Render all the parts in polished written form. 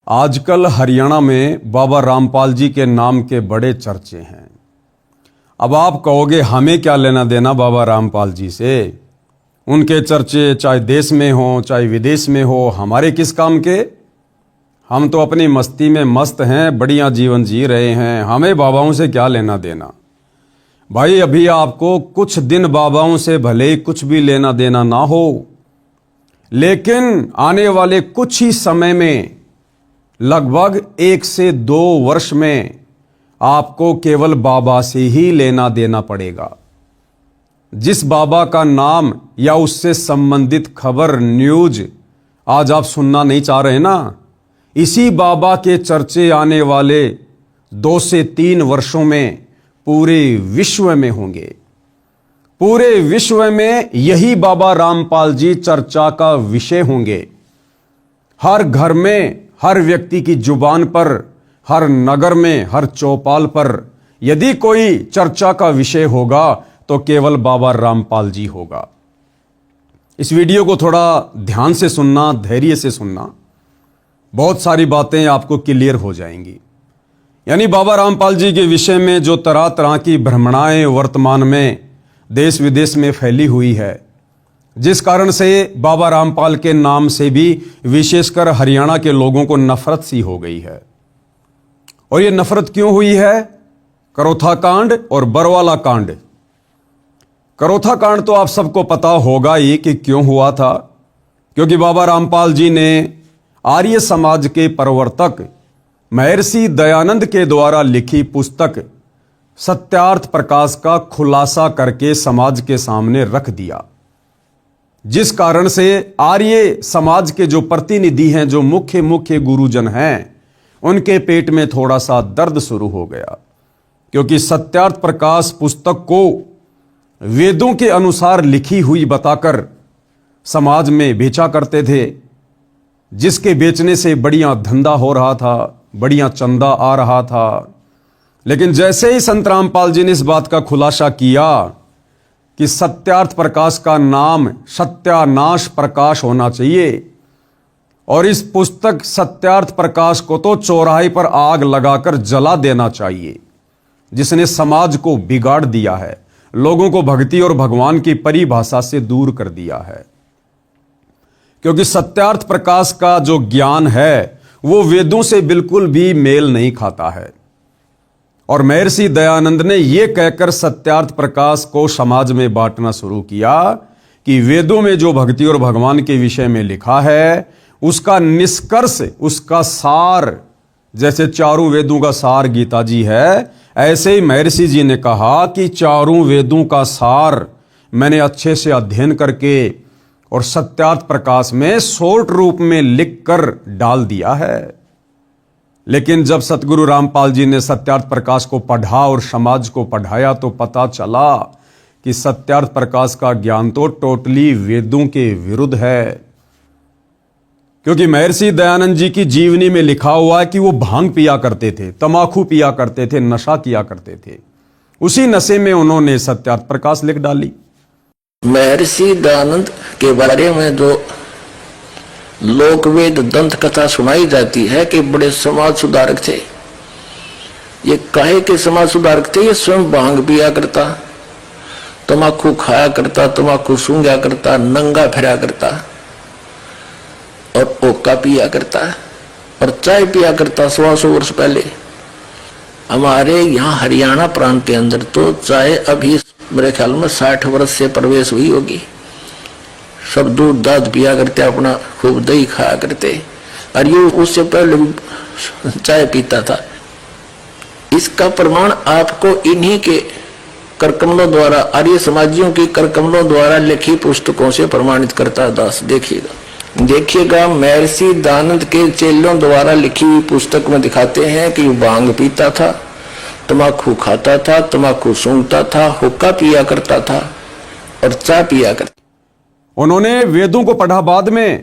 आजकल हरियाणा में बाबा रामपाल जी के नाम के बड़े चर्चे हैं। अब आप कहोगे हमें क्या लेना देना बाबा रामपाल जी से। उनके चर्चे चाहे देश में हो चाहे विदेश में हो, हमारे किस काम के। हम तो अपनी मस्ती में मस्त हैं, बढ़िया जीवन जी रहे हैं, हमें बाबाओं से क्या लेना देना। भाई अभी आपको कुछ दिन बाबाओं से भले ही कुछ भी लेना देना ना हो, लेकिन आने वाले कुछ ही समय में लगभग 1 से 2 वर्ष में आपको केवल बाबा से ही लेना देना पड़ेगा। जिस बाबा का नाम या उससे संबंधित खबर न्यूज आज आप सुनना नहीं चाह रहे ना, इसी बाबा के चर्चे आने वाले 2 से 3 वर्षों में पूरे विश्व में होंगे। पूरे विश्व में यही बाबा रामपाल जी चर्चा का विषय होंगे। हर घर में, हर व्यक्ति की जुबान पर, हर नगर में, हर चौपाल पर यदि कोई चर्चा का विषय होगा तो केवल बाबा रामपाल जी होगा। इस वीडियो को थोड़ा ध्यान से सुनना, धैर्य से सुनना, बहुत सारी बातें आपको क्लियर हो जाएंगी। यानी बाबा रामपाल जी के विषय में जो तरह तरह की भ्रमणाएं वर्तमान में देश विदेश में फैली हुई है, जिस कारण से बाबा रामपाल के नाम से भी विशेषकर हरियाणा के लोगों को नफरत सी हो गई है। और ये नफरत क्यों हुई है? करोथा कांड और बरवाला कांड। करोथा कांड तो आप सबको पता होगा ही कि क्यों हुआ था, क्योंकि बाबा रामपाल जी ने आर्य समाज के प्रवर्तक महर्षि दयानंद के द्वारा लिखी पुस्तक सत्यार्थ प्रकाश का खुलासा करके समाज के सामने रख दिया, जिस कारण से आर्य समाज के जो प्रतिनिधि हैं, जो मुख्य गुरुजन हैं, उनके पेट में थोड़ा सा दर्द शुरू हो गया। क्योंकि सत्यार्थ प्रकाश पुस्तक को वेदों के अनुसार लिखी हुई बताकर समाज में बेचा करते थे, जिसके बेचने से बढ़िया धंधा हो रहा था, बढ़िया चंदा आ रहा था। लेकिन जैसे ही संत रामपाल जी ने इस बात का खुलासा किया कि सत्यार्थ प्रकाश का नाम सत्यानाश प्रकाश होना चाहिए, और इस पुस्तक सत्यार्थ प्रकाश को तो चौराहे पर आग लगाकर जला देना चाहिए, जिसने समाज को बिगाड़ दिया है, लोगों को भक्ति और भगवान की परिभाषा से दूर कर दिया है। क्योंकि सत्यार्थ प्रकाश का जो ज्ञान है वो वेदों से बिल्कुल भी मेल नहीं खाता है। और महर्षि दयानंद ने यह कहकर सत्यार्थ प्रकाश को समाज में बांटना शुरू किया कि वेदों में जो भक्ति और भगवान के विषय में लिखा है उसका निष्कर्ष, उसका सार, जैसे चारों वेदों का सार गीता जी है, ऐसे ही महर्षि जी ने कहा कि चारों वेदों का सार मैंने अच्छे से अध्ययन करके और सत्यार्थ प्रकाश में शॉर्ट रूप में लिखकर डाल दिया है। लेकिन जब सतगुरु रामपाल जी ने सत्यार्थ प्रकाश को पढ़ा और समाज को पढ़ाया तो पता चला कि सत्यार्थ प्रकाश का ज्ञान तो टोटली वेदों के विरुद्ध है। क्योंकि महर्षि दयानंद जी की जीवनी में लिखा हुआ है कि वो भांग पिया करते थे, तमाकू पिया करते थे, नशा किया करते थे। उसी नशे में उन्होंने सत्यार्थ प्रकाश लिख डाली। महर्षि दयानंद के बारे में जो लोकवेद दंत कथा सुनाई जाती है कि बड़े समाज सुधारक थे। ये काहे के समाज सुधारक थे? ये स्वयं भांग पिया करता, तमाकू खाया करता, तमाकू सूंघा करता, नंगा फिरा करता और ओका पिया करता और चाय पिया करता। 100 वर्ष पहले हमारे यहाँ हरियाणा प्रांत के अंदर तो चाय अभी मेरे ख्याल में 60 वर्ष से प्रवेश हुई होगी। सब दूध दाद पिया करते, अपना खूब दही खाया करते, और ये उससे पहले चाय पीता था। इसका प्रमाण आपको इन्हीं के करकमलों द्वारा, आर्य समाजियों की करकमलों द्वारा लिखी पुस्तकों से प्रमाणित करता है। दास देखिएगा महर्षि दयानंद के चेलों द्वारा लिखी हुई पुस्तक में दिखाते हैं कि भांग पीता था, तमाकू खाता था, तमाकू सूंघता था, हुक्का पिया करता था और चाय पिया करता। उन्होंने वेदों को पढ़ा बाद में,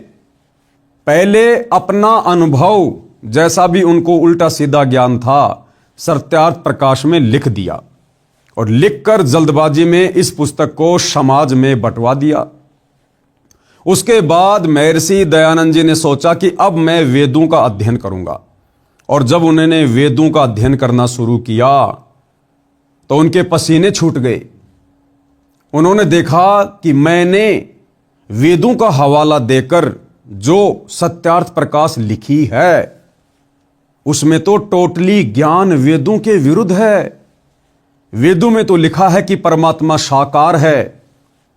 पहले अपना अनुभव जैसा भी उनको उल्टा सीधा ज्ञान था सत्यार्थ प्रकाश में लिख दिया, और लिखकर जल्दबाजी में इस पुस्तक को समाज में बंटवा दिया। उसके बाद महर्षि दयानंद जी ने सोचा कि अब मैं वेदों का अध्ययन करूंगा। और जब उन्होंने वेदों का अध्ययन करना शुरू किया तो उनके पसीने छूट गए। उन्होंने देखा कि मैंने वेदों का हवाला देकर जो सत्यार्थ प्रकाश लिखी है उसमें तो टोटली ज्ञान वेदों के विरुद्ध है। वेदों में तो लिखा है कि परमात्मा साकार है,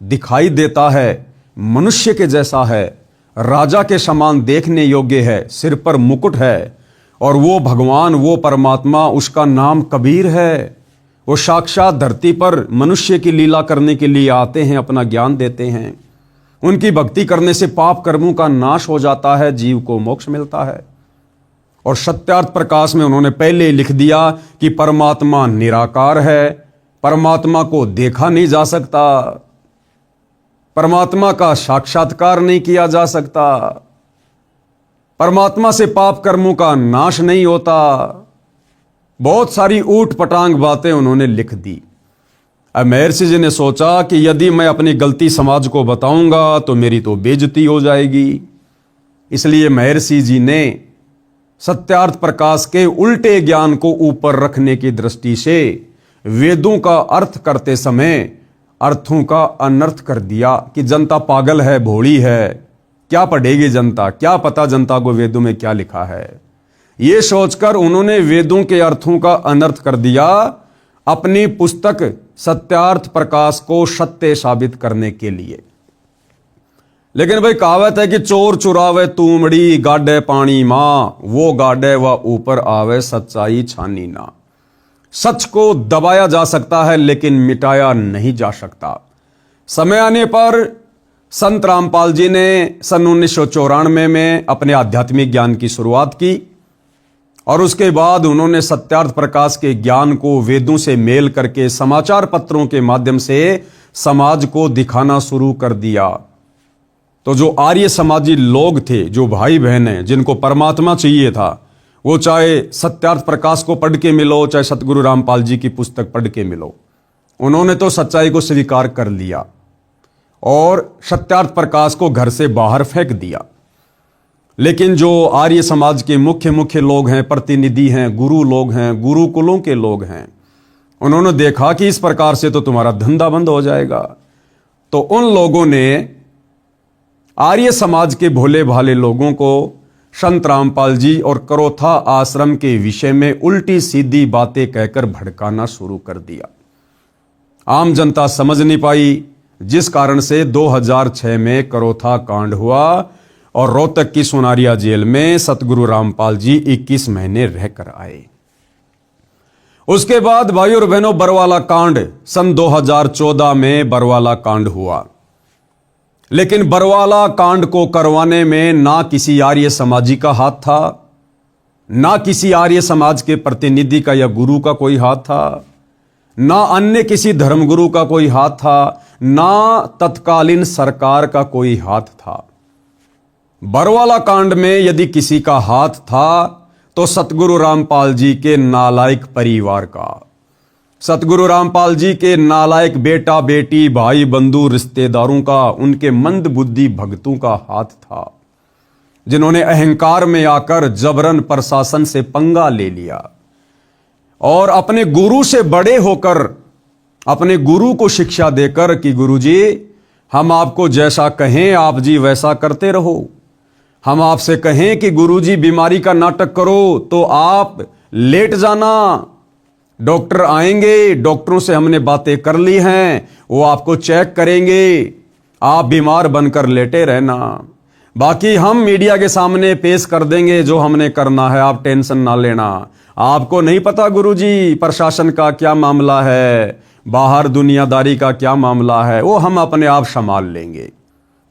दिखाई देता है, मनुष्य के जैसा है, राजा के समान देखने योग्य है, सिर पर मुकुट है, और वो भगवान, वो परमात्मा, उसका नाम कबीर है। वो साक्षात धरती पर मनुष्य की लीला करने के लिए आते हैं, अपना ज्ञान देते हैं। उनकी भक्ति करने से पाप कर्मों का नाश हो जाता है, जीव को मोक्ष मिलता है। और सत्यार्थ प्रकाश में उन्होंने पहले लिख दिया कि परमात्मा निराकार है, परमात्मा को देखा नहीं जा सकता, परमात्मा का साक्षात्कार नहीं किया जा सकता, परमात्मा से पाप कर्मों का नाश नहीं होता। बहुत सारी ऊट पटांग बातें उन्होंने लिख दी। अब महर्षि जी ने सोचा कि यदि मैं अपनी गलती समाज को बताऊंगा तो मेरी तो बेइज्जती हो जाएगी। इसलिए महर्षि जी ने सत्यार्थ प्रकाश के उल्टे ज्ञान को ऊपर रखने की दृष्टि से वेदों का अर्थ करते समय अर्थों का अनर्थ कर दिया कि जनता पागल है, भोली है, क्या पढ़ेगी जनता, क्या पता जनता को वेदों में क्या लिखा है। यह सोचकर उन्होंने वेदों के अर्थों का अनर्थ कर दिया अपनी पुस्तक सत्यार्थ प्रकाश को सत्य साबित करने के लिए। लेकिन भाई कहावत है कि चोर चुरावे तूमड़ी, गाडे पानी मां, वो गाडे व ऊपर आवे, सच्चाई छानी ना। सच को दबाया जा सकता है लेकिन मिटाया नहीं जा सकता। समय आने पर संत रामपाल जी ने सन 1994 में अपने आध्यात्मिक ज्ञान की शुरुआत की और उसके बाद उन्होंने सत्यार्थ प्रकाश के ज्ञान को वेदों से मेल करके समाचार पत्रों के माध्यम से समाज को दिखाना शुरू कर दिया। तो जो आर्य समाजी लोग थे, जो भाई बहन हैं, जिनको परमात्मा चाहिए था, वो चाहे सत्यार्थ प्रकाश को पढ़ के मिलो, चाहे सतगुरु रामपाल जी की पुस्तक पढ़ के मिलो, उन्होंने तो सच्चाई को स्वीकार कर लिया और सत्यार्थ प्रकाश को घर से बाहर फेंक दिया। लेकिन जो आर्य समाज के मुख्य लोग हैं, प्रतिनिधि हैं, गुरु लोग हैं, गुरुकुलों के लोग हैं, उन्होंने देखा कि इस प्रकार से तो तुम्हारा धंधा बंद हो जाएगा। तो उन लोगों ने आर्य समाज के भोले भाले लोगों को संत रामपाल जी और करोथा आश्रम के विषय में उल्टी सीधी बातें कहकर भड़काना शुरू कर दिया। आम जनता समझ नहीं पाई, जिस कारण से 2006 में करोथा कांड हुआ और रोहतक की सोनारिया जेल में सतगुरु रामपाल जी 21 महीने रहकर आए। उसके बाद भाइयों और बहनों, बरवाला कांड सन 2014 में बरवाला कांड हुआ। लेकिन बरवाला कांड को करवाने में ना किसी आर्य समाजी का हाथ था, ना किसी आर्य समाज के प्रतिनिधि का या गुरु का कोई हाथ था, ना अन्य किसी धर्मगुरु का कोई हाथ था, ना तत्कालीन सरकार का कोई हाथ था। बरवाला कांड में यदि किसी का हाथ था तो सतगुरु रामपाल जी के नालायक परिवार का, सतगुरु रामपाल जी के नालायक बेटा बेटी भाई बंधु रिश्तेदारों का, उनके मंद बुद्धि भक्तों का हाथ था, जिन्होंने अहंकार में आकर जबरन प्रशासन से पंगा ले लिया और अपने गुरु से बड़े होकर अपने गुरु को शिक्षा देकर कि गुरुजी हम आपको जैसा कहें आप जी वैसा करते रहो, हम आपसे कहें कि गुरुजी बीमारी का नाटक करो तो आप लेट जाना, डॉक्टर आएंगे, डॉक्टरों से हमने बातें कर ली हैं, वो आपको चेक करेंगे, आप बीमार बनकर लेटे रहना, बाकी हम मीडिया के सामने पेश कर देंगे जो हमने करना है, आप टेंशन ना लेना। आपको नहीं पता गुरुजी प्रशासन का क्या मामला है, बाहर दुनियादारी का क्या मामला है, वो हम अपने आप संभाल लेंगे।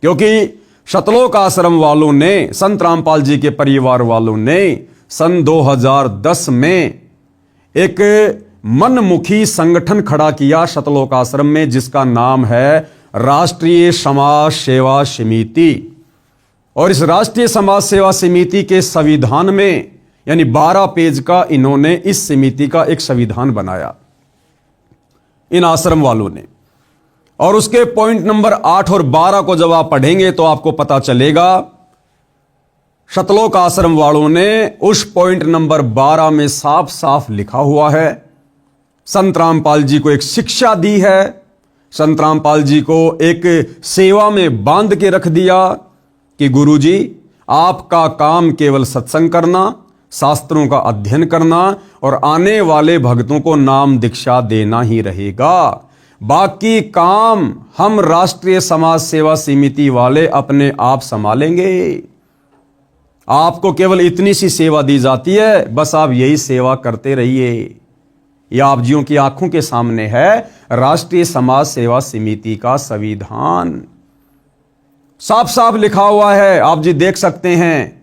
क्योंकि सतलोक आश्रम वालों ने, संत रामपाल जी के परिवार वालों ने सन 2010 में एक मनमुखी संगठन खड़ा किया सतलोक आश्रम में, जिसका नाम है राष्ट्रीय समाज सेवा समिति। और इस राष्ट्रीय समाज सेवा समिति के संविधान में यानी 12 पेज का इन्होंने इस समिति का एक संविधान बनाया इन आश्रम वालों ने। और उसके पॉइंट नंबर 8 और 12 को जब आप पढ़ेंगे तो आपको पता चलेगा शतलोक आश्रम वालों ने उस पॉइंट नंबर 12 में साफ साफ लिखा हुआ है, संत रामपाल जी को एक शिक्षा दी है, संत रामपाल जी को एक सेवा में बांध के रख दिया कि गुरुजी आपका काम केवल सत्संग करना, शास्त्रों का अध्ययन करना और आने वाले भक्तों को नाम दीक्षा देना ही रहेगा। बाकी काम हम राष्ट्रीय समाज सेवा समिति वाले अपने आप संभालेंगे। आपको केवल इतनी सी सेवा दी जाती है, बस आप यही सेवा करते रहिए। यह आप जियों की आंखों के सामने है राष्ट्रीय समाज सेवा समिति का संविधान, साफ साफ लिखा हुआ है, आप जी देख सकते हैं।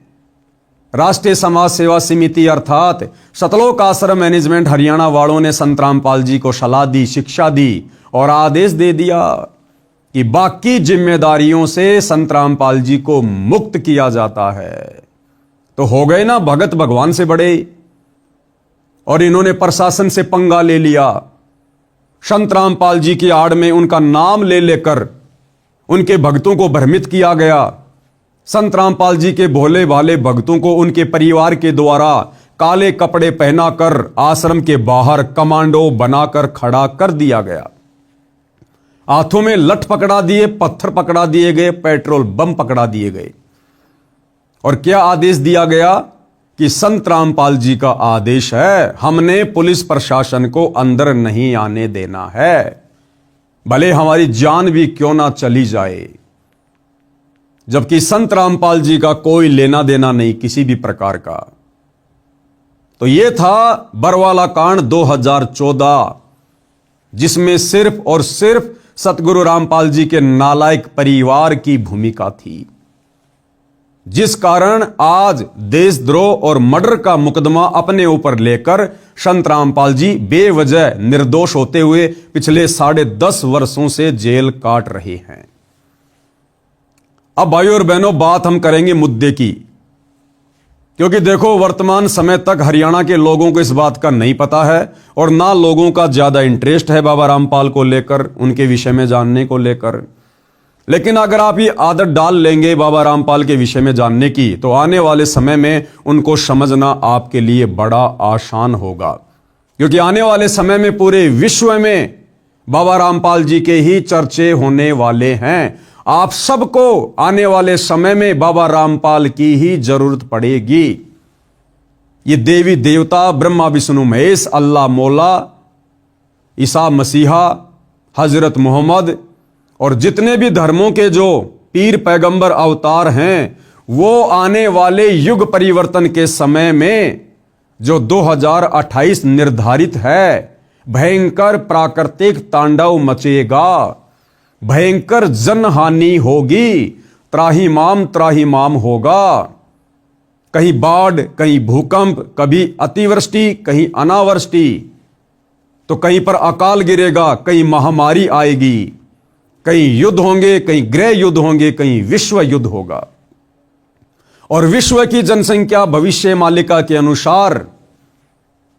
राष्ट्रीय समाज सेवा समिति अर्थात शतलोक आश्रम मैनेजमेंट हरियाणा वालों ने संत रामपाल जी को सलाह दी, शिक्षा दी और आदेश दे दिया कि बाकी जिम्मेदारियों से संत रामपाल जी को मुक्त किया जाता है। तो हो गए ना भगत भगवान से बड़े, और इन्होंने प्रशासन से पंगा ले लिया। संत रामपाल जी की आड़ में उनका नाम ले लेकर उनके भक्तों को भ्रमित किया गया। संत रामपाल जी के भोले भाले भक्तों को उनके परिवार के द्वारा काले कपड़े पहनाकर आश्रम के बाहर कमांडो बनाकर खड़ा कर दिया गया। हाथों में लठ पकड़ा दिए, पत्थर पकड़ा दिए गए, पेट्रोल बम पकड़ा दिए गए। और क्या आदेश दिया गया कि संत रामपाल जी का आदेश है, हमने पुलिस प्रशासन को अंदर नहीं आने देना है, भले हमारी जान भी क्यों ना चली जाए। जबकि संत रामपाल जी का कोई लेना देना नहीं किसी भी प्रकार का। तो यह था बरवाला कांड 2014, जिसमें सिर्फ और सिर्फ सतगुरु रामपाल जी के नालायक परिवार की भूमिका थी, जिस कारण आज देशद्रोह और मर्डर का मुकदमा अपने ऊपर लेकर संत रामपाल जी बेवजह निर्दोष होते हुए पिछले 10.5 वर्षों से जेल काट रहे हैं। अब भाइयों और बहनों, बात हम करेंगे मुद्दे की, क्योंकि देखो वर्तमान समय तक हरियाणा के लोगों को इस बात का नहीं पता है और ना लोगों का ज्यादा इंटरेस्ट है बाबा रामपाल को लेकर, उनके विषय में जानने को लेकर। लेकिन अगर आप ये आदत डाल लेंगे बाबा रामपाल के विषय में जानने की, तो आने वाले समय में उनको समझना आपके लिए बड़ा आसान होगा, क्योंकि आने वाले समय में पूरे विश्व में बाबा रामपाल जी के ही चर्चे होने वाले हैं। आप सबको आने वाले समय में बाबा रामपाल की ही जरूरत पड़ेगी। ये देवी देवता ब्रह्मा विष्णु महेश, अल्लाह मौला, ईसा मसीहा, हजरत मोहम्मद और जितने भी धर्मों के जो पीर पैगंबर अवतार हैं, वो आने वाले युग परिवर्तन के समय में जो 2028 निर्धारित है, भयंकर प्राकृतिक तांडव मचेगा, भयंकर जनहानि होगी, त्राहिमाम होगा। कहीं बाढ़, कहीं भूकंप, कभी अतिवृष्टि, कहीं अनावृष्टि, तो कहीं पर अकाल गिरेगा, कहीं महामारी आएगी, कहीं युद्ध होंगे, कहीं गृह युद्ध होंगे, कहीं विश्व युद्ध होगा। और विश्व की जनसंख्या भविष्य मालिका के अनुसार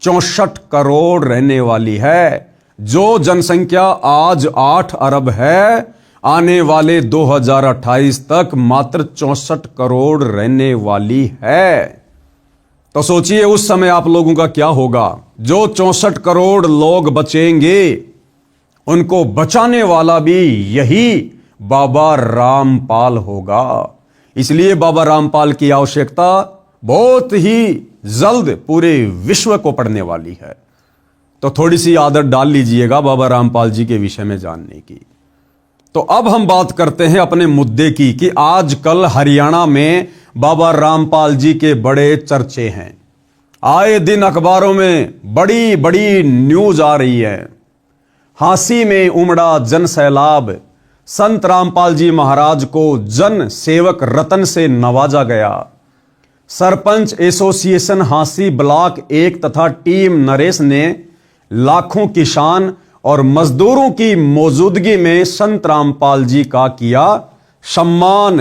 64 करोड़ रहने वाली है। जो जनसंख्या आज 8 अरब है, आने वाले 2028 तक मात्र 64 करोड़ रहने वाली है। तो सोचिए उस समय आप लोगों का क्या होगा। जो 64 करोड़ लोग बचेंगे, उनको बचाने वाला भी यही बाबा रामपाल होगा। इसलिए बाबा रामपाल की आवश्यकता बहुत ही जल्द पूरे विश्व को पड़ने वाली है। तो थोड़ी सी आदत डाल लीजिएगा बाबा रामपाल जी के विषय में जानने की। तो अब हम बात करते हैं अपने मुद्दे की कि आजकल हरियाणा में बाबा रामपाल जी के बड़े चर्चे हैं। आए दिन अखबारों में बड़ी बड़ी न्यूज आ रही है। हांसी में उमड़ा जन सैलाब, संत रामपाल जी महाराज को जन सेवक रतन से नवाजा गया। सरपंच एसोसिएशन हांसी ब्लॉक 1 तथा टीम नरेश ने लाखों किसान और मजदूरों की मौजूदगी में संत रामपाल जी का किया सम्मान।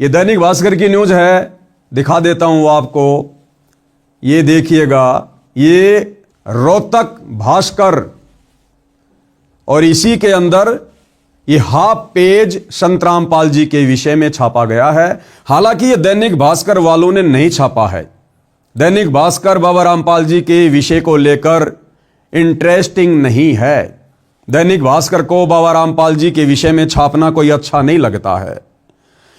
ये दैनिक भास्कर की न्यूज है, दिखा देता हूं आपको, ये देखिएगा। ये रोहतक भास्कर और इसी के अंदर ये हाफ पेज संत रामपाल जी के विषय में छापा गया है। हालांकि ये दैनिक भास्कर वालों ने नहीं छापा है। दैनिक भास्कर बाबा रामपाल जी के विषय को लेकर इंटरेस्टिंग नहीं है। दैनिक भास्कर को बाबा रामपाल जी के विषय में छापना कोई अच्छा नहीं लगता है।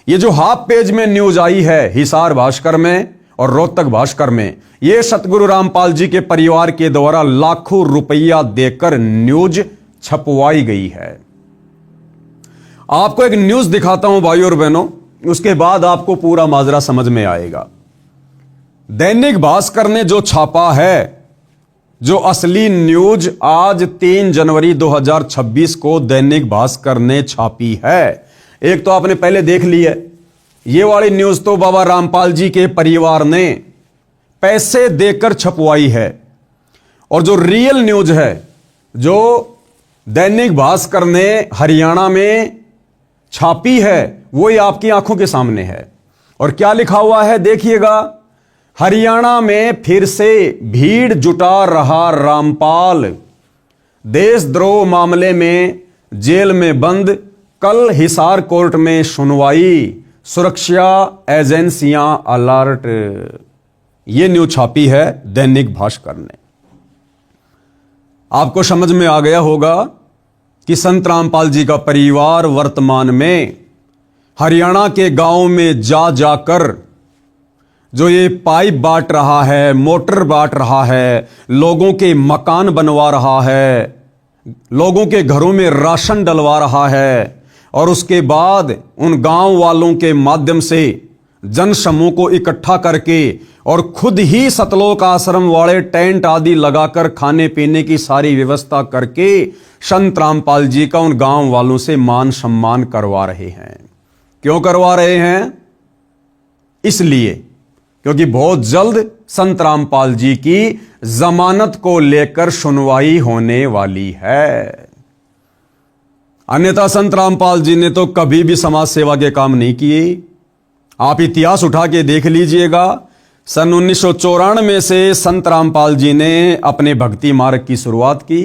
ये जो हाफ पेज में न्यूज आई है हिसार भास्कर में और रोहतक भास्कर में, ये सतगुरु रामपाल जी के परिवार के द्वारा लाखों रुपया देकर न्यूज छपवाई गई है। आपको एक न्यूज दिखाता हूं भाइयों और बहनों, उसके बाद आपको पूरा माजरा समझ में आएगा। दैनिक भास्कर ने जो छापा है, जो असली न्यूज आज 3 जनवरी 2026 को दैनिक भास्कर ने छापी है, एक तो आपने पहले देख ली है। ये वाली न्यूज तो बाबा रामपाल जी के परिवार ने पैसे देकर छपवाई है, और जो रियल न्यूज है, जो दैनिक भास्कर ने हरियाणा में छापी है, वो ही आपकी आंखों के सामने है। और क्या लिखा हुआ है देखिएगा, हरियाणा में फिर से भीड़ जुटा रहा रामपाल, देशद्रोह मामले में जेल में बंद, कल हिसार कोर्ट में सुनवाई, सुरक्षा एजेंसियां अलर्ट। यह न्यूज छापी है दैनिक भास्कर ने। आपको समझ में आ गया होगा कि संत रामपाल जी का परिवार वर्तमान में हरियाणा के गांव में जा जाकर जो ये पाइप बांट रहा है, मोटर बांट रहा है, लोगों के मकान बनवा रहा है, लोगों के घरों में राशन डलवा रहा है, और उसके बाद उन गांव वालों के माध्यम से जन समूह को इकट्ठा करके और खुद ही सतलोक आश्रम वाले टेंट आदि लगाकर खाने पीने की सारी व्यवस्था करके संत रामपाल जी का उन गांव वालों से मान सम्मान करवा रहे हैं। क्यों करवा रहे हैं? इसलिए क्योंकि बहुत जल्द संत रामपाल जी की जमानत को लेकर सुनवाई होने वाली है। अन्यथा संत रामपाल जी ने तो कभी भी समाज सेवा के काम नहीं किए। आप इतिहास उठा के देख लीजिएगा, सन 1994 से संत रामपाल जी ने अपने भक्ति मार्ग की शुरुआत की।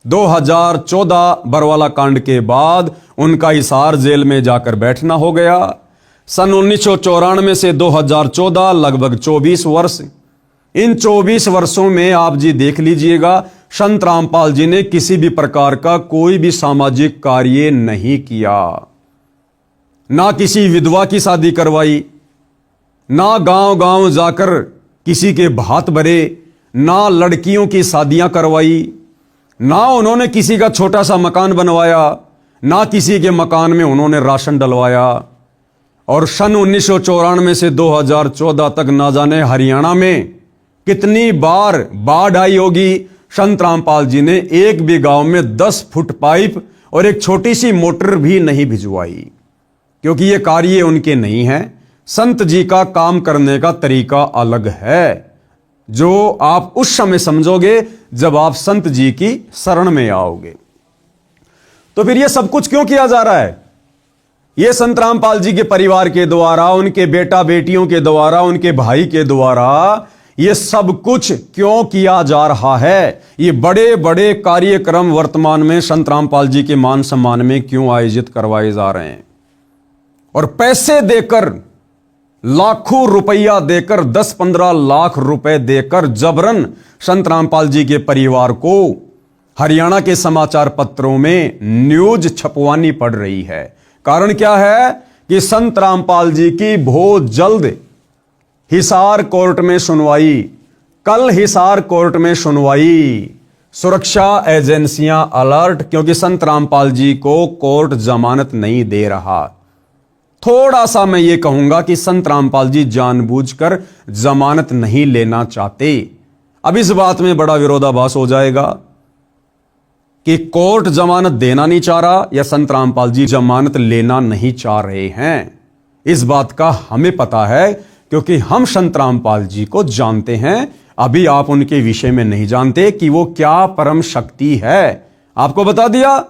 2014 बरवाला कांड के बाद उनका हिसार जेल में जाकर बैठना हो गया। सन 1994 से 2014 लगभग 24 वर्ष। इन 24 वर्षों में आप जी देख लीजिएगा, संत रामपाल जी ने किसी भी प्रकार का कोई भी सामाजिक कार्य नहीं किया। ना किसी विधवा की शादी करवाई, ना गांव गांव जाकर किसी के भात भरे, ना लड़कियों की शादियां करवाई, ना उन्होंने किसी का छोटा सा मकान बनवाया, ना किसी के मकान में उन्होंने राशन डलवाया। और सन 1994 से 2014 तक ना जाने हरियाणा में कितनी बार बाढ़ आई होगी, संत रामपाल जी ने एक भी गांव में 10 फुट पाइप और एक छोटी सी मोटर भी नहीं भिजवाई, क्योंकि ये कार्य उनके नहीं है। संत जी का काम करने का तरीका अलग है, जो आप उस समय समझोगे जब आप संत जी की शरण में आओगे। तो फिर ये सब कुछ क्यों किया जा रहा है? ये संत रामपाल जी के परिवार के द्वारा, उनके बेटा बेटियों के द्वारा, उनके भाई के द्वारा ये सब कुछ क्यों किया जा रहा है? ये बड़े बड़े कार्यक्रम वर्तमान में संत रामपाल जी के मान सम्मान में क्यों आयोजित करवाए जा रहे हैं? और पैसे देकर, लाखों रुपया देकर, 10-15 लाख रुपए देकर जबरन संत रामपाल जी के परिवार को हरियाणा के समाचार पत्रों में न्यूज छपवानी पड़ रही है। कारण क्या है कि संत रामपाल जी की बहुत जल्द हिसार कोर्ट में सुनवाई, कल हिसार कोर्ट में सुनवाई, सुरक्षा एजेंसियां अलर्ट, क्योंकि संत रामपाल जी को कोर्ट जमानत नहीं दे रहा। थोड़ा सा मैं ये कहूंगा कि संत रामपाल जी जानबूझकर जमानत नहीं लेना चाहते। अब इस बात में बड़ा विरोधाभास हो जाएगा कि कोर्ट जमानत देना नहीं चाह रहा या संत रामपाल जी जमानत लेना नहीं चाह रहे हैं। इस बात का हमें पता है, क्योंकि हम संत रामपाल जी को जानते हैं। अभी आप उनके विषय में नहीं जानते कि वो क्या परम शक्ति है। आपको बता दिया,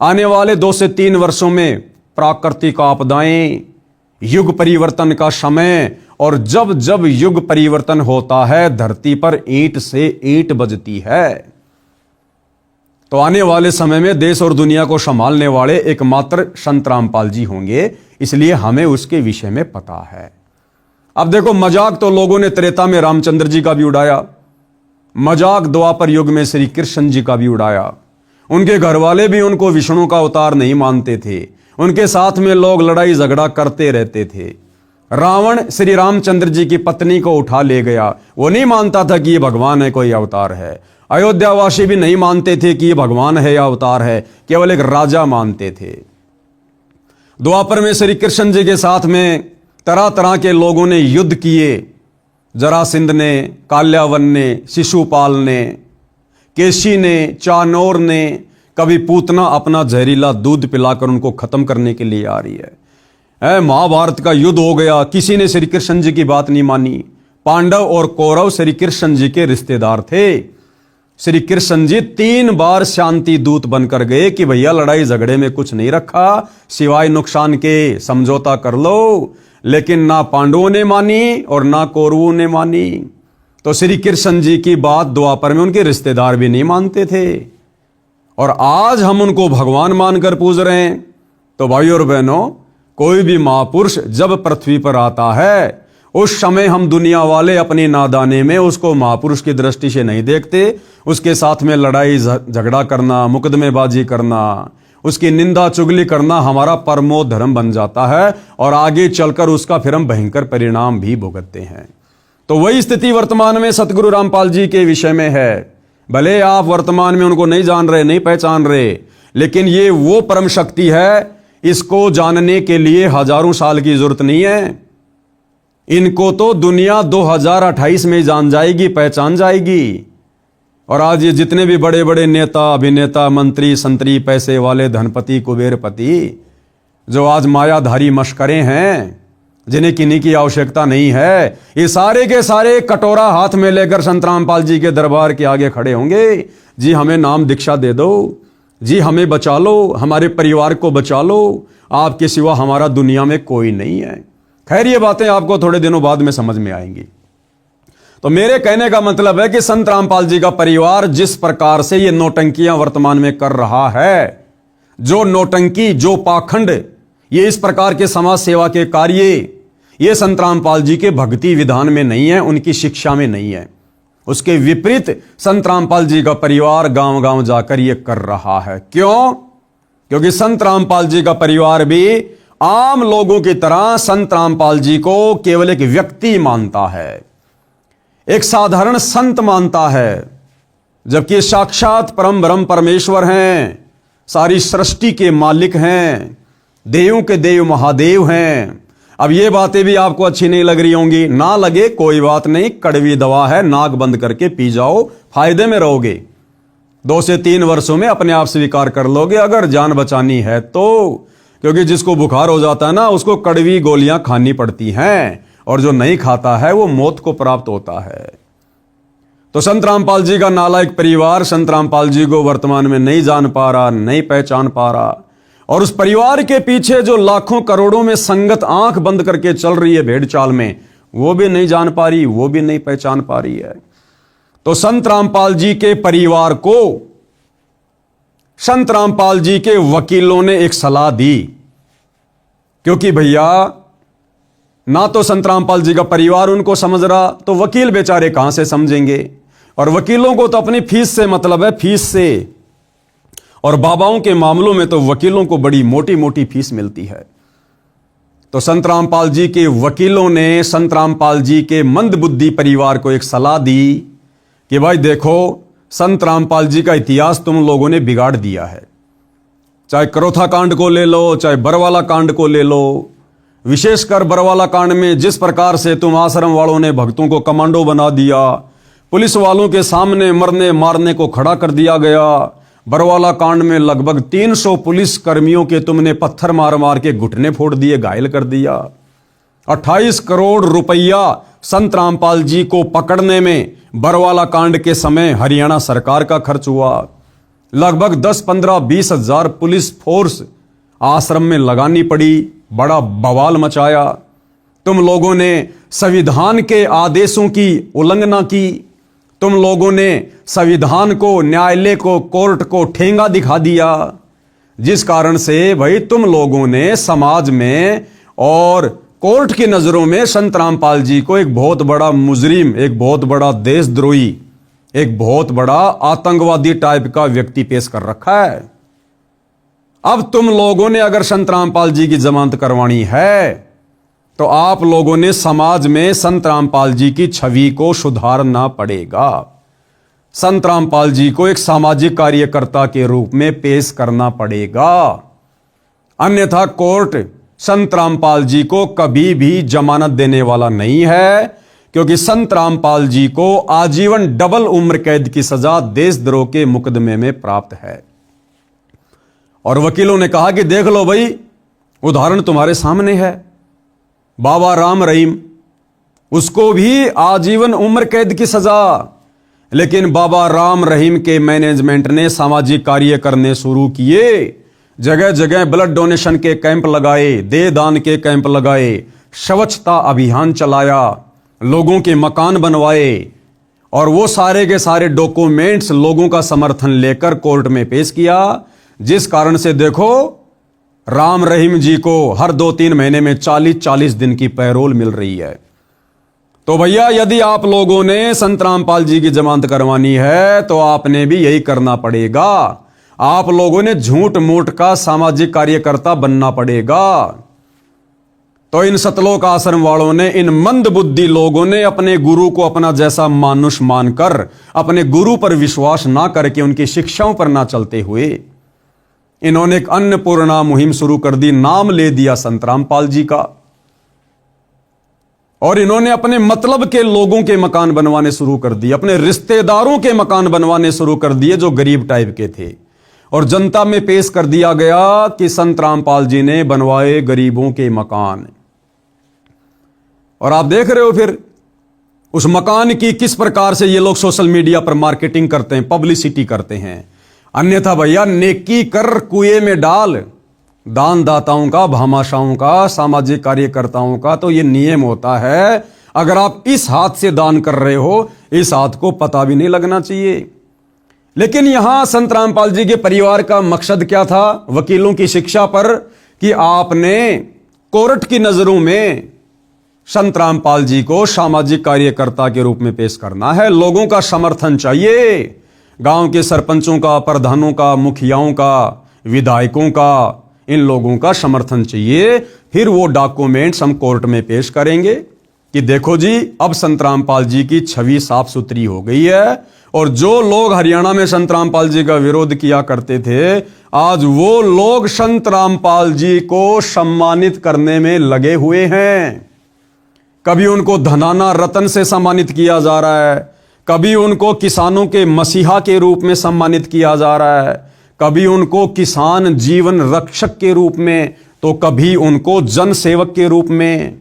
आने वाले 2 से 3 वर्षों में प्राकृतिक आपदाएं, युग परिवर्तन का समय, और जब जब युग परिवर्तन होता है धरती पर ईंट से ईंट बजती है। तो आने वाले समय में देश और दुनिया को संभालने वाले एकमात्र संत रामपाल जी होंगे, इसलिए हमें उसके विषय में पता है। अब देखो, मजाक तो लोगों ने त्रेता में रामचंद्र जी का भी उड़ाया, मजाक द्वापर युग में श्री कृष्ण जी का भी उड़ाया। उनके घर वाले भी उनको विष्णु का अवतार नहीं मानते थे, उनके साथ में लोग लड़ाई झगड़ा करते रहते थे। रावण श्री रामचंद्र जी की पत्नी को उठा ले गया, वो नहीं मानता था कि ये भगवान है, कोई अवतार है। अयोध्यावासी भी नहीं मानते थे कि ये भगवान है या अवतार है, केवल एक राजा मानते थे। द्वापर में श्री कृष्ण जी के साथ में तरह तरह के लोगों ने युद्ध किए, जरासिंध ने, काल्यावन ने, शिशुपाल ने, केशी ने, चानोर ने, कभी पूतना अपना जहरीला दूध पिलाकर उनको खत्म करने के लिए आ रही है। महाभारत का युद्ध हो गया, किसी ने श्री कृष्ण जी की बात नहीं मानी। पांडव और कौरव श्री कृष्ण जी के रिश्तेदार थे। श्री कृष्ण जी 3 बार शांति दूत बनकर गए कि भैया लड़ाई झगड़े में कुछ नहीं रखा सिवाय नुकसान के, समझौता कर लो। लेकिन ना पांडवों ने मानी और ना कौरवों ने मानी। तो श्री कृष्ण जी की बात द्वापर में उनके रिश्तेदार भी नहीं मानते थे, और आज हम उनको भगवान मानकर पूज रहे हैं। तो भाई और बहनों, कोई भी महापुरुष जब पृथ्वी पर आता है, उस समय हम दुनिया वाले अपनी नादाने में उसको महापुरुष की दृष्टि से नहीं देखते। उसके साथ में लड़ाई झगड़ा करना, मुकदमेबाजी करना, उसकी निंदा चुगली करना हमारा परमो धर्म बन जाता है, और आगे चलकर उसका फिर हम भयंकर परिणाम भी भुगतते हैं। तो वही स्थिति वर्तमान में सतगुरु रामपाल जी के विषय में है। भले आप वर्तमान में उनको नहीं जान रहे, नहीं पहचान रहे, लेकिन ये वो परम शक्ति है, इसको जानने के लिए हजारों साल की जरूरत नहीं है। इनको तो दुनिया 2028 में जान जाएगी, पहचान जाएगी। और आज ये जितने भी बड़े बड़े नेता, अभिनेता, मंत्री, संतरी, पैसे वाले, धनपति, कुबेरपति, जो आज मायाधारी मशकरे हैं, जिन्हें किन्हीं की आवश्यकता नहीं है, ये सारे के सारे कटोरा हाथ में लेकर संत रामपाल जी के दरबार के आगे खड़े होंगे। जी हमें नाम दीक्षा दे दो, जी हमें बचा लो, हमारे परिवार को बचा लो, आपके सिवा हमारा दुनिया में कोई नहीं है। खैर, ये बातें आपको थोड़े दिनों बाद में समझ में आएंगी। तो मेरे कहने का मतलब है कि संत रामपाल जी का परिवार जिस प्रकार से ये नौटंकियां वर्तमान में कर रहा है, जो नौटंकी, जो पाखंड, ये इस प्रकार के समाज सेवा के कार्य, ये संत रामपाल जी के भक्ति विधान में नहीं है, उनकी शिक्षा में नहीं है। उसके विपरीत संत रामपाल जी का परिवार गांव गांव जाकर ये कर रहा है। क्यों? क्योंकि संत रामपाल जी का परिवार भी आम लोगों की तरह संत रामपाल जी को केवल एक व्यक्ति मानता है, एक साधारण संत मानता है, जबकि साक्षात परम ब्रह्म परमेश्वर हैं, सारी सृष्टि के मालिक हैं, देवों के देव महादेव हैं। अब ये बातें भी आपको अच्छी नहीं लग रही होंगी, ना लगे कोई बात नहीं, कड़वी दवा है, नाक बंद करके पी जाओ, फायदे में रहोगे। 2 से 3 वर्षों में अपने आप स्वीकार कर लोगे, अगर जान बचानी है तो। क्योंकि जिसको बुखार हो जाता है ना, उसको कड़वी गोलियां खानी पड़ती हैं, और जो नहीं खाता है वो मौत को प्राप्त होता है। तो संत रामपाल जी का नालायक परिवार संत रामपाल जी को वर्तमान में नहीं जान पा रहा, नहीं पहचान पा रहा, और उस परिवार के पीछे जो लाखों करोड़ों में संगत आंख बंद करके चल रही है भेड़ चाल में, वो भी नहीं जान पा रही, वो भी नहीं पहचान पा रही है। तो संत रामपाल जी के परिवार को संत रामपाल जी के वकीलों ने एक सलाह दी, क्योंकि भैया ना तो संत रामपाल जी का परिवार उनको समझ रहा, तो वकील बेचारे कहां से समझेंगे। और वकीलों को तो अपनी फीस से मतलब है, फीस से। और बाबाओं के मामलों में तो वकीलों को बड़ी मोटी मोटी फीस मिलती है। तो संत रामपाल जी के वकीलों ने संत रामपाल जी के मंदबुद्धि परिवार को एक सलाह दी कि भाई देखो, संत रामपाल जी का इतिहास तुम लोगों ने बिगाड़ दिया है। चाहे करोथा कांड को ले लो, चाहे बरवाला कांड को ले लो, विशेषकर बरवाला कांड में जिस प्रकार से तुम आश्रम वालों ने भक्तों को कमांडो बना दिया, पुलिस वालों के सामने मरने मारने को खड़ा कर दिया गया। बरवाला कांड में लगभग 300 पुलिस कर्मियों के तुमने पत्थर मार मार के घुटने फोड़ दिए, घायल कर दिया। 28 करोड़ रुपया संत रामपाल जी को पकड़ने में बरवाला कांड के समय हरियाणा सरकार का खर्च हुआ। लगभग 10, 15, 20 हजार पुलिस फोर्स आश्रम में लगानी पड़ी, बड़ा बवाल मचाया। तुम लोगों ने संविधान के आदेशों की उल्लंघना की, तुम लोगों ने संविधान को, न्यायालय को, कोर्ट को ठेंगा दिखा दिया, जिस कारण से भाई तुम लोगों ने समाज में और कोर्ट की नजरों में संत रामपाल जी को एक बहुत बड़ा मुजरिम, एक बहुत बड़ा देशद्रोही, एक बहुत बड़ा आतंकवादी टाइप का व्यक्ति पेश कर रखा है। अब तुम लोगों ने अगर संत रामपाल जी की जमानत करवानी है तो आप लोगों ने समाज में संत रामपाल जी की छवि को सुधारना पड़ेगा। संत रामपाल जी को एक सामाजिक कार्यकर्ता के रूप में पेश करना पड़ेगा, अन्यथा कोर्ट संत रामपाल जी को कभी भी जमानत देने वाला नहीं है, क्योंकि संत रामपाल जी को आजीवन डबल उम्र कैद की सजा देशद्रोह के मुकदमे में प्राप्त है। और वकीलों ने कहा कि देख लो भाई, उदाहरण तुम्हारे सामने है, बाबा राम रहीम, उसको भी आजीवन उम्र कैद की सजा, लेकिन बाबा राम रहीम के मैनेजमेंट ने सामाजिक कार्य करने शुरू किए, जगह जगह ब्लड डोनेशन के कैंप लगाए, देह दान के कैंप लगाए, स्वच्छता अभियान चलाया, लोगों के मकान बनवाए, और वो सारे के सारे डॉक्यूमेंट्स लोगों का समर्थन लेकर कोर्ट में पेश किया, जिस कारण से देखो राम रहीम जी को हर 2-3 महीने में 40-40 दिन की पैरोल मिल रही है। तो भैया, यदि आप लोगों ने संत रामपाल जी की जमानत करवानी है तो आपने भी यही करना पड़ेगा। आप लोगों ने झूठ मूठ का सामाजिक कार्यकर्ता बनना पड़ेगा। तो इन सतलोक आश्रम वालों ने, इन मंद बुद्धि लोगों ने अपने गुरु को अपना जैसा मानुष मानकर, अपने गुरु पर विश्वास ना करके, उनकी शिक्षाओं पर ना चलते हुए, इन्होंने एक अन्नपूर्णा मुहिम शुरू कर दी, नाम ले दिया संत रामपाल जी का, और इन्होंने अपने मतलब के लोगों के मकान बनवाने शुरू कर दिए, अपने रिश्तेदारों के मकान बनवाने शुरू कर दिए जो गरीब टाइप के थे, और जनता में पेश कर दिया गया कि संत रामपाल जी ने बनवाए गरीबों के मकान। और आप देख रहे हो फिर उस मकान की किस प्रकार से ये लोग सोशल मीडिया पर मार्केटिंग करते हैं, पब्लिसिटी करते हैं। अन्यथा भैया, नेकी कर कुएं में डाल, दान दाताओं का, भामाशाहों का, सामाजिक कार्यकर्ताओं का तो ये नियम होता है, अगर आप इस हाथ से दान कर रहे हो, इस हाथ को पता भी नहीं लगना चाहिए। लेकिन यहां संत रामपाल जी के परिवार का मकसद क्या था? वकीलों की शिक्षा पर कि आपने कोर्ट की नजरों में संत रामपाल जी को सामाजिक कार्यकर्ता के रूप में पेश करना है। लोगों का समर्थन चाहिए, गांव के सरपंचों का, प्रधानों का, मुखियाओं का, विधायकों का, इन लोगों का समर्थन चाहिए। फिर वो डॉक्यूमेंट्स हम कोर्ट में पेश करेंगे कि देखो जी, अब संत रामपाल जी की छवि साफ सुथरी हो गई है, और जो लोग हरियाणा में संत रामपाल जी का विरोध किया करते थे, आज वो लोग संत रामपाल जी को सम्मानित करने में लगे हुए हैं। कभी उनको धनाना रतन से सम्मानित किया जा रहा है, कभी उनको किसानों के मसीहा के रूप में सम्मानित किया जा रहा है, कभी उनको किसान जीवन रक्षक के रूप में, तो कभी उनको जन सेवक के रूप में।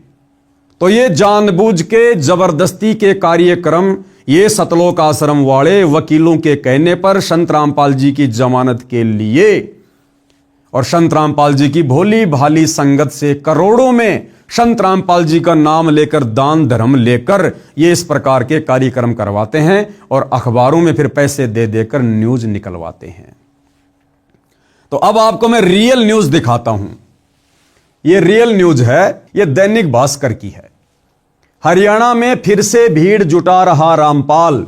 तो ये जानबूझ के जबरदस्ती के कार्यक्रम ये सतलोक आश्रम वाले वकीलों के कहने पर संत रामपाल जी की जमानत के लिए, और संत रामपाल जी की भोली भाली संगत से करोड़ों में संत रामपाल जी का नाम लेकर, दान धर्म लेकर ये इस प्रकार के कार्यक्रम करवाते हैं, और अखबारों में फिर पैसे दे देकर न्यूज निकलवाते हैं। तो अब आपको मैं रियल न्यूज दिखाता हूं। ये रियल न्यूज है, ये दैनिक भास्कर की है। हरियाणा में फिर से भीड़ जुटा रहा रामपाल,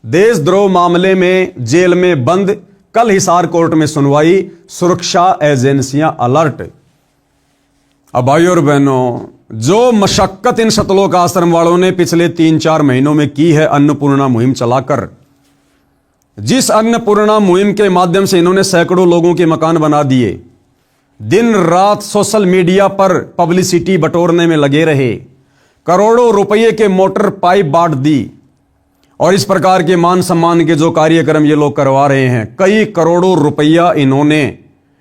देशद्रोह मामले में जेल में बंद, कल हिसार कोर्ट में सुनवाई, सुरक्षा एजेंसियां अलर्ट। अब भाइयों और बहनों, जो मशक्कत इन सतलोक आश्रम वालों ने पिछले 3-4 महीनों में की है अन्नपूर्णा मुहिम चलाकर, जिस अन्नपूर्णा मुहिम के माध्यम से इन्होंने सैकड़ों लोगों के मकान बना दिए, दिन रात सोशल मीडिया पर पब्लिसिटी बटोरने में लगे रहे, करोड़ों रुपए के मोटर पाइप बांट दी, और इस प्रकार के मान सम्मान के जो कार्यक्रम ये लोग करवा रहे हैं, कई करोड़ों रुपया इन्होंने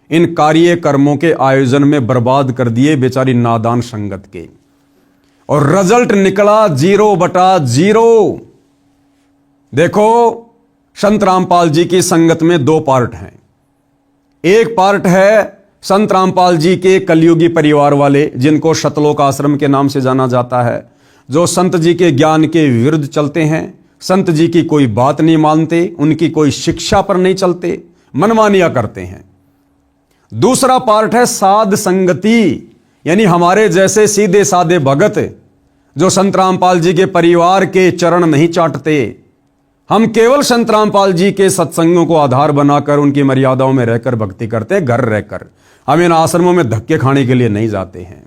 इन कार्यक्रमों के आयोजन में बर्बाद कर दिए बेचारी नादान संगत के, और रिजल्ट निकला 0/0। देखो, संत रामपाल जी की संगत में 2 पार्ट हैं। एक पार्ट है संत रामपाल जी के कलयुगी परिवार वाले, जिनको सतलोक आश्रम के नाम से जाना जाता है, जो संत जी के ज्ञान के विरुद्ध चलते हैं, संत जी की कोई बात नहीं मानते, उनकी कोई शिक्षा पर नहीं चलते, मनमानियां करते हैं। दूसरा पार्ट है साध संगति, यानी हमारे जैसे सीधे साधे भगत जो संत रामपाल जी के परिवार के चरण नहीं चाटते। हम केवल संत रामपाल जी के सत्संगों को आधार बनाकर उनकी मर्यादाओं में रहकर भक्ति करते हैं, घर रहकर। हम इन आश्रमों में धक्के खाने के लिए नहीं जाते हैं।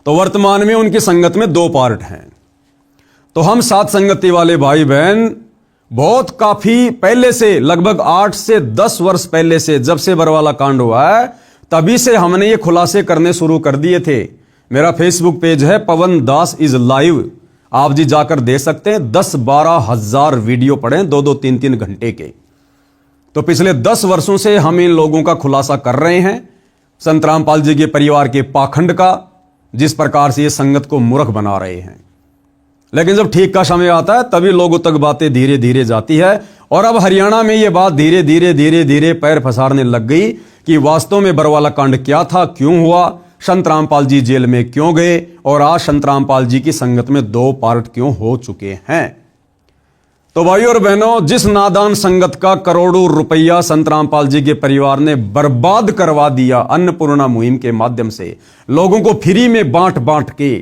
तो वर्तमान में उनकी संगत में 2 पार्ट हैं। तो हम साथ संगति वाले भाई बहन बहुत काफी पहले से, लगभग 8 से 10 वर्ष पहले से, जब से बरवाला कांड हुआ है तभी से हमने ये खुलासे करने शुरू कर दिए थे। मेरा फेसबुक पेज है पवन दास इज लाइव, आप जी जाकर दे सकते हैं। 10-12 हजार वीडियो पड़े, 2-2, 3-3 घंटे के। तो पिछले 10 वर्षों से हम इन लोगों का खुलासा कर रहे हैं, संत रामपाल जी के परिवार के पाखंड का, जिस प्रकार से ये संगत को मूर्ख बना रहे हैं। लेकिन जब ठीक का समय आता है तभी लोगों तक बातें धीरे धीरे जाती है। और अब हरियाणा में ये बात धीरे धीरे पैर पसारने लग गई कि वास्तव में बरवाला कांड क्या था, क्यों हुआ, संत रामपाल जी जेल में क्यों गए, और आज संत रामपाल जी की संगत में 2 पार्ट क्यों हो चुके हैं। तो भाइयों और बहनों, जिस नादान संगत का करोड़ों रुपया संत रामपाल जी के परिवार ने बर्बाद करवा दिया अन्नपूर्णा मुहिम के माध्यम से, लोगों को फ्री में बांट के,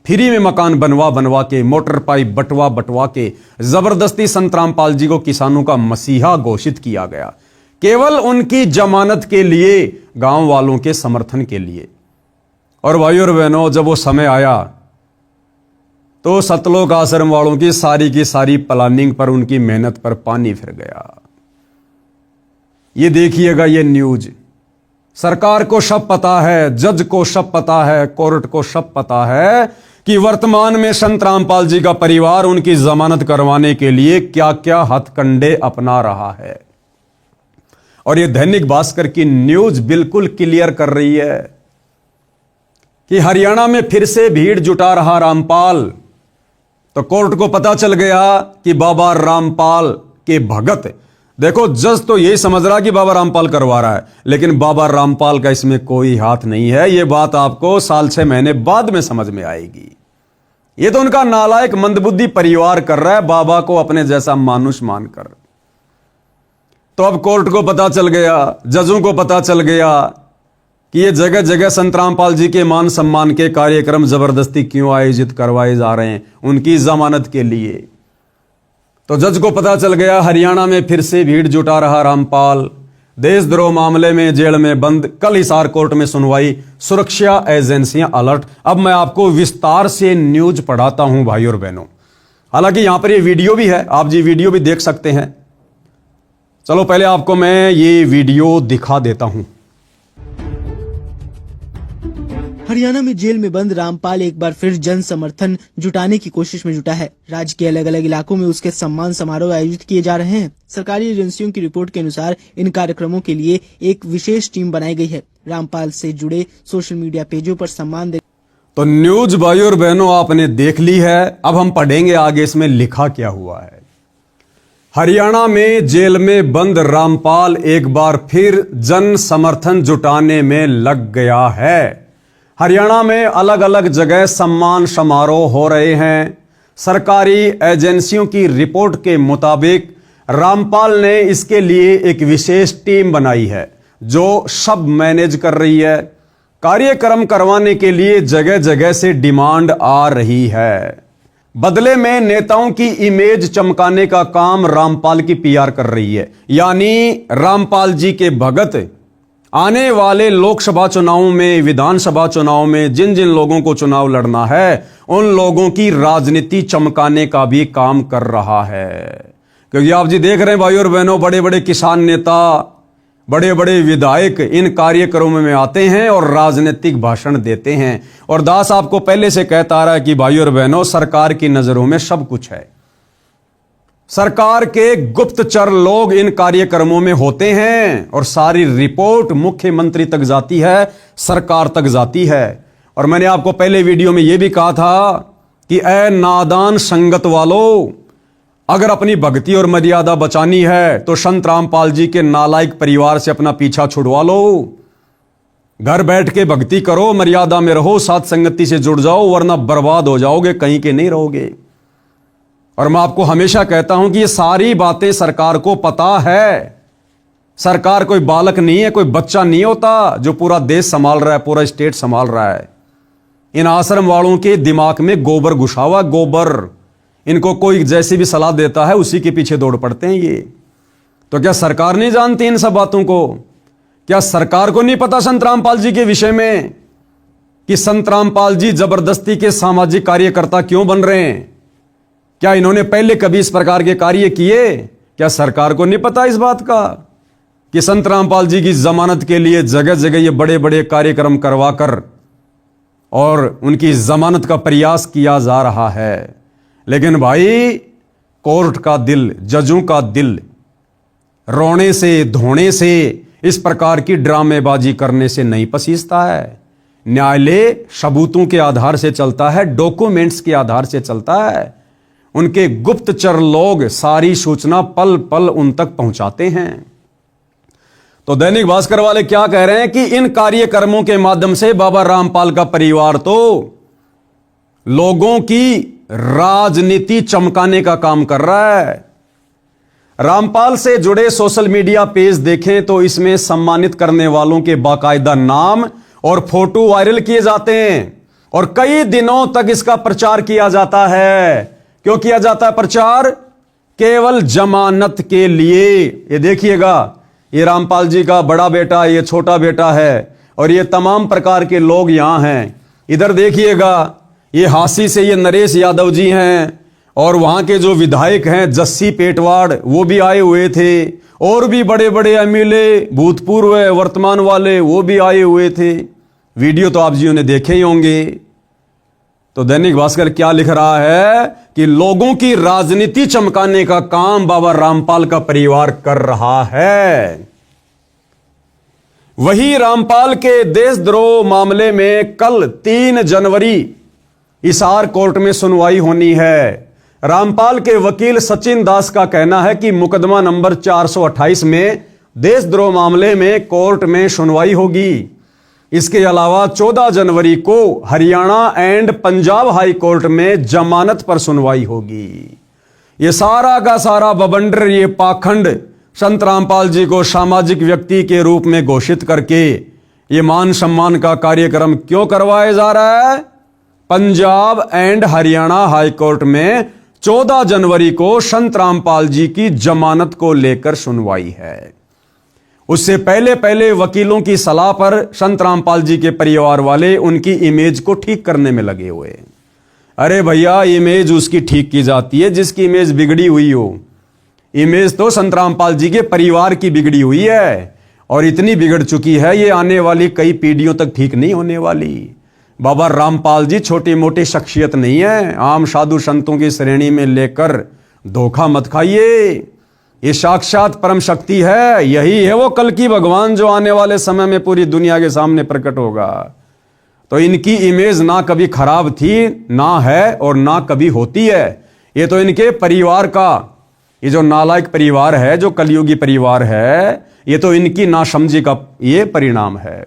फ्री में मकान बनवा के, मोटर पाइप बटवा के जबरदस्ती संत रामपाल जी को किसानों का मसीहा घोषित किया गया, केवल उनकी जमानत के लिए, गांव वालों के समर्थन के लिए। और भाइयों और बहनों, जब वो समय आया तो सतलोक आश्रम वालों की सारी प्लानिंग पर, उनकी मेहनत पर पानी फिर गया। ये देखिएगा, ये न्यूज सरकार को सब पता है, जज को सब पता है, कोर्ट को सब पता है कि वर्तमान में संत रामपाल जी का परिवार उनकी जमानत करवाने के लिए क्या क्या हथकंडे अपना रहा है। और ये दैनिक भास्कर की न्यूज बिल्कुल क्लियर कर रही है कि हरियाणा में फिर से भीड़ जुटा रहा रामपाल। तो कोर्ट को पता चल गया कि बाबा रामपाल के भगत, देखो जज तो यही समझ रहा कि बाबा रामपाल करवा रहा है, लेकिन बाबा रामपाल का इसमें कोई हाथ नहीं है। यह बात आपको 6 महीने बाद में समझ में आएगी। यह तो उनका नालायक मंदबुद्धि परिवार कर रहा है, बाबा को अपने जैसा मानुष मानकर। तो अब कोर्ट को पता चल गया, जजों को पता चल गया कि ये जगह जगह संत रामपाल जी के मान सम्मान के कार्यक्रम जबरदस्ती क्यों आयोजित करवाए जा रहे हैं, उनकी जमानत के लिए। तो जज को पता चल गया हरियाणा में फिर से भीड़ जुटा रहा रामपाल, देशद्रोह मामले में जेल में बंद। कल हिसार कोर्ट में सुनवाई, सुरक्षा एजेंसियां अलर्ट। अब मैं आपको विस्तार से न्यूज पढ़ाता हूं भाई और बहनों। हालांकि यहां पर ये वीडियो भी है, आप जी वीडियो भी देख सकते हैं। चलो पहले आपको मैं ये वीडियो दिखा देता हूं। हरियाणा में जेल में बंद रामपाल एक बार फिर जन समर्थन जुटाने की कोशिश में जुटा है। राज्य के अलग अलग इलाकों में उसके सम्मान समारोह आयोजित किए जा रहे हैं। सरकारी एजेंसियों की रिपोर्ट के अनुसार इन कार्यक्रमों के लिए एक विशेष टीम बनाई गई है। रामपाल से जुड़े सोशल मीडिया पेजों पर सम्मान दे। तो न्यूज भाइयों और बहनों आपने देख ली है। अब हम पढ़ेंगे आगे इसमें लिखा क्या हुआ है। हरियाणा में जेल में बंद रामपाल एक बार फिर जन समर्थन जुटाने में लग गया है। हरियाणा में अलग अलग जगह सम्मान समारोह हो रहे हैं। सरकारी एजेंसियों की रिपोर्ट के मुताबिक रामपाल ने इसके लिए एक विशेष टीम बनाई है जो सब मैनेज कर रही है। कार्यक्रम करवाने के लिए जगह जगह से डिमांड आ रही है। बदले में नेताओं की इमेज चमकाने का काम रामपाल की पीआर कर रही है। यानी रामपाल जी के भगत आने वाले लोकसभा चुनावों में, विधानसभा चुनाव में जिन जिन लोगों को चुनाव लड़ना है उन लोगों की राजनीति चमकाने का भी काम कर रहा है। क्योंकि आप जी देख रहे हैं भाई और बहनों, बड़े बड़े किसान नेता, बड़े बड़े विधायक इन कार्यक्रमों में आते हैं और राजनीतिक भाषण देते हैं। और दास आपको पहले से कहता आ रहा है कि भाई और बहनों, सरकार की नजरों में सब कुछ है। सरकार के गुप्तचर लोग इन कार्यक्रमों में होते हैं और सारी रिपोर्ट मुख्यमंत्री तक जाती है, सरकार तक जाती है। और मैंने आपको पहले वीडियो में यह भी कहा था कि ऐ नादान संगत वालों, अगर अपनी भक्ति और मर्यादा बचानी है तो संत रामपाल जी के नालायक परिवार से अपना पीछा छुड़वा लो। घर बैठ के भक्ति करो, मर्यादा में रहो, साथ संगति से जुड़ जाओ, वरना बर्बाद हो जाओगे, कहीं के नहीं रहोगे। और मैं आपको हमेशा कहता हूं कि ये सारी बातें सरकार को पता है। सरकार कोई बालक नहीं है, कोई बच्चा नहीं होता जो पूरा देश संभाल रहा है, पूरा स्टेट संभाल रहा है। इन आश्रम वालों के दिमाग में गोबर घुसा हुआ, गोबर। इनको कोई जैसी भी सलाह देता है उसी के पीछे दौड़ पड़ते हैं ये। तो क्या सरकार नहीं जानती इन सब बातों को? क्या सरकार को नहीं पता संत रामपाल जी के विषय में कि संत रामपाल जी जबरदस्ती के सामाजिक कार्यकर्ता क्यों बन रहे हैं? क्या इन्होंने पहले कभी इस प्रकार के कार्य किए? क्या सरकार को नहीं पता इस बात का कि संत रामपाल जी की जमानत के लिए जगह जगह ये बड़े बड़े कार्यक्रम करवाकर और उनकी जमानत का प्रयास किया जा रहा है? लेकिन भाई, कोर्ट का दिल, जजों का दिल रोने से, धोने से, इस प्रकार की ड्रामेबाजी करने से नहीं पसीजता है। न्यायालय सबूतों के आधार से चलता है, डॉक्यूमेंट्स के आधार से चलता है। उनके गुप्तचर लोग सारी सूचना पल पल उन तक पहुंचाते हैं। तो दैनिक भास्कर वाले क्या कह रहे हैं कि इन कार्यक्रमों के माध्यम से बाबा रामपाल का परिवार तो लोगों की राजनीति चमकाने का काम कर रहा है। रामपाल से जुड़े सोशल मीडिया पेज देखें तो इसमें सम्मानित करने वालों के बाकायदा नाम और फोटो वायरल किए जाते हैं और कई दिनों तक इसका प्रचार किया जाता है। क्यों किया जाता है प्रचार? केवल जमानत के लिए। ये देखिएगा, ये रामपाल जी का बड़ा बेटा, ये छोटा बेटा है और ये तमाम प्रकार के लोग यहां हैं। इधर देखिएगा, ये हांसी से ये नरेश यादव जी हैं और वहां के जो विधायक हैं जस्सी पेटवाड़, वो भी आए हुए थे और भी बड़े बड़े एमएलए, भूतपूर्व वर्तमान वाले, वो भी आए हुए थे। वीडियो तो आप जियों ने देखे ही होंगे। तो दैनिक भास्कर क्या लिख रहा है कि लोगों की राजनीति चमकाने का काम बाबा रामपाल का परिवार कर रहा है। वही रामपाल के देशद्रोह मामले में कल 3 जनवरी हिसार कोर्ट में सुनवाई होनी है। रामपाल के वकील सचिन दास का कहना है कि मुकदमा नंबर 428 में देशद्रोह मामले में कोर्ट में सुनवाई होगी। इसके अलावा 14 जनवरी को Haryana and Punjab high court में जमानत पर सुनवाई होगी। ये सारा का सारा बवंडर, ये पाखंड संत रामपाल जी को सामाजिक व्यक्ति के रूप में घोषित करके ये मान सम्मान का कार्यक्रम क्यों करवाया जा रहा है? Punjab and Haryana high court में 14 जनवरी को संत रामपाल जी की जमानत को लेकर सुनवाई है। उससे पहले पहले वकीलों की सलाह पर संत रामपाल जी के परिवार वाले उनकी इमेज को ठीक करने में लगे हुए। अरे भैया, इमेज उसकी ठीक की जाती है जिसकी इमेज बिगड़ी हुई हो। इमेज तो संत रामपाल जी के परिवार की बिगड़ी हुई है और इतनी बिगड़ चुकी है ये आने वाली कई पीढ़ियों तक ठीक नहीं होने वाली। बाबा रामपाल जी छोटी मोटी शख्सियत नहीं है, आम साधु संतों की श्रेणी में लेकर धोखा मत खाइए। ये साक्षात परम शक्ति है, यही है वो कल की भगवान जो आने वाले समय में पूरी दुनिया के सामने प्रकट होगा। तो इनकी इमेज ना कभी खराब थी, ना है और ना कभी होती है। ये तो इनके परिवार का, ये जो नालायक परिवार है, जो कलयुगी परिवार है, ये तो इनकी नासमझी का ये परिणाम है।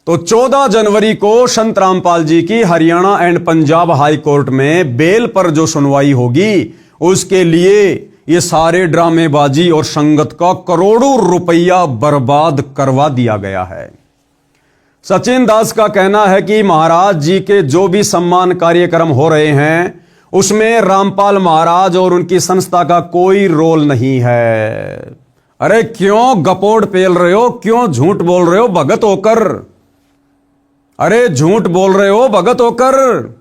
तो 14 जनवरी को संत रामपाल जी की Haryana and Punjab high court में बेल पर जो सुनवाई होगी, उसके लिए ये सारे ड्रामेबाजी और संगत का करोड़ों रुपया बर्बाद करवा दिया गया है। सचिन दास का कहना है कि महाराज जी के जो भी सम्मान कार्यक्रम हो रहे हैं उसमें रामपाल महाराज और उनकी संस्था का कोई रोल नहीं है। अरे क्यों गपोड़ पेल रहे हो, क्यों झूठ बोल रहे हो भगत होकर? अरे झूठ बोल रहे हो भगत होकर।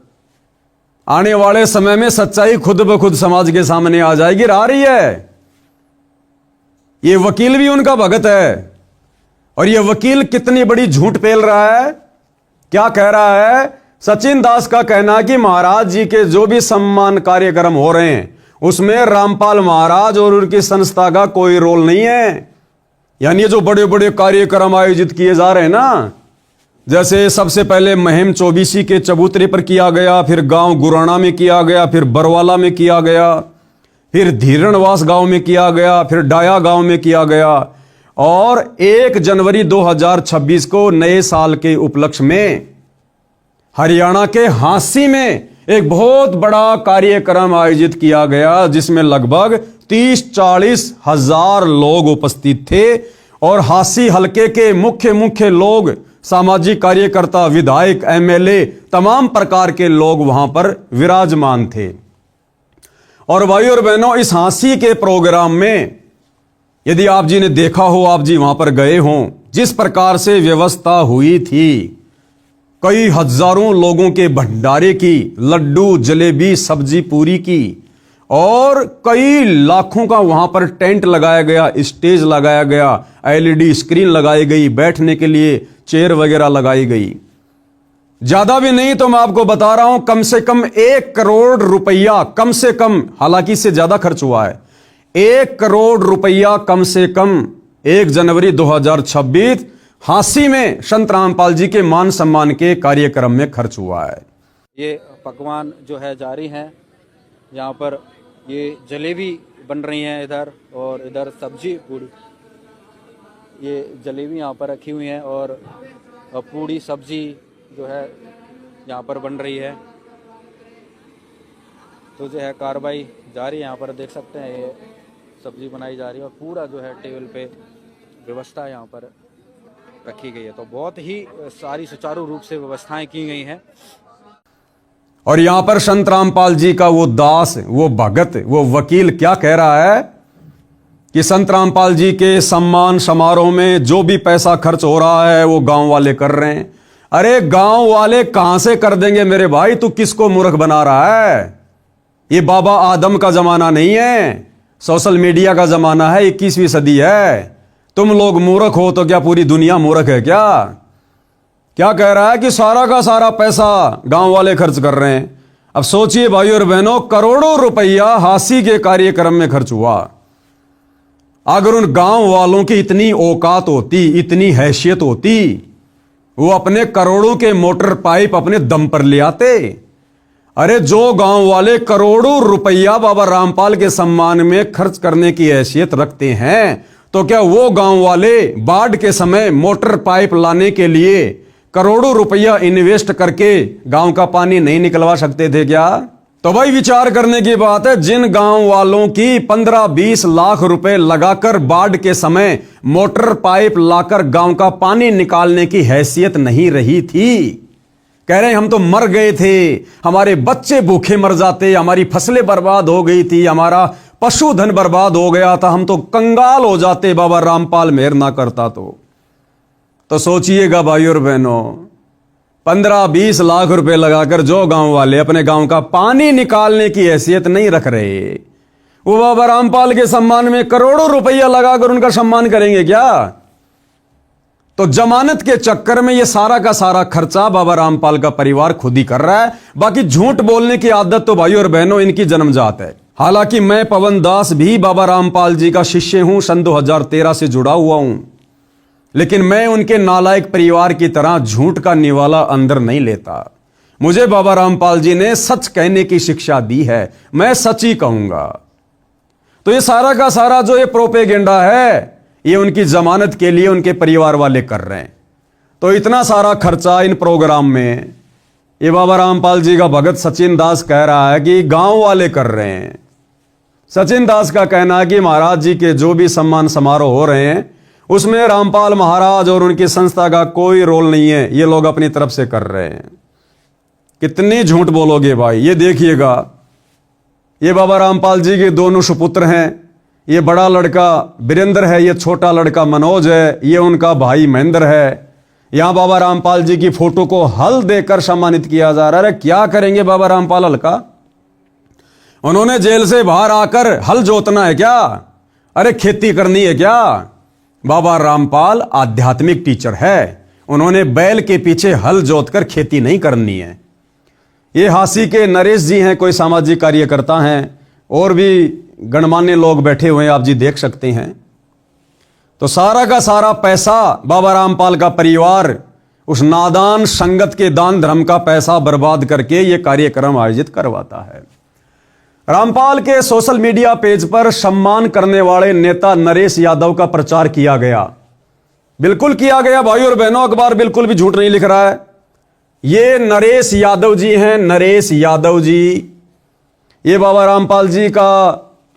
आने वाले समय में सच्चाई खुद ब खुद समाज के सामने आ जाएगी, आ रही है। ये वकील भी उनका भगत है और ये वकील कितनी बड़ी झूठ पेल रहा है। क्या कह रहा है? सचिन दास का कहना है कि महाराज जी के जो भी सम्मान कार्यक्रम हो रहे हैं उसमें रामपाल महाराज और उनकी संस्था का कोई रोल नहीं है। यानी जो बड़े बड़े कार्यक्रम आयोजित किए जा रहे हैं ना, जैसे सबसे पहले महिम चौबीसी के चबूतरे पर किया गया, फिर गांव गुराना में किया गया, फिर बरवाला में किया गया, फिर धीरणवास गांव में किया गया, फिर डाया गांव में किया गया और 1 जनवरी 2026 को नए साल के उपलक्ष्य में हरियाणा के हांसी में एक बहुत बड़ा कार्यक्रम आयोजित किया गया जिसमें लगभग 30-40 हजार लोग उपस्थित थे और हासी हलके के मुख्य लोग, सामाजिक कार्यकर्ता, विधायक, एमएलए, तमाम प्रकार के लोग वहां पर विराजमान थे। और भाइयों और बहनों, इस हासी के प्रोग्राम में यदि आप जी ने देखा हो, आप जी वहां पर गए हों, जिस प्रकार से व्यवस्था हुई थी, कई हजारों लोगों के भंडारे की, लड्डू, जलेबी, सब्जी पूरी की, और कई लाखों का वहां पर टेंट लगाया गया, स्टेज लगाया गया, एलईडी स्क्रीन लगाई गई, बैठने के लिए चेयर वगैरह लगाई गई। ज्यादा भी नहीं तो मैं आपको बता रहा हूं, कम से कम 1 करोड़ रुपया, कम से कम, हालांकि इससे ज्यादा खर्च हुआ है, 1 करोड़ रुपया कम से कम 1 जनवरी 2026 हांसी में संत रामपाल जी के मान सम्मान के कार्यक्रम में खर्च हुआ है। ये पकवान जो है जारी हैं, यहाँ पर ये जलेबी बन रही हैं इधर, और इधर सब्जी पूड़ी, ये जलेबी यहाँ पर रखी हुई हैं और पूड़ी सब्जी जो है यहाँ पर बन रही है। तो जो है कार्रवाई जारी है, यहाँ पर देख सकते हैं ये सब्जी बनाई जा रही है और पूरा जो है टेबल पे व्यवस्था यहाँ पर रखी गई है। तो बहुत ही सारी सुचारू रूप से व्यवस्थाएं की गई हैं। और यहां पर संत रामपाल जी का वो दास, वो भगत, वो वकील क्या कह रहा है कि संत रामपाल जी के सम्मान समारोह में जो भी पैसा खर्च हो रहा है वो गांव वाले कर रहे हैं। अरे गांव वाले कहां से कर देंगे मेरे भाई, तू किसको मूर्ख बना रहा है? ये बाबा आदम का जमाना नहीं है, सोशल मीडिया का जमाना है, 21वीं सदी है। तुम लोग मूर्ख हो तो क्या पूरी दुनिया मूर्ख है क्या? क्या कह रहा है कि सारा का सारा पैसा गांव वाले खर्च कर रहे हैं। अब सोचिए भाइयों और बहनों, करोड़ों रुपया हांसी के कार्यक्रम में खर्च हुआ। अगर उन गांव वालों की इतनी औकात होती, इतनी हैसियत होती, वो अपने करोड़ों के मोटर पाइप अपने दम पर ले आते। अरे जो गांव वाले करोड़ों रुपया बाबा रामपाल के सम्मान में खर्च करने की हैसियत रखते हैं, तो क्या वो गांव वाले बाढ़ के समय मोटर पाइप लाने के लिए करोड़ों रुपया इन्वेस्ट करके गांव का पानी नहीं निकलवा सकते थे क्या? तो भाई विचार करने की बात है। जिन गांव वालों की 15-20 लाख रुपए लगाकर बाढ़ के समय मोटर पाइप लाकर गांव का पानी निकालने की हैसियत नहीं रही थी, कह रहे हैं हम तो मर गए थे, हमारे बच्चे भूखे मर जाते, हमारी फसलें बर्बाद हो गई थी, हमारा पशुधन बर्बाद हो गया था, हम तो कंगाल हो जाते बाबा रामपाल मेहर ना करता तो सोचिएगा भाइयों और बहनों, 15-20 लाख रुपए लगाकर जो गांव वाले अपने गांव का पानी निकालने की हैसियत नहीं रख रहे, वो बाबा रामपाल के सम्मान में करोड़ों रुपया लगाकर उनका सम्मान करेंगे क्या? तो जमानत के चक्कर में ये सारा का सारा खर्चा बाबा रामपाल का परिवार खुद ही कर रहा है। बाकी झूठ बोलने की आदत तो भाइयों और बहनों इनकी जन्मजात है। हालांकि मैं पवन दास भी बाबा रामपाल जी का शिष्य हूं, सन 2013 से जुड़ा हुआ हूं, लेकिन मैं उनके नालायक परिवार की तरह झूठ का निवाला अंदर नहीं लेता। मुझे बाबा रामपाल जी ने सच कहने की शिक्षा दी है, मैं सच ही कहूंगा। तो ये सारा का सारा जो ये प्रोपेगेंडा है, ये उनकी जमानत के लिए उनके परिवार वाले कर रहे हैं। तो इतना सारा खर्चा इन प्रोग्राम में ये बाबा रामपाल जी का भगत सचिन दास कह रहा है कि गांव वाले कर रहे हैं। सचिन दास का कहना है कि महाराज जी के जो भी सम्मान समारोह हो रहे हैं उसमें रामपाल महाराज और उनकी संस्था का कोई रोल नहीं है, ये लोग अपनी तरफ से कर रहे हैं। कितनी झूठ बोलोगे भाई? ये देखिएगा, ये बाबा रामपाल जी के दोनों सुपुत्र हैं। ये बड़ा लड़का वीरेंद्र है, ये छोटा लड़का मनोज है, ये उनका भाई महेंद्र है। यहां बाबा रामपाल जी की फोटो को हल देकर सम्मानित किया जा रहा है। क्या करेंगे बाबा रामपाल हल का? उन्होंने जेल से बाहर आकर हल जोतना है क्या? अरे खेती करनी है क्या? बाबा रामपाल आध्यात्मिक टीचर है, उन्होंने बैल के पीछे हल जोतकर खेती नहीं करनी है। ये हांसी के नरेश जी हैं, कोई सामाजिक कार्यकर्ता हैं, और भी गणमान्य लोग बैठे हुए हैं, आप जी देख सकते हैं। तो सारा का सारा पैसा बाबा रामपाल का परिवार उस नादान संगत के दान धर्म का पैसा बर्बाद करके ये कार्यक्रम आयोजित करवाता है। रामपाल के सोशल मीडिया पेज पर सम्मान करने वाले नेता नरेश यादव का प्रचार किया गया, बिल्कुल किया गया भाई और बहनों। अखबार बिल्कुल भी झूठ नहीं लिख रहा है। ये नरेश यादव जी हैं, नरेश यादव जी। ये बाबा रामपाल जी का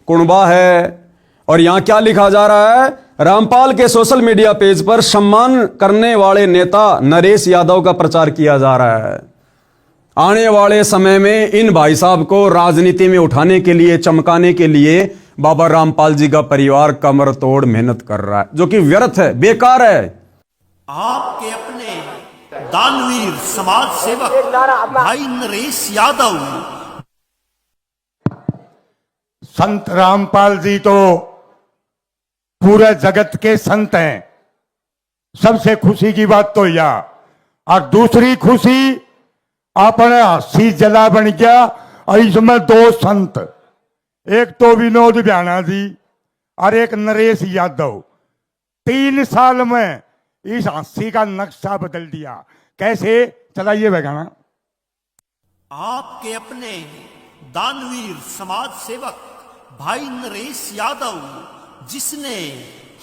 कुणबा है। और यहां क्या लिखा जा रहा है? रामपाल के सोशल मीडिया पेज पर सम्मान करने वाले नेता नरेश यादव का प्रचार किया जा रहा है। आने वाले समय में इन भाई साहब को राजनीति में उठाने के लिए, चमकाने के लिए बाबा रामपाल जी का परिवार कमर तोड़ मेहनत कर रहा है, जो कि व्यर्थ है, बेकार है। आपके अपने दानवीर समाज सेवक भाई नरेश यादव। संत रामपाल जी तो पूरे जगत के संत हैं। सबसे खुशी की बात तो यह, और दूसरी खुशी अपने हस्सी जला बन गया। और इसमें दो संत, एक तो विनोद ब्याना जी और एक नरेश यादव, 3 साल में इस हस्सी का नक्शा बदल दिया। कैसे? चलाइए गाना। आपके अपने दानवीर समाज सेवक भाई नरेश यादव, जिसने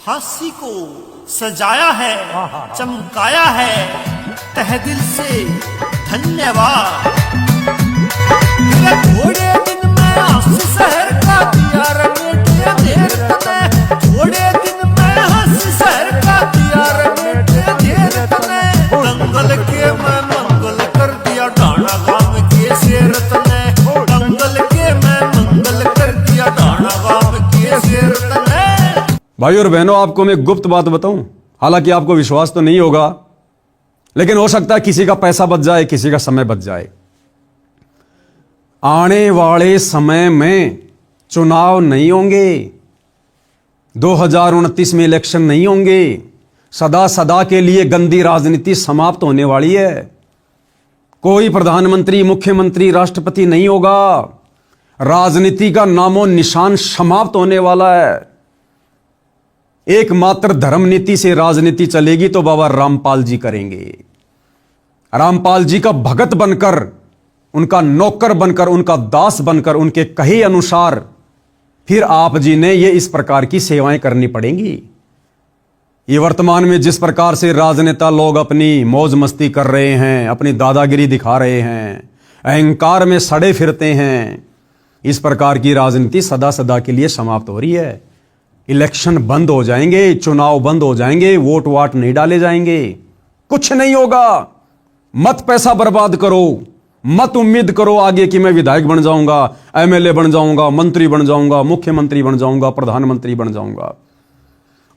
हंसी को सजाया है, चमकाया है, तहे दिल से धन्यवाद। थोड़े दिन में हंसी शहर का दिया रंगेटिया देर तने, थोड़े दिन में हंसी शहर का दिया रंगेटिया देर तने, दंगल के मैं मंगल कर दिया डाना गांव के शेर तने, दंगल के मैं मंगल कर दिया डाना गांव के शेर तने। भाई और बहनों, आपको मैं गुप्त बात बताऊं, हालांकि आपको विश्वास तो नहीं होगा, लेकिन हो सकता है किसी का पैसा बच जाए, किसी का समय बच जाए। आने वाले समय में चुनाव नहीं होंगे, 2029 में इलेक्शन नहीं होंगे। सदा सदा के लिए गंदी राजनीति समाप्त होने वाली है। कोई प्रधानमंत्री, मुख्यमंत्री, राष्ट्रपति नहीं होगा। राजनीति का नामो निशान समाप्त होने वाला है। एकमात्र धर्म नीति से राजनीति चलेगी तो बाबा रामपाल जी करेंगे। रामपाल जी का भगत बनकर, उनका नौकर बनकर, उनका दास बनकर, उनके कहे अनुसार फिर आप जी ने ये इस प्रकार की सेवाएं करनी पड़ेंगी। ये वर्तमान में जिस प्रकार से राजनेता लोग अपनी मौज मस्ती कर रहे हैं, अपनी दादागिरी दिखा रहे हैं, अहंकार में सड़े फिरते हैं, इस प्रकार की राजनीति सदा सदा के लिए समाप्त हो रही है। इलेक्शन बंद हो जाएंगे, चुनाव बंद हो जाएंगे, वोट वाट नहीं डाले जाएंगे, कुछ नहीं होगा। मत पैसा बर्बाद करो, मत उम्मीद करो आगे कि मैं विधायक बन जाऊंगा, एमएलए बन जाऊंगा, मंत्री बन जाऊंगा, मुख्यमंत्री बन जाऊंगा, प्रधानमंत्री बन जाऊंगा।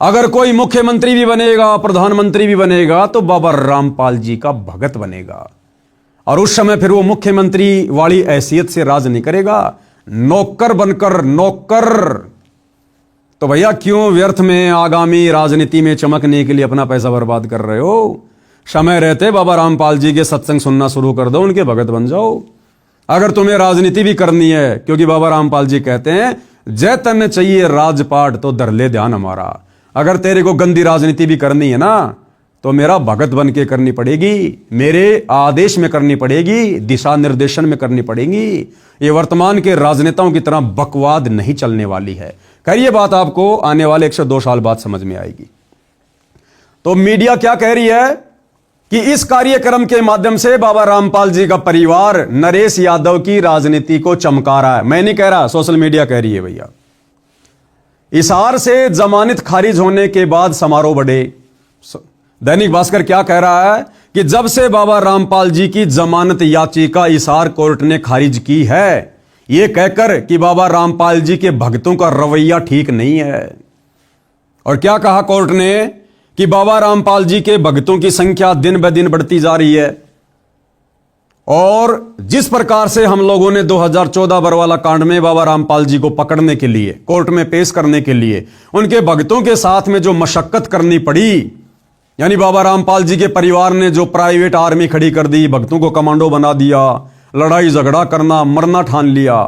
अगर कोई मुख्यमंत्री भी बनेगा, प्रधानमंत्री भी बनेगा, तो बाबा रामपाल जी का भगत बनेगा। और उस समय फिर वो मुख्यमंत्री वाली हैसियत से राज नहीं करेगा, नौकर बनकर। नौकर तो भैया क्यों व्यर्थ में आगामी राजनीति में चमकने के लिए अपना पैसा बर्बाद कर रहे हो? समय रहते बाबा रामपाल जी के सत्संग सुनना शुरू कर दो, उनके भगत बन जाओ। अगर तुम्हें राजनीति भी करनी है, क्योंकि बाबा रामपाल जी कहते हैं जय तन चाहिए राजपाट तो धर ले ध्यान हमारा। अगर तेरे को गंदी राजनीति भी करनी है ना, तो मेरा भगत बन के करनी पड़ेगी, मेरे आदेश में करनी पड़ेगी, दिशा निर्देशन में करनी पड़ेगी। ये वर्तमान के राजनेताओं की तरह बकवाद नहीं चलने वाली है। खैर ये बात आपको आने वाले 102 साल बाद समझ में आएगी। तो मीडिया क्या कह रही है कि इस कार्यक्रम के माध्यम से बाबा रामपाल जी का परिवार नरेश यादव की राजनीति को चमका रहा है। मैं नहीं कह रहा, सोशल मीडिया कह रही है भैया। हिसार से जमानत खारिज होने के बाद समारोह बढ़े। दैनिक भास्कर क्या कह रहा है कि जब से बाबा रामपाल जी की जमानत याचिका हिसार कोर्ट ने खारिज की है, यह कहकर कि बाबा रामपाल जी के भक्तों का रवैया ठीक नहीं है। और क्या कहा कोर्ट ने कि बाबा रामपाल जी के भक्तों की संख्या दिन ब दिन बढ़ती जा रही है। और जिस प्रकार से हम लोगों ने 2014 बरवाला कांड में बाबा रामपाल जी को पकड़ने के लिए, कोर्ट में पेश करने के लिए उनके भक्तों के साथ में जो मशक्कत करनी पड़ी, यानी बाबा रामपाल जी के परिवार ने जो प्राइवेट आर्मी खड़ी कर दी, भक्तों को कमांडो बना दिया, लड़ाई झगड़ा करना, मरना ठान लिया,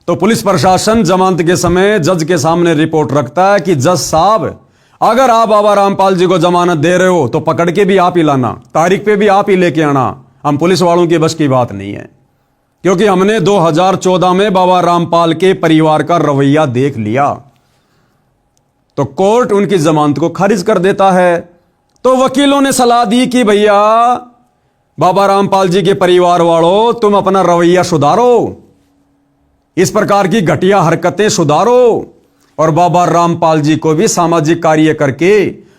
तो पुलिस प्रशासन जमानत के समय जज के सामने रिपोर्ट रखता है कि जज साहब, अगर आप बाबा रामपाल जी को जमानत दे रहे हो तो पकड़ के भी आप ही लाना, तारीख पे भी आप ही लेके आना। हम पुलिस वालों की बस की बात नहीं है, क्योंकि हमने 2014 में बाबा रामपाल के परिवार का रवैया देख लिया। तो कोर्ट उनकी जमानत को खारिज कर देता है। तो वकीलों ने सलाह दी कि भैया बाबा रामपाल जी के परिवार वालों, तुम अपना रवैया सुधारो, इस प्रकार की घटिया हरकतें सुधारो और बाबा रामपाल जी को भी सामाजिक कार्य करके,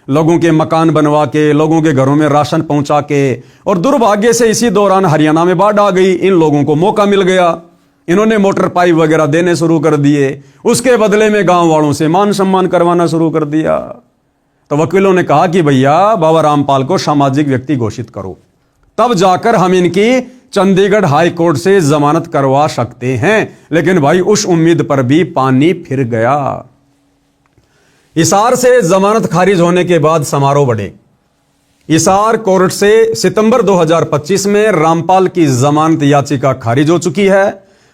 लोगों के मकान बनवा के, लोगों के घरों में राशन पहुंचा के, और दुर्भाग्य से इसी दौरान हरियाणा में बाढ़ आ गई, इन लोगों को मौका मिल गया, इन्होंने मोटर पाइप वगैरह देने शुरू कर दिए, उसके बदले में गांव वालों से मान सम्मान करवाना शुरू कर दिया। तो वकीलों ने कहा कि भैया बाबा रामपाल को सामाजिक व्यक्ति घोषित करो, तब जाकर हम इनकी चंडीगढ़ हाई कोर्ट से जमानत करवा सकते हैं। लेकिन भाई उस उम्मीद पर भी पानी फिर गया। हिसार से जमानत खारिज होने के बाद समारोह बढ़े। हिसार कोर्ट से सितंबर 2025 में रामपाल की जमानत याचिका खारिज हो चुकी है।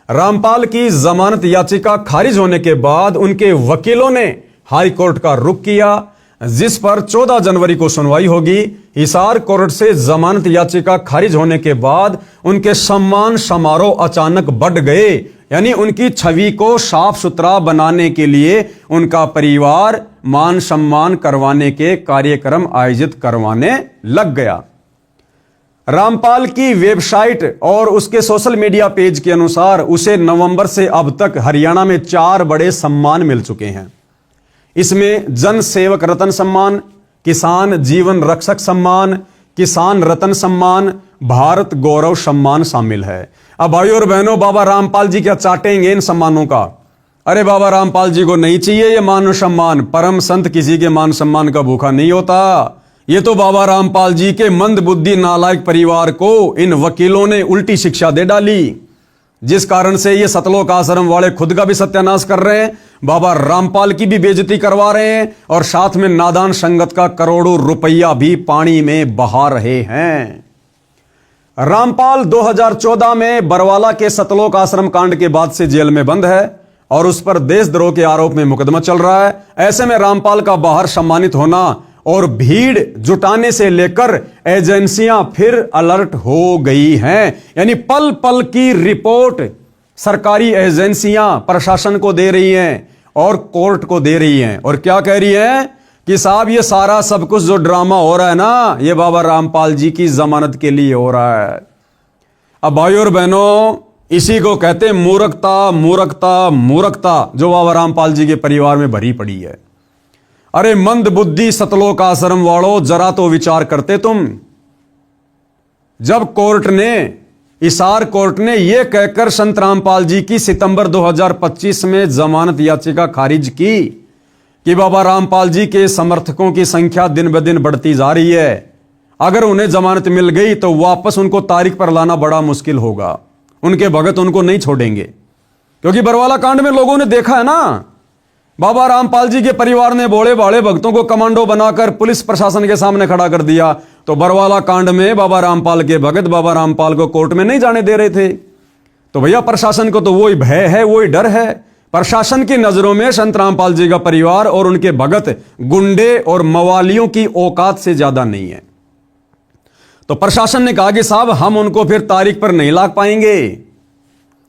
रामपाल की जमानत याचिका खारिज होने के बाद उनके वकीलों ने हाई कोर्ट का रुख किया, जिस पर 14 जनवरी को सुनवाई होगी। हिसार कोर्ट से जमानत याचिका खारिज होने के बाद उनके सम्मान समारोह अचानक बढ़ गए, यानी उनकी छवि को साफ सुथरा बनाने के लिए उनका परिवार मान सम्मान करवाने के कार्यक्रम आयोजित करवाने लग गया। रामपाल की वेबसाइट और उसके सोशल मीडिया पेज के अनुसार उसे नवंबर से अब तक हरियाणा में 4 बड़े सम्मान मिल चुके हैं। इसमें जन सेवक रत्न सम्मान, किसान जीवन रक्षक सम्मान, किसान रत्न सम्मान, भारत गौरव सम्मान शामिल है। अब भाइयों और बहनों, बाबा रामपाल जी क्या चाटेंगे इन सम्मानों का? अरे बाबा रामपाल जी को नहीं चाहिए ये मान सम्मान। परम संत किसी के मान सम्मान का भूखा नहीं होता। ये तो बाबा रामपाल जी के मंद बुद्धि नालायक परिवार को इन वकीलों ने उल्टी शिक्षा दे डाली, जिस कारण से ये सतलोक आश्रम वाले खुद का भी सत्यानाश कर रहे हैं, बाबा रामपाल की भी बेइज्जती करवा रहे हैं और साथ में नादान संगत का करोड़ों रुपया भी पानी में बहा रहे हैं। रामपाल 2014 में बरवाला के सतलोक आश्रम कांड के बाद से जेल में बंद है और उस पर देशद्रोह के आरोप में मुकदमा चल रहा है। ऐसे में रामपाल का बाहर सम्मानित होना और भीड़ जुटाने से लेकर एजेंसियां फिर अलर्ट हो गई हैं, यानी पल पल की रिपोर्ट सरकारी एजेंसियां प्रशासन को दे रही हैं और कोर्ट को दे रही हैं। और क्या कह रही हैं कि साहब ये सारा सब कुछ जो ड्रामा हो रहा है ना, ये बाबा रामपाल जी की जमानत के लिए हो रहा है। अब भाइयों और बहनों, इसी को कहते हैं मूर्खता, मूर्खता, मूर्खता जो बाबा रामपाल जी के परिवार में भरी पड़ी है। अरे मंद बुद्धि सतलोक आश्रम वालों, जरा तो विचार करते तुम। जब कोर्ट ने, हिसार कोर्ट ने यह कहकर संत रामपाल जी की सितंबर 2025 में जमानत याचिका खारिज की कि बाबा रामपाल जी के समर्थकों की संख्या दिन ब दिन बढ़ती जा रही है, अगर उन्हें जमानत मिल गई तो वापस उनको तारीख पर लाना बड़ा मुश्किल होगा, उनके भगत उनको नहीं छोड़ेंगे। क्योंकि बरवाला कांड में लोगों ने देखा है ना, बाबा रामपाल जी के परिवार ने भोले भाले भक्तों को कमांडो बनाकर पुलिस प्रशासन के सामने खड़ा कर दिया। तो बरवाला कांड में बाबा रामपाल के भगत बाबा रामपाल को कोर्ट में नहीं जाने दे रहे थे। तो भैया प्रशासन को तो वही भय है, वही डर है। प्रशासन की नजरों में संत रामपाल जी का परिवार और उनके भगत गुंडे और मवालियों की औकात से ज्यादा नहीं है। तो प्रशासन ने कहा कि साहब हम उनको फिर तारीख पर नहीं ला पाएंगे,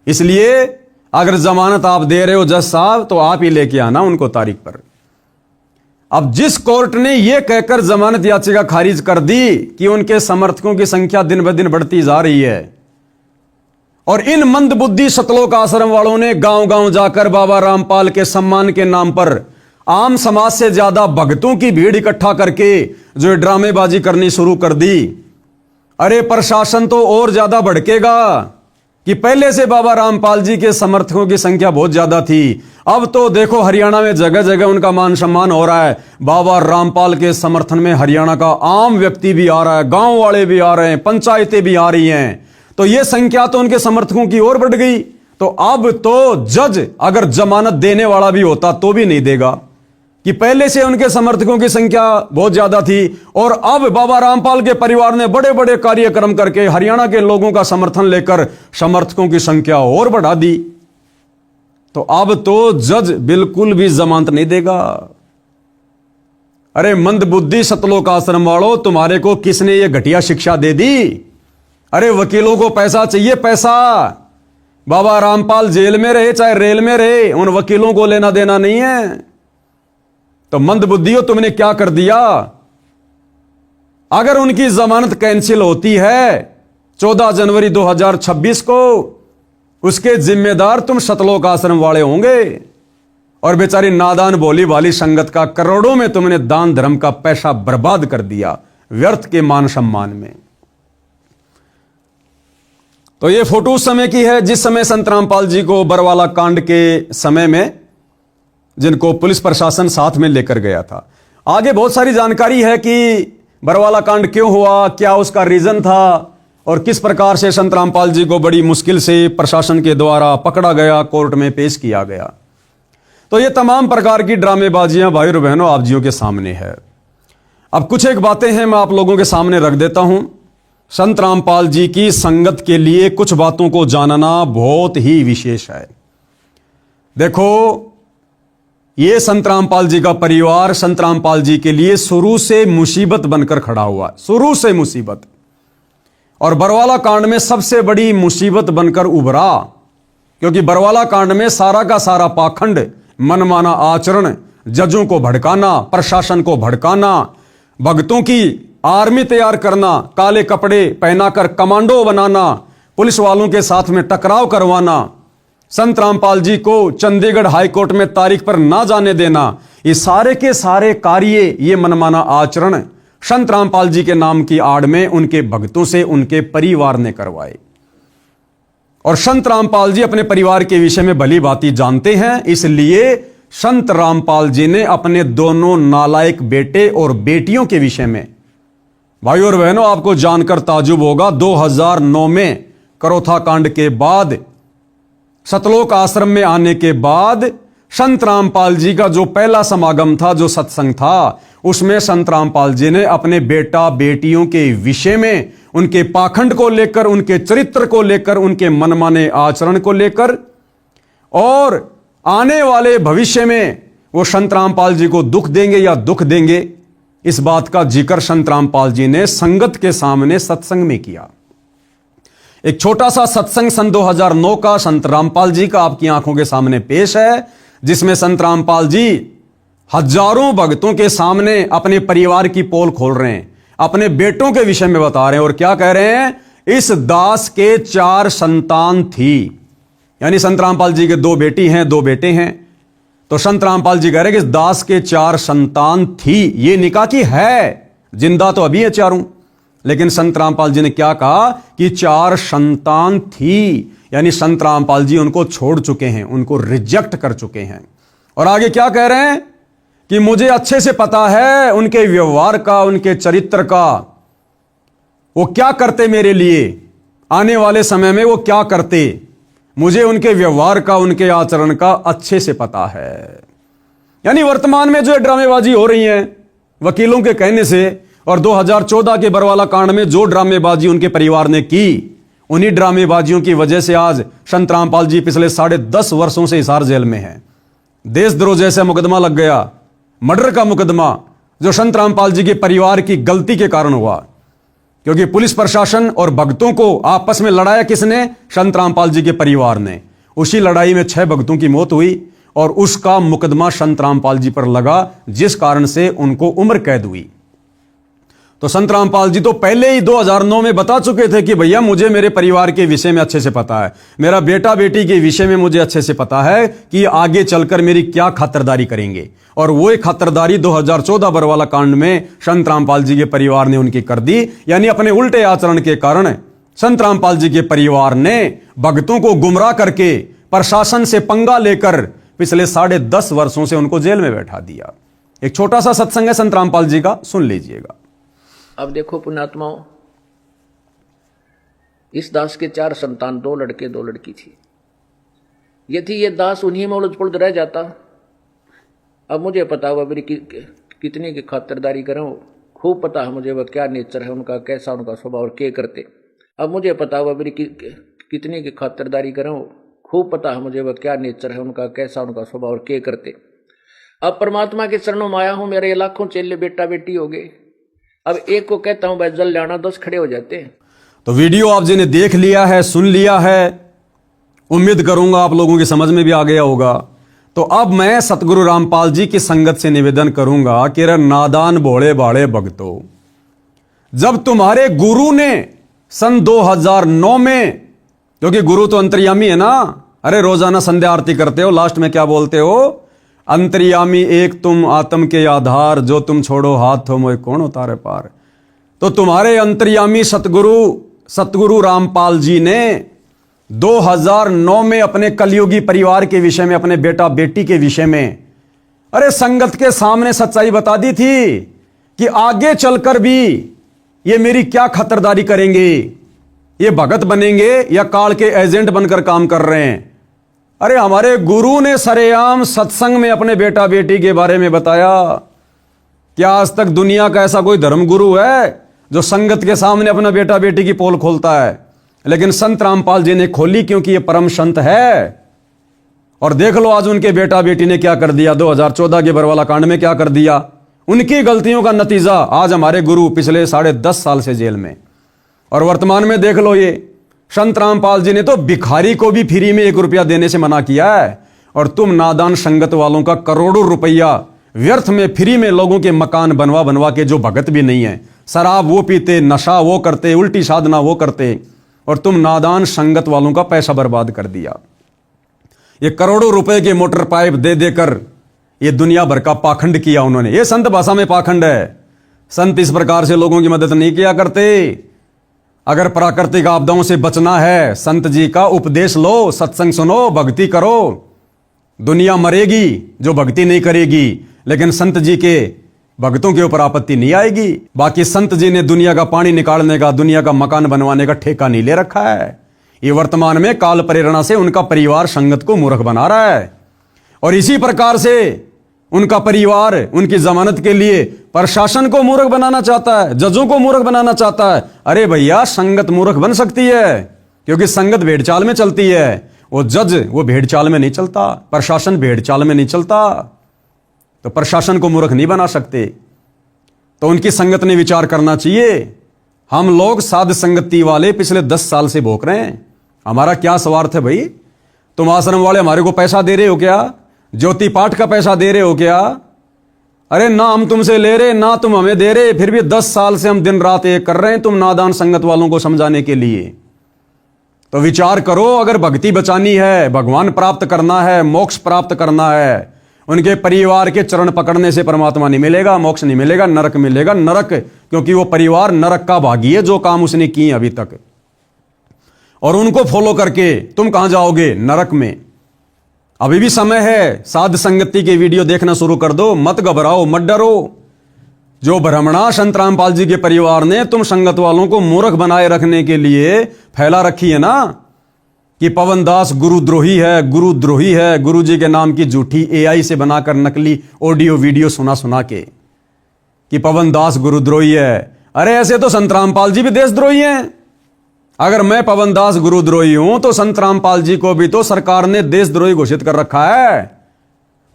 इसलिए अगर जमानत आप दे रहे हो जज साहब तो आप ही लेके आना उनको तारीख पर। अब जिस कोर्ट ने यह कहकर जमानत याचिका खारिज कर दी कि उनके समर्थकों की संख्या दिन ब दिन बढ़ती जा रही है और इन मंदबुद्धि सतलोक आश्रम वालों ने गांव गांव जाकर बाबा रामपाल के सम्मान के नाम पर आम समाज से ज्यादा भक्तों की भीड़ इकट्ठा करके जो ड्रामेबाजी करनी शुरू कर दी, अरे प्रशासन तो और ज्यादा भड़केगा कि पहले से बाबा रामपाल जी के समर्थकों की संख्या बहुत ज्यादा थी। अब तो देखो हरियाणा में जगह जगह उनका मान सम्मान हो रहा है। बाबा रामपाल के समर्थन में हरियाणा का आम व्यक्ति भी आ रहा है, गांव वाले भी आ रहे हैं, पंचायतें भी आ रही हैं। तो यह संख्या तो उनके समर्थकों की ओर बढ़ गई। तो अब तो जज अगर जमानत देने वाला भी होता तो भी नहीं देगा कि पहले से उनके समर्थकों की संख्या बहुत ज्यादा थी और अब बाबा रामपाल के परिवार ने बड़े बड़े कार्यक्रम करके हरियाणा के लोगों का समर्थन लेकर समर्थकों की संख्या और बढ़ा दी। तो अब तो जज बिल्कुल भी जमानत नहीं देगा। अरे मंदबुद्धि सतलोक आश्रम वालों, तुम्हारे को किसने ये घटिया शिक्षा दे दी? अरे वकीलों को पैसा चाहिए, पैसा। बाबा रामपाल जेल में रहे चाहे रेल में रहे, उन वकीलों को लेना देना नहीं है। तो मंदबुद्धियों, तुमने क्या कर दिया? अगर उनकी जमानत कैंसिल होती है 14 जनवरी 2026 को उसके जिम्मेदार तुम सतलोक आश्रम वाले होंगे। और बेचारी नादान भोली वाली संगत का करोड़ों में तुमने दान धर्म का पैसा बर्बाद कर दिया व्यर्थ के मान सम्मान में। तो ये फोटो उस समय की है जिस समय संत रामपाल जी को बरवाला कांड के समय में जिनको पुलिस प्रशासन साथ में लेकर गया था। आगे बहुत सारी जानकारी है कि बरवाला कांड क्यों हुआ, क्या उसका रीजन था और किस प्रकार से संत रामपाल जी को बड़ी मुश्किल से प्रशासन के द्वारा पकड़ा गया, कोर्ट में पेश किया गया। तो ये तमाम प्रकार की ड्रामेबाजियां भाई और बहनों आप जियों के सामने है। अब कुछ एक बातें हैं मैं आप लोगों के सामने रख देता हूं। संत रामपाल जी की संगत के लिए कुछ बातों को जानना बहुत ही विशेष है। देखो, ये संत रामपाल जी का परिवार संत रामपाल जी के लिए शुरू से मुसीबत बनकर खड़ा हुआ, शुरू से मुसीबत। और बरवाला कांड में सबसे बड़ी मुसीबत बनकर उभरा, क्योंकि बरवाला कांड में सारा का सारा पाखंड, मनमाना आचरण, जजों को भड़काना, प्रशासन को भड़काना, भक्तों की आर्मी तैयार करना, काले कपड़े पहनाकर कमांडो बनाना, पुलिस वालों के साथ में टकराव करवाना, संत रामपाल जी को चंडीगढ़ हाईकोर्ट में तारीख पर ना जाने देना, ये सारे के सारे कार्य, ये मनमाना आचरण संत रामपाल जी के नाम की आड़ में उनके भक्तों से उनके परिवार ने करवाए। और संत रामपाल जी अपने परिवार के विषय में भली भांति जानते हैं, इसलिए संत रामपाल जी ने अपने दोनों नालायक बेटे और बेटियों के विषय में, भाइयों और बहनों आपको जानकर ताजुब होगा, 2009 में करोथा कांड के बाद, सतलोक आश्रम में आने के बाद संत रामपाल जी का जो पहला समागम था, जो सत्संग था, उसमें संत रामपाल जी ने अपने बेटा बेटियों के विषय में, उनके पाखंड को लेकर, उनके चरित्र को लेकर, उनके मनमाने आचरण को लेकर और आने वाले भविष्य में वो संत रामपाल जी को दुख देंगे या दुख देंगे, इस बात का जिक्र संत रामपाल जी ने संगत के सामने सत्संग में किया। एक छोटा सा सत्संग सन 2009 का संत रामपाल जी का आपकी आंखों के सामने पेश है, जिसमें संत रामपाल जी हजारों भक्तों के सामने अपने परिवार की पोल खोल रहे हैं, अपने बेटों के विषय में बता रहे हैं और क्या कह रहे हैं, इस दास के 4 संतान थी, यानी संत रामपाल जी के 2 बेटी हैं, 2 बेटे हैं। तो संत रामपाल जी कह रहे हैं कि इस दास के 4 संतान थी, ये निकाह की है, जिंदा तो अभी है चारों, लेकिन संत रामपाल जी ने क्या कहा कि 4 संतान थी, यानी संत रामपाल जी उनको छोड़ चुके हैं, उनको रिजेक्ट कर चुके हैं। और आगे क्या कह रहे हैं कि मुझे अच्छे से पता है उनके व्यवहार का, उनके चरित्र का, वो क्या करते मेरे लिए, आने वाले समय में वो क्या करते, मुझे उनके व्यवहार का, उनके आचरण का अच्छे से पता है। यानी वर्तमान में जो ड्रामेबाजी हो रही है वकीलों के कहने से, और 2014 के बरवाला कांड में जो ड्रामेबाजी उनके परिवार ने की, उन्हीं ड्रामेबाजियों की वजह से आज संत रामपाल जी पिछले 10.5 वर्षों से हिसार जेल में हैं। देशद्रोह जैसा मुकदमा लग गया, मर्डर का मुकदमा, जो संत रामपाल जी के परिवार की गलती के कारण हुआ, क्योंकि पुलिस प्रशासन और भक्तों को आपस में लड़ाया किसने, संत रामपाल जी के परिवार ने। उसी लड़ाई में 6 भक्तों की मौत हुई और उसका मुकदमा संत रामपाल जी पर लगा, जिस कारण से उनको उम्र कैद हुई। तो संत रामपाल जी तो पहले ही 2009 में बता चुके थे कि भैया मुझे मेरे परिवार के विषय में अच्छे से पता है, मेरा बेटा बेटी के विषय में मुझे अच्छे से पता है कि आगे चलकर मेरी क्या खातिरदारी करेंगे। और वो एक खातिरदारी 2014 बरवाला कांड में संत रामपाल जी के परिवार ने उनकी कर दी। यानी अपने उल्टे आचरण के कारण संत रामपाल जी के परिवार ने भक्तों को गुमराह करके प्रशासन से पंगा लेकर पिछले 10.5 वर्षों से उनको जेल में बैठा दिया। एक छोटा सा सत्संग है संत रामपाल जी का, सुन लीजिएगा। अब देखो पुण्यात्माओं, इस दास के 4 संतान, 2 लड़के 2 लड़की थी। यदि ये दास उन्हीं में उलझ पुलझ रह जाता, अब मुझे पता हुआ मेरी कितनी की खातिरदारी करूं, खूब पता है मुझे वह क्या नेचर है उनका, कैसा उनका स्वभाव और क्या करते। अब मुझे पता हुआ मेरी कितनी की खातिरदारी करूं, खूब पता है मुझे वह क्या नेचर है उनका, कैसा उनका स्वभाव और क्या करते। अब परमात्मा के चरणों में आया हूं, मेरे लाखों चेले बेटा बेटी हो गए। अब एक को कहता हूं भाई जल जाना, 10 खड़े हो जाते हैं। तो वीडियो आप जी ने देख लिया है, सुन लिया है, उम्मीद करूंगा आप लोगों की समझ में भी आ गया होगा। तो अब मैं सतगुरु रामपाल जी की संगत से निवेदन करूंगा कि रे नादान भोले भाले भक्तों, जब तुम्हारे गुरु ने सन 2009 में, क्योंकि गुरु तो अंतर्यामी है ना। अरे रोजाना संध्या आरती करते हो, लास्ट में क्या बोलते हो? अंतर्यामी एक तुम आत्म के आधार, जो तुम छोड़ो हाथ हो मोए कौन उतारे पार। तो तुम्हारे अंतर्यामी सतगुरु रामपाल जी ने 2009 में अपने कलयुगी परिवार के विषय में, अपने बेटा बेटी के विषय में, अरे संगत के सामने सच्चाई बता दी थी कि आगे चलकर भी ये मेरी क्या खतरदारी करेंगे, ये भगत बनेंगे या काल के एजेंट बनकर काम कर रहे हैं। अरे हमारे गुरु ने सरेआम सत्संग में अपने बेटा बेटी के बारे में बताया। क्या आज तक दुनिया का ऐसा कोई धर्म गुरु है जो संगत के सामने अपना बेटा बेटी की पोल खोलता है? लेकिन संत रामपाल जी ने खोली, क्योंकि ये परम संत है। और देख लो आज उनके बेटा बेटी ने क्या कर दिया। 2014 के बरवाला कांड में क्या कर दिया। उनकी गलतियों का नतीजा आज हमारे गुरु पिछले 10.5 साल से जेल में। और वर्तमान में देख लो, ये संत रामपाल जी ने तो भिखारी को भी फ्री में 1 रुपया देने से मना किया है। और तुम नादान संगत वालों का करोड़ों रुपया व्यर्थ में फ्री में लोगों के मकान बनवा बनवा के, जो भगत भी नहीं है, शराब वो पीते, नशा वो करते, उल्टी साधना वो करते, और तुम नादान संगत वालों का पैसा बर्बाद कर दिया। ये करोड़ों रुपए के मोटर पाइप दे देकर ये दुनिया भर का पाखंड किया उन्होंने। ये संत भाषा में पाखंड है। संत इस प्रकार से लोगों की मदद नहीं किया करते। अगर प्राकृतिक आपदाओं से बचना है, संत जी का उपदेश लो, सत्संग सुनो, भक्ति करो। दुनिया मरेगी जो भक्ति नहीं करेगी, लेकिन संत जी के भक्तों के ऊपर आपत्ति नहीं आएगी। बाकी संत जी ने दुनिया का पानी निकालने का, दुनिया का मकान बनवाने का ठेका नहीं ले रखा है। ये वर्तमान में काल प्रेरणा से उनका परिवार संगत को मूर्ख बना रहा है। और इसी प्रकार से उनका परिवार उनकी जमानत के लिए प्रशासन को मूर्ख बनाना चाहता है, जजों को मूर्ख बनाना चाहता है। अरे भैया, संगत मूर्ख बन सकती है, क्योंकि संगत भेड़ चाल में चलती है। वो जज वो भेड़ चाल में नहीं चलता, प्रशासन भेड़ चाल में नहीं चलता। तो प्रशासन को मूर्ख नहीं बना सकते। तो उनकी संगत ने विचार करना चाहिए। हम लोग साध संगति वाले पिछले 10 साल से भोग रहे हैं। हमारा क्या स्वार्थ है भाई? तुम आश्रम वाले हमारे को पैसा दे रहे हो क्या? ज्योति पाठ का पैसा दे रहे हो क्या? अरे ना हम तुमसे ले रहे, ना तुम हमें दे रहे, फिर भी 10 साल से हम दिन रात एक कर रहे हैं तुम नादान संगत वालों को समझाने के लिए। तो विचार करो, अगर भक्ति बचानी है, भगवान प्राप्त करना है, मोक्ष प्राप्त करना है, उनके परिवार के चरण पकड़ने से परमात्मा नहीं मिलेगा, मोक्ष नहीं मिलेगा, नरक मिलेगा। नरक, क्योंकि वो परिवार नरक का भागी है, जो काम उसने किए अभी तक। और उनको फॉलो करके तुम कहां जाओगे? नरक में। अभी भी समय है, साध संगति के वीडियो देखना शुरू कर दो। मत घबराओ, मत डरो। जो भ्रमणा संत रामपाल जी के परिवार ने तुम संगत वालों को मूर्ख बनाए रखने के लिए फैला रखी है ना, कि पवन दास गुरुद्रोही है, गुरुद्रोही है, गुरु जी के नाम की झूठी AI से बनाकर नकली ऑडियो वीडियो सुना सुना के कि पवन दास गुरुद्रोही है। अरे ऐसे तो संत रामपाल जी भी देशद्रोही हैं। अगर मैं पवन दास गुरुद्रोही हूं तो संत रामपाल जी को भी तो सरकार ने देशद्रोही घोषित कर रखा है।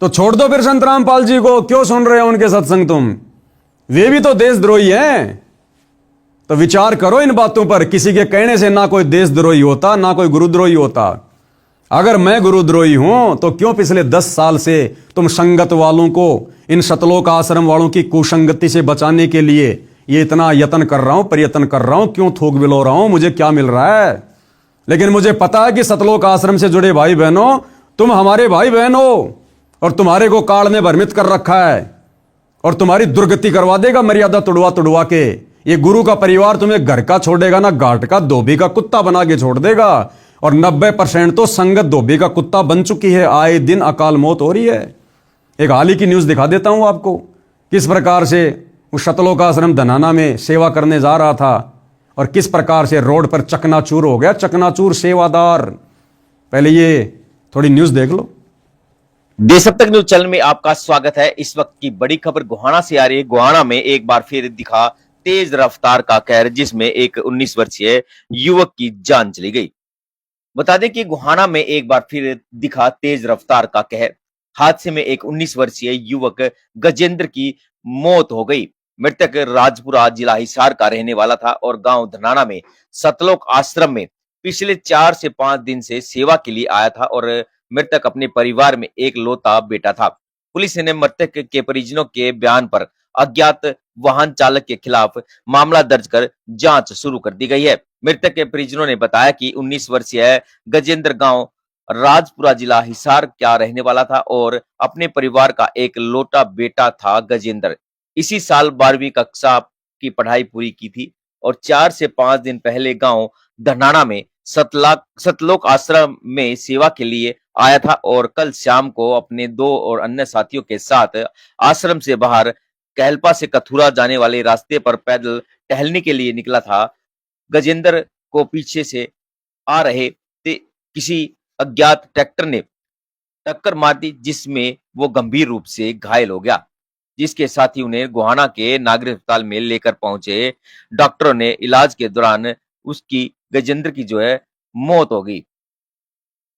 तो छोड़ दो फिर संत रामपाल जी को, क्यों सुन रहे हो उनके सत्संग तुम? वे भी तो देशद्रोही हैं। तो विचार करो इन बातों पर। किसी के कहने से ना कोई देशद्रोही होता, ना कोई गुरुद्रोही होता। अगर मैं गुरुद्रोही हूं तो क्यों पिछले 10 साल से तुम संगत वालों को, इन सतलोक आश्रम वालों की कुसंगति से बचाने के लिए ये इतना यत्न कर रहा हूं, प्रयत्न कर रहा हूं? क्यों थूक बिलो रहा हूं? मुझे क्या मिल रहा है? लेकिन मुझे पता है कि सतलोक आश्रम से जुड़े भाई बहनों, तुम हमारे भाई बहन हो, और तुम्हारे को काल ने भ्रमित कर रखा है और तुम्हारी दुर्गति करवा देगा मर्यादा तुड़वा तुड़वा के। ये गुरु का परिवार तुम्हें घर का छोड़ेगा ना, घाट का धोबी का कुत्ता बना के छोड़ देगा। और 90% तो संगत धोबी का कुत्ता बन चुकी है। आए दिन अकाल मौत हो रही है। एक हाल ही की न्यूज दिखा देता हूं आपको, किस प्रकार से उस सतलोक आश्रम धनाना में सेवा करने जा रहा था और किस प्रकार से रोड पर चकनाचूर हो गया, चकनाचूर सेवादार। पहले ये थोड़ी न्यूज देख लो। देश अब तक न्यूज चैनल में आपका स्वागत है। इस वक्त की बड़ी खबर गोहाना से आ रही है। गोहाना में एक बार फिर दिखा तेज रफ्तार का कहर, जिसमें एक 19 वर्षीय युवक की जान चली गई। बता दें कि गोहाना में एक बार फिर दिखा तेज रफ्तार का कहर। हादसे में एक 19 वर्षीय युवक गजेंद्र की मौत हो गई। मृतक राजपुरा जिला हिसार का रहने वाला था और गांव धनाना में सतलोक आश्रम में पिछले 4 से 5 दिन से सेवा के लिए आया था और मृतक अपने परिवार में एक लौता बेटा था। पुलिस ने मृतक के परिजनों के बयान पर अज्ञात वाहन चालक के खिलाफ मामला दर्ज कर जांच शुरू कर दी गई है। मृतक के परिजनों ने बताया कि 19 वर्षीय गजेंद्र गांव राजपुरा जिला हिसार का रहने वाला था और अपने परिवार का एक लौटा बेटा था। गजेंद्र इसी साल 12वीं कक्षा की पढ़ाई पूरी की थी और 4 से 5 दिन पहले गांव धनाना में सतलोक आश्रम में सेवा के लिए आया था और कल शाम को अपने 2 और अन्य साथियों के साथ आश्रम से बाहर कहलपा से कथुरा जाने वाले रास्ते पर पैदल टहलने के लिए निकला था। गजेंद्र को पीछे से आ रहे किसी अज्ञात ट्रैक्टर ने टक्कर मार दी, जिसमें वो गंभीर रूप से घायल हो गया, जिसके साथ ही उन्हें गोहाना के नागरिक अस्पताल में लेकर पहुंचे। डॉक्टरों ने इलाज के दौरान उसकी गजेंद्र की जो है मौत हो गई।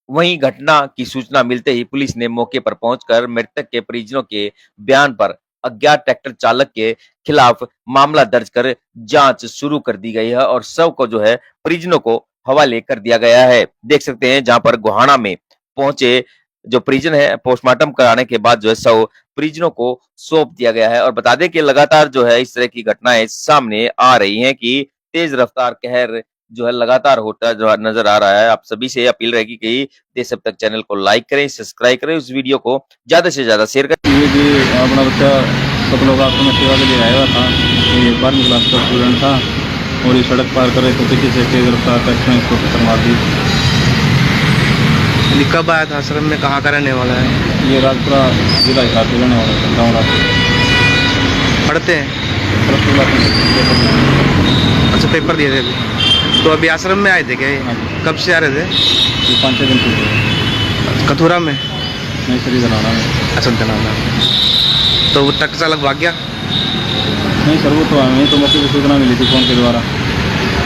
वहीं घटना की सूचना मिलते ही पुलिस ने मौके पर पहुंचकर मृतक के परिजनों के बयान पर अज्ञात ट्रैक्टर चालक के खिलाफ मामला दर्ज कर जांच शुरू कर दी गई है और शव को जो है परिजनों को हवाले कर दिया गया है। देख सकते हैं जहां पर गोहाना में पहुंचे जो परिजन है, पोस्टमार्टम कराने के बाद जो है शव परिजनों को सौंप दिया गया है। और बता दें कि लगातार जो है इस तरह की घटनाएं सामने आ रही हैं कि तेज रफ्तार कहर जो है लगातार होता जो नजर आ रहा है। आप सभी से अपील रहेगी कि देश अब तक चैनल को लाइक करें, सब्सक्राइब करें, उस वीडियो को ज्यादा से ज्यादा शेयर करें। ये भी अपना बच्चा सतलोक आश्रम में सेवा के लिए आया हुआ था। ये 12वीं क्लास का स्टूडेंट था और ये सड़क पार कर रहे थे, पीछे से तेज रफ्तार ट्रैक्टर ने इसको टक्कर मार दी। कब आया था आश्रम में, कहाँ का रहने वाला है? ये राजपुरा जिला हिसार के रहने वाला है, गाँव राजपुरा। पढ़ते हैं? पेपर अच्छा, पेपर दिए थे अभी। तो अभी आश्रम में आए थे क्या? हाँ। कब से आ रहे थे? ये 5-6 दिन से। कथुरा में? नहीं सर, धनाना में। अच्छा, धनाना। तो वो ट्रक चालक भाग गया? नहीं सर, वो तो हमें तो बच्चे को सूचना मिली थी फ़ोन के द्वारा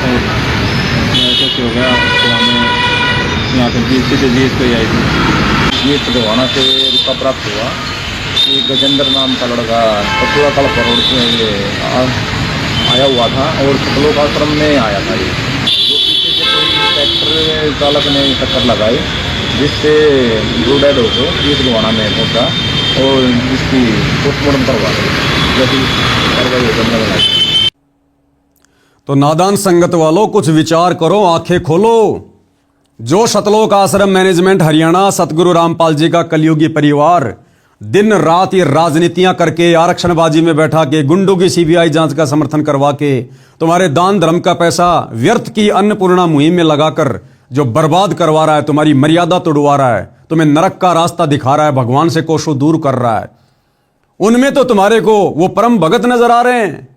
और ऐसे हो गया तो हमें यहाँ पर सीधे जीएस पे आई थी। जीएस पे गोहाना से रुपा प्राप्त हुआ कि गजेंद्र नाम का लड़का कथुरा कलपा रोड से ये आया हुआ था और सतलोक आश्रम में आया था। ये जो पीछे से कोई ट्रैक्टर चालक ने टक्कर लगाई, जिससे जो डेड हो गए इस गोहाना में पहुँचा और जिसकी पोस्टमार्टम करवा दी, जैसी कार्रवाई हो। तो नादान संगत वालों, कुछ विचार करो, आंखें खोलो। जो सतलोक आश्रम मैनेजमेंट हरियाणा सतगुरु रामपाल जी का कलयुगी परिवार दिन रात ये राजनीतियां करके, आरक्षणबाजी में बैठा के, गुंडों की सीबीआई जांच का समर्थन करवा के, तुम्हारे दान धर्म का पैसा व्यर्थ की अन्नपूर्णा मुहिम में लगाकर जो बर्बाद करवा रहा है, तुम्हारी मर्यादा तोड़वा रहा है, तुम्हें नरक का रास्ता दिखा रहा है, भगवान से कोसों दूर कर रहा है, उनमें तो तुम्हारे को वो परम भगत नजर आ रहे हैं।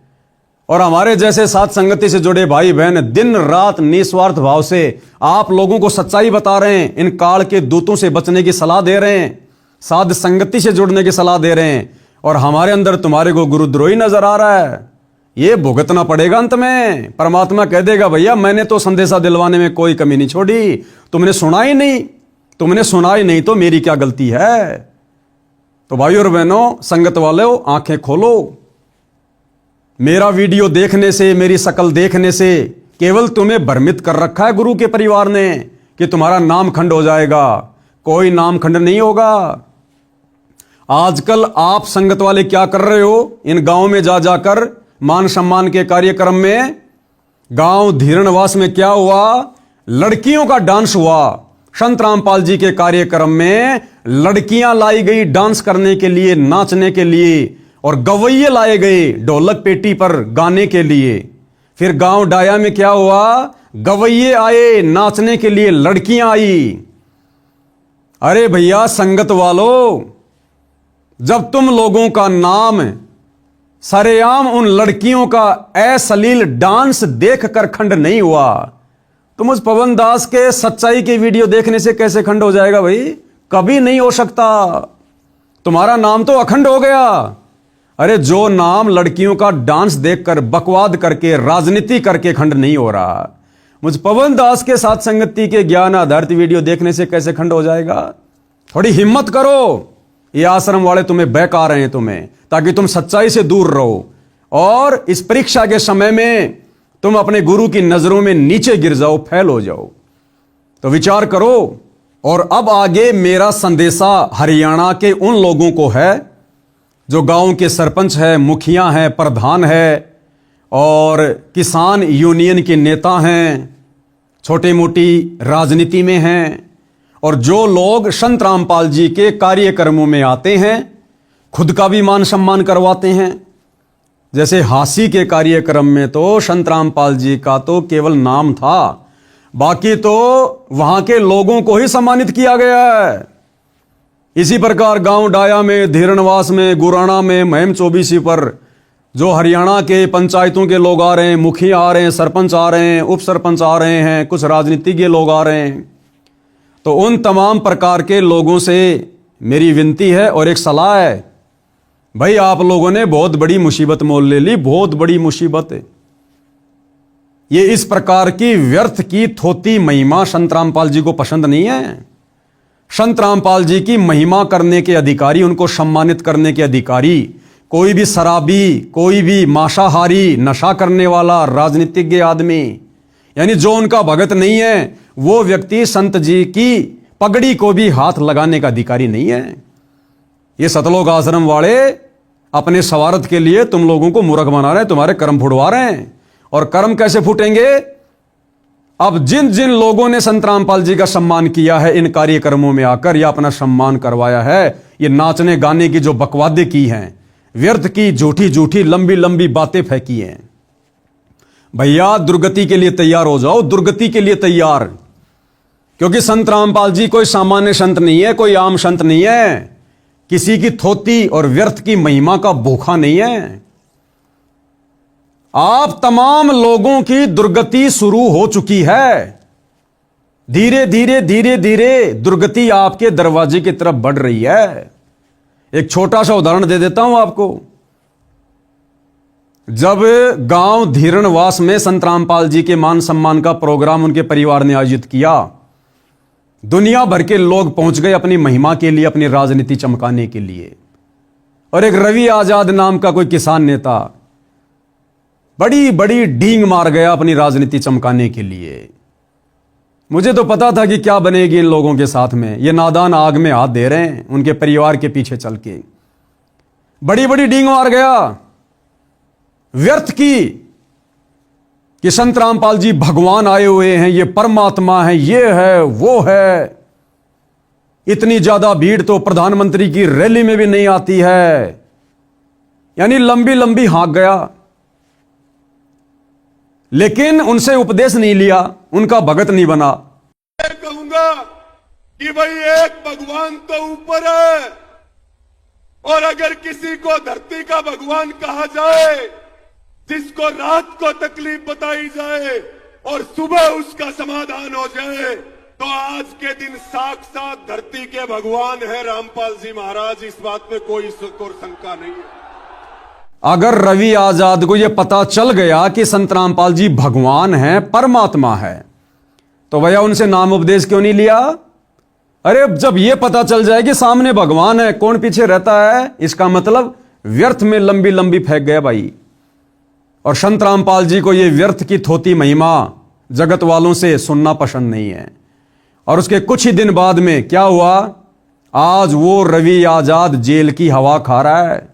और हमारे जैसे साथ संगति से जुड़े भाई बहन दिन रात निस्वार्थ भाव से आप लोगों को सच्चाई बता रहे हैं, इन काल के दूतों से बचने की सलाह दे रहे हैं, साध संगति से जुड़ने की सलाह दे रहे हैं, और हमारे अंदर तुम्हारे को गुरुद्रोही नजर आ रहा है। ये भुगतना पड़ेगा अंत में। परमात्मा कह देगा भैया मैंने तो संदेशा दिलवाने में कोई कमी नहीं छोड़ी, तुमने सुना ही नहीं तो मेरी क्या गलती है। तो भाइयों और बहनों, संगत वालों, आंखें खोलो। मेरा वीडियो देखने से, मेरी शकल देखने से केवल तुम्हें भ्रमित कर रखा है गुरु के परिवार ने कि तुम्हारा नाम खंड हो जाएगा। कोई नाम खंड नहीं होगा। आजकल आप संगत वाले क्या कर रहे हो? इन गांव में जा जाकर मान सम्मान के कार्यक्रम में, गांव धीरणवास में क्या हुआ? लड़कियों का डांस हुआ। संत रामपाल जी के कार्यक्रम में लड़कियां लाई गई डांस करने के लिए, नाचने के लिए, और गवैये लाए गए ढोलक पेटी पर गाने के लिए। फिर गांव डाया में क्या हुआ? गवैये आए नाचने के लिए, लड़कियां आई। अरे भैया संगत वालों, जब तुम लोगों का नाम सरेआम उन लड़कियों का अश्लील डांस देखकर खंड नहीं हुआ, तुम उस पवन दास के सच्चाई के वीडियो देखने से कैसे खंड हो जाएगा भाई? कभी नहीं हो सकता। तुम्हारा नाम तो अखंड हो गया। अरे जो नाम लड़कियों का डांस देखकर बकवाद करके राजनीति करके खंड नहीं हो रहा, मुझ पवन दास के साथ संगति के ज्ञान आधारित वीडियो देखने से कैसे खंड हो जाएगा? थोड़ी हिम्मत करो। ये आश्रम वाले तुम्हें बहका रहे हैं तुम्हें, ताकि तुम सच्चाई से दूर रहो और इस परीक्षा के समय में तुम अपने गुरु की नजरों में नीचे गिर जाओ, फैल हो जाओ। तो विचार करो। और अब आगे मेरा संदेशा हरियाणा के उन लोगों को है जो गांव के सरपंच है, मुखिया हैं, प्रधान है और किसान यूनियन के नेता हैं, छोटी मोटी राजनीति में हैं, और जो लोग संत रामपाल जी के कार्यक्रमों में आते हैं खुद का भी मान सम्मान करवाते हैं। जैसे हासी के कार्यक्रम में तो संत रामपाल जी का तो केवल नाम था, बाकी तो वहां के लोगों को ही सम्मानित किया गया है। इसी प्रकार गांव डाया में, धीरणवास में, गुराना में, महम चौबीसी पर जो हरियाणा के पंचायतों के लोग आ रहे हैं, मुखिया आ रहे हैं, सरपंच आ रहे हैं, उप सरपंच आ रहे हैं, कुछ राजनीतिज्ञ लोग आ रहे हैं, तो उन तमाम प्रकार के लोगों से मेरी विनती है और एक सलाह है, भाई आप लोगों ने बहुत बड़ी मुसीबत मोल ले ली, बहुत बड़ी मुसीबत है। ये इस प्रकार की व्यर्थ की थोती महिमा संत रामपाल जी को पसंद नहीं है। संत रामपाल जी की महिमा करने के अधिकारी, उनको सम्मानित करने के अधिकारी कोई भी शराबी, कोई भी मांसाहारी, नशा करने वाला राजनीतिज्ञ आदमी, यानी जो उनका भगत नहीं है, वो व्यक्ति संत जी की पगड़ी को भी हाथ लगाने का अधिकारी नहीं है। ये सतलोक आश्रम वाले अपने स्वार्थ के लिए तुम लोगों को मूर्ख बना रहे हैं, तुम्हारे कर्म फुड़वा रहे हैं। और कर्म कैसे फूटेंगे? अब जिन जिन लोगों ने संत रामपाल जी का सम्मान किया है इन कार्यक्रमों में आकर या अपना सम्मान करवाया है, ये नाचने गाने की जो बकवादे की हैं, व्यर्थ की झूठी झूठी लंबी लंबी बातें फेंकी हैं, भैया दुर्गति के लिए तैयार हो जाओ, दुर्गति के लिए तैयार। क्योंकि संत रामपाल जी कोई सामान्य संत नहीं है, कोई आम संत नहीं है, किसी की थोती और व्यर्थ की महिमा का भूखा नहीं है। आप तमाम लोगों की दुर्गति शुरू हो चुकी है। धीरे धीरे धीरे धीरे दुर्गति आपके दरवाजे की तरफ बढ़ रही है। एक छोटा सा उदाहरण दे देता हूं आपको। जब गांव धीरणवास में संत रामपाल जी के मान सम्मान का प्रोग्राम उनके परिवार ने आयोजित किया, दुनिया भर के लोग पहुंच गए अपनी महिमा के लिए, अपनी राजनीति चमकाने के लिए। और एक रवि आजाद नाम का कोई किसान नेता बड़ी बड़ी डींग मार गया अपनी राजनीति चमकाने के लिए। मुझे तो पता था कि क्या बनेगी इन लोगों के साथ में। ये नादान आग में हाथ दे रहे हैं उनके परिवार के पीछे चल के। बड़ी बड़ी डींग मार गया व्यर्थ की कि संत रामपाल जी भगवान आए हुए हैं, ये परमात्मा है, ये है वो है। इतनी ज्यादा भीड़ तो प्रधानमंत्री की रैली में भी नहीं आती है। यानी लंबी लंबी हाँक गया, लेकिन उनसे उपदेश नहीं लिया, उनका भगत नहीं बना। मैं कहूंगा कि भाई एक भगवान तो ऊपर है, और अगर किसी को धरती का भगवान कहा जाए, जिसको रात को तकलीफ बताई जाए और सुबह उसका समाधान हो जाए, तो आज के दिन साक्षात धरती के भगवान है रामपाल जी महाराज। इस बात में कोई शंका नहीं है। अगर रवि आजाद को यह पता चल गया कि संत रामपाल जी भगवान है, परमात्मा है, तो भैया उनसे नाम उपदेश क्यों नहीं लिया? अरे जब यह पता चल जाए कि सामने भगवान है, कौन पीछे रहता है, इसका मतलब व्यर्थ में लंबी लंबी फेंक गया भाई। और संत रामपाल जी को यह व्यर्थ की थोती महिमा जगत वालों से सुनना पसंद नहीं है। और उसके कुछ ही दिन बाद में क्या हुआ? आज वो रवि आजाद जेल की हवा खा रहा है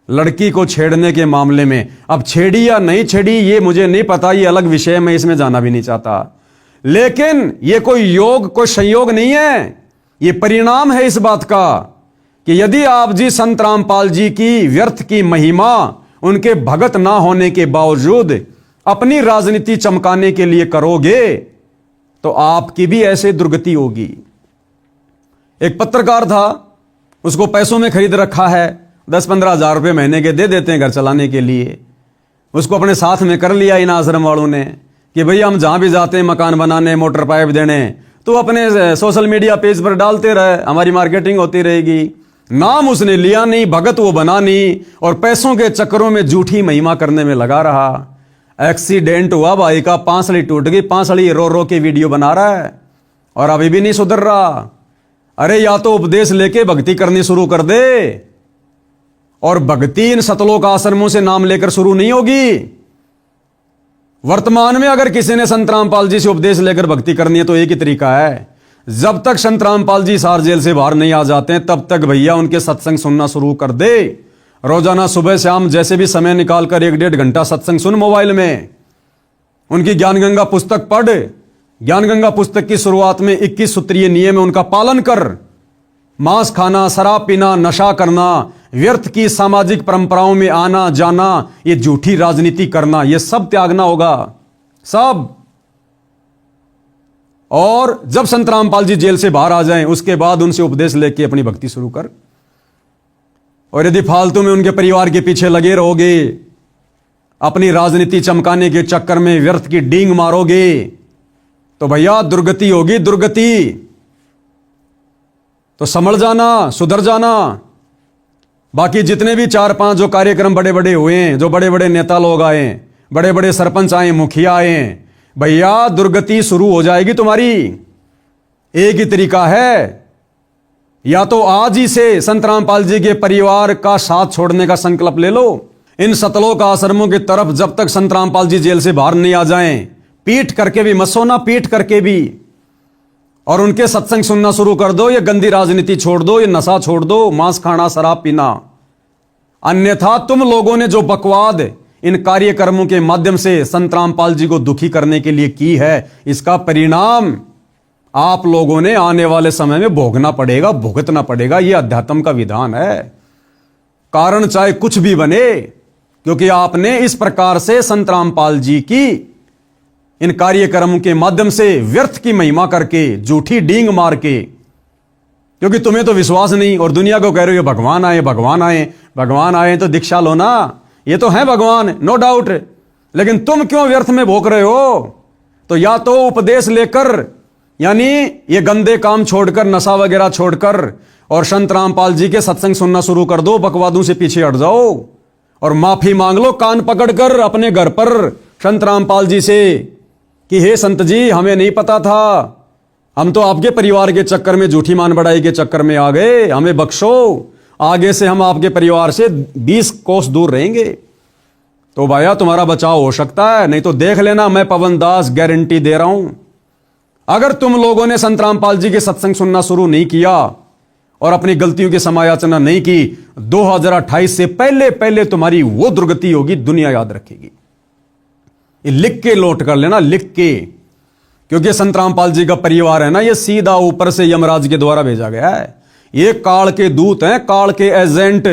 लड़की को छेड़ने के मामले में। अब छेड़ी या नहीं छेड़ी ये मुझे नहीं पता, ये अलग विषय, मैं इसमें जाना भी नहीं चाहता। लेकिन ये कोई योग, कोई संयोग नहीं है, ये परिणाम है इस बात का कि यदि आप जी संत रामपाल जी की व्यर्थ की महिमा उनके भगत ना होने के बावजूद अपनी राजनीति चमकाने के लिए करोगे, तो आपकी भी ऐसे दुर्गति होगी। एक पत्रकार था, उसको पैसों में खरीद रखा है, 10-15 हजार रुपये महीने के दे देते हैं घर चलाने के लिए। उसको अपने साथ में कर लिया इन आश्रम वालों ने कि भैया हम जहां भी जाते हैं मकान बनाने, मोटर पाइप देने, तो अपने सोशल मीडिया पेज पर डालते रहे, हमारी मार्केटिंग होती रहेगी। नाम उसने लिया नहीं, भगत वो बना नहीं, और पैसों के चक्करों में झूठी महिमा करने में लगा रहा। एक्सीडेंट हुआ भाई का, पांसली टूट गई, पांसली रो रो के वीडियो बना रहा है और अभी भी नहीं सुधर रहा। अरे या तो उपदेश लेके भक्ति करनी शुरू कर दे, और भक्ति इन सतलोक आश्रमों से नाम लेकर शुरू नहीं होगी। वर्तमान में अगर किसी ने संत रामपाल जी से उपदेश लेकर भक्ति करनी है तो एक ही तरीका है, जब तक संत रामपाल जी सार जेल से बाहर नहीं आ जाते हैं तब तक भैया उनके सत्संग सुनना शुरू कर दे। रोजाना सुबह शाम जैसे भी समय निकालकर 1-1.5 घंटा सत्संग सुन मोबाइल में, उनकी ज्ञान गंगा पुस्तक पढ़। ज्ञान गंगा पुस्तक की शुरुआत में 21 सूत्रीय नियम है, उनका पालन कर। मांस खाना, शराब पीना, नशा करना, व्यर्थ की सामाजिक परंपराओं में आना जाना, ये झूठी राजनीति करना, ये सब त्यागना होगा, सब। और जब संत रामपाल जी जेल से बाहर आ जाएं, उसके बाद उनसे उपदेश लेके अपनी भक्ति शुरू कर। और यदि फालतू में उनके परिवार के पीछे लगे रहोगे, अपनी राजनीति चमकाने के चक्कर में व्यर्थ की डींग मारोगे, तो भैया दुर्गति होगी, दुर्गति। तो समझ जाना, सुधर जाना। बाकी जितने भी 4-5 जो कार्यक्रम बड़े बड़े हुए हैं, जो बड़े बड़े नेता लोग आए, बड़े बड़े सरपंच आए, मुखिया आए, भैया दुर्गति शुरू हो जाएगी तुम्हारी। एक ही तरीका है, या तो आज ही से संत रामपाल जी के परिवार का साथ छोड़ने का संकल्प ले लो। इन सतलोक आश्रमों की तरफ जब तक संत रामपाल जी जेल से बाहर नहीं आ जाएं, पीट करके भी मत सोना, पीट करके भी, और उनके सत्संग सुनना शुरू कर दो। ये गंदी राजनीति छोड़ दो, ये नशा छोड़ दो, मांस खाना, शराब पीना। अन्यथा तुम लोगों ने जो बकवाद इन कार्यक्रमों के माध्यम से संत रामपाल जी को दुखी करने के लिए की है, इसका परिणाम आप लोगों ने आने वाले समय में भोगना पड़ेगा, भुगतना पड़ेगा। यह अध्यात्म का विधान है। कारण चाहे कुछ भी बने, क्योंकि आपने इस प्रकार से संत रामपाल जी की इन कार्यक्रमों के माध्यम से व्यर्थ की महिमा करके, झूठी डींग मार के, क्योंकि तुम्हें तो विश्वास नहीं और दुनिया को कह रहे हो भगवान आए, भगवान आए, भगवान आए तो दीक्षा लो ना। ये तो है भगवान, नो डाउट, लेकिन तुम क्यों व्यर्थ में भोग रहे हो? तो या तो उपदेश लेकर, यानी ये गंदे काम छोड़कर, नशा वगैरह छोड़कर, और संत रामपाल जी के सत्संग सुनना शुरू कर दो, बकवादों से पीछे हट जाओ और माफी मांग लो कान पकड़कर अपने घर पर संत रामपाल जी से कि हे संत जी, हमें नहीं पता था, हम तो आपके परिवार के चक्कर में, झूठी मान बढ़ाई के चक्कर में आ गए, हमें बख्शो, आगे से हम आपके परिवार से 20 कोस दूर रहेंगे। तो भैया तुम्हारा बचाव हो सकता है, नहीं तो देख लेना, मैं पवन दास गारंटी दे रहा हूं। अगर तुम लोगों ने संत रामपाल जी के सत्संग सुनना शुरू नहीं किया और अपनी गलतियों की समायाचना नहीं की, 2028 से पहले पहले तुम्हारी वो दुर्गति होगी, दुनिया याद रखेगी। ये लिख के लौट कर लेना, लिख के, क्योंकि संत रामपाल जी का परिवार है ना, ये सीधा ऊपर से यमराज के द्वारा भेजा गया है। ये काल के दूत हैं, काल के एजेंट।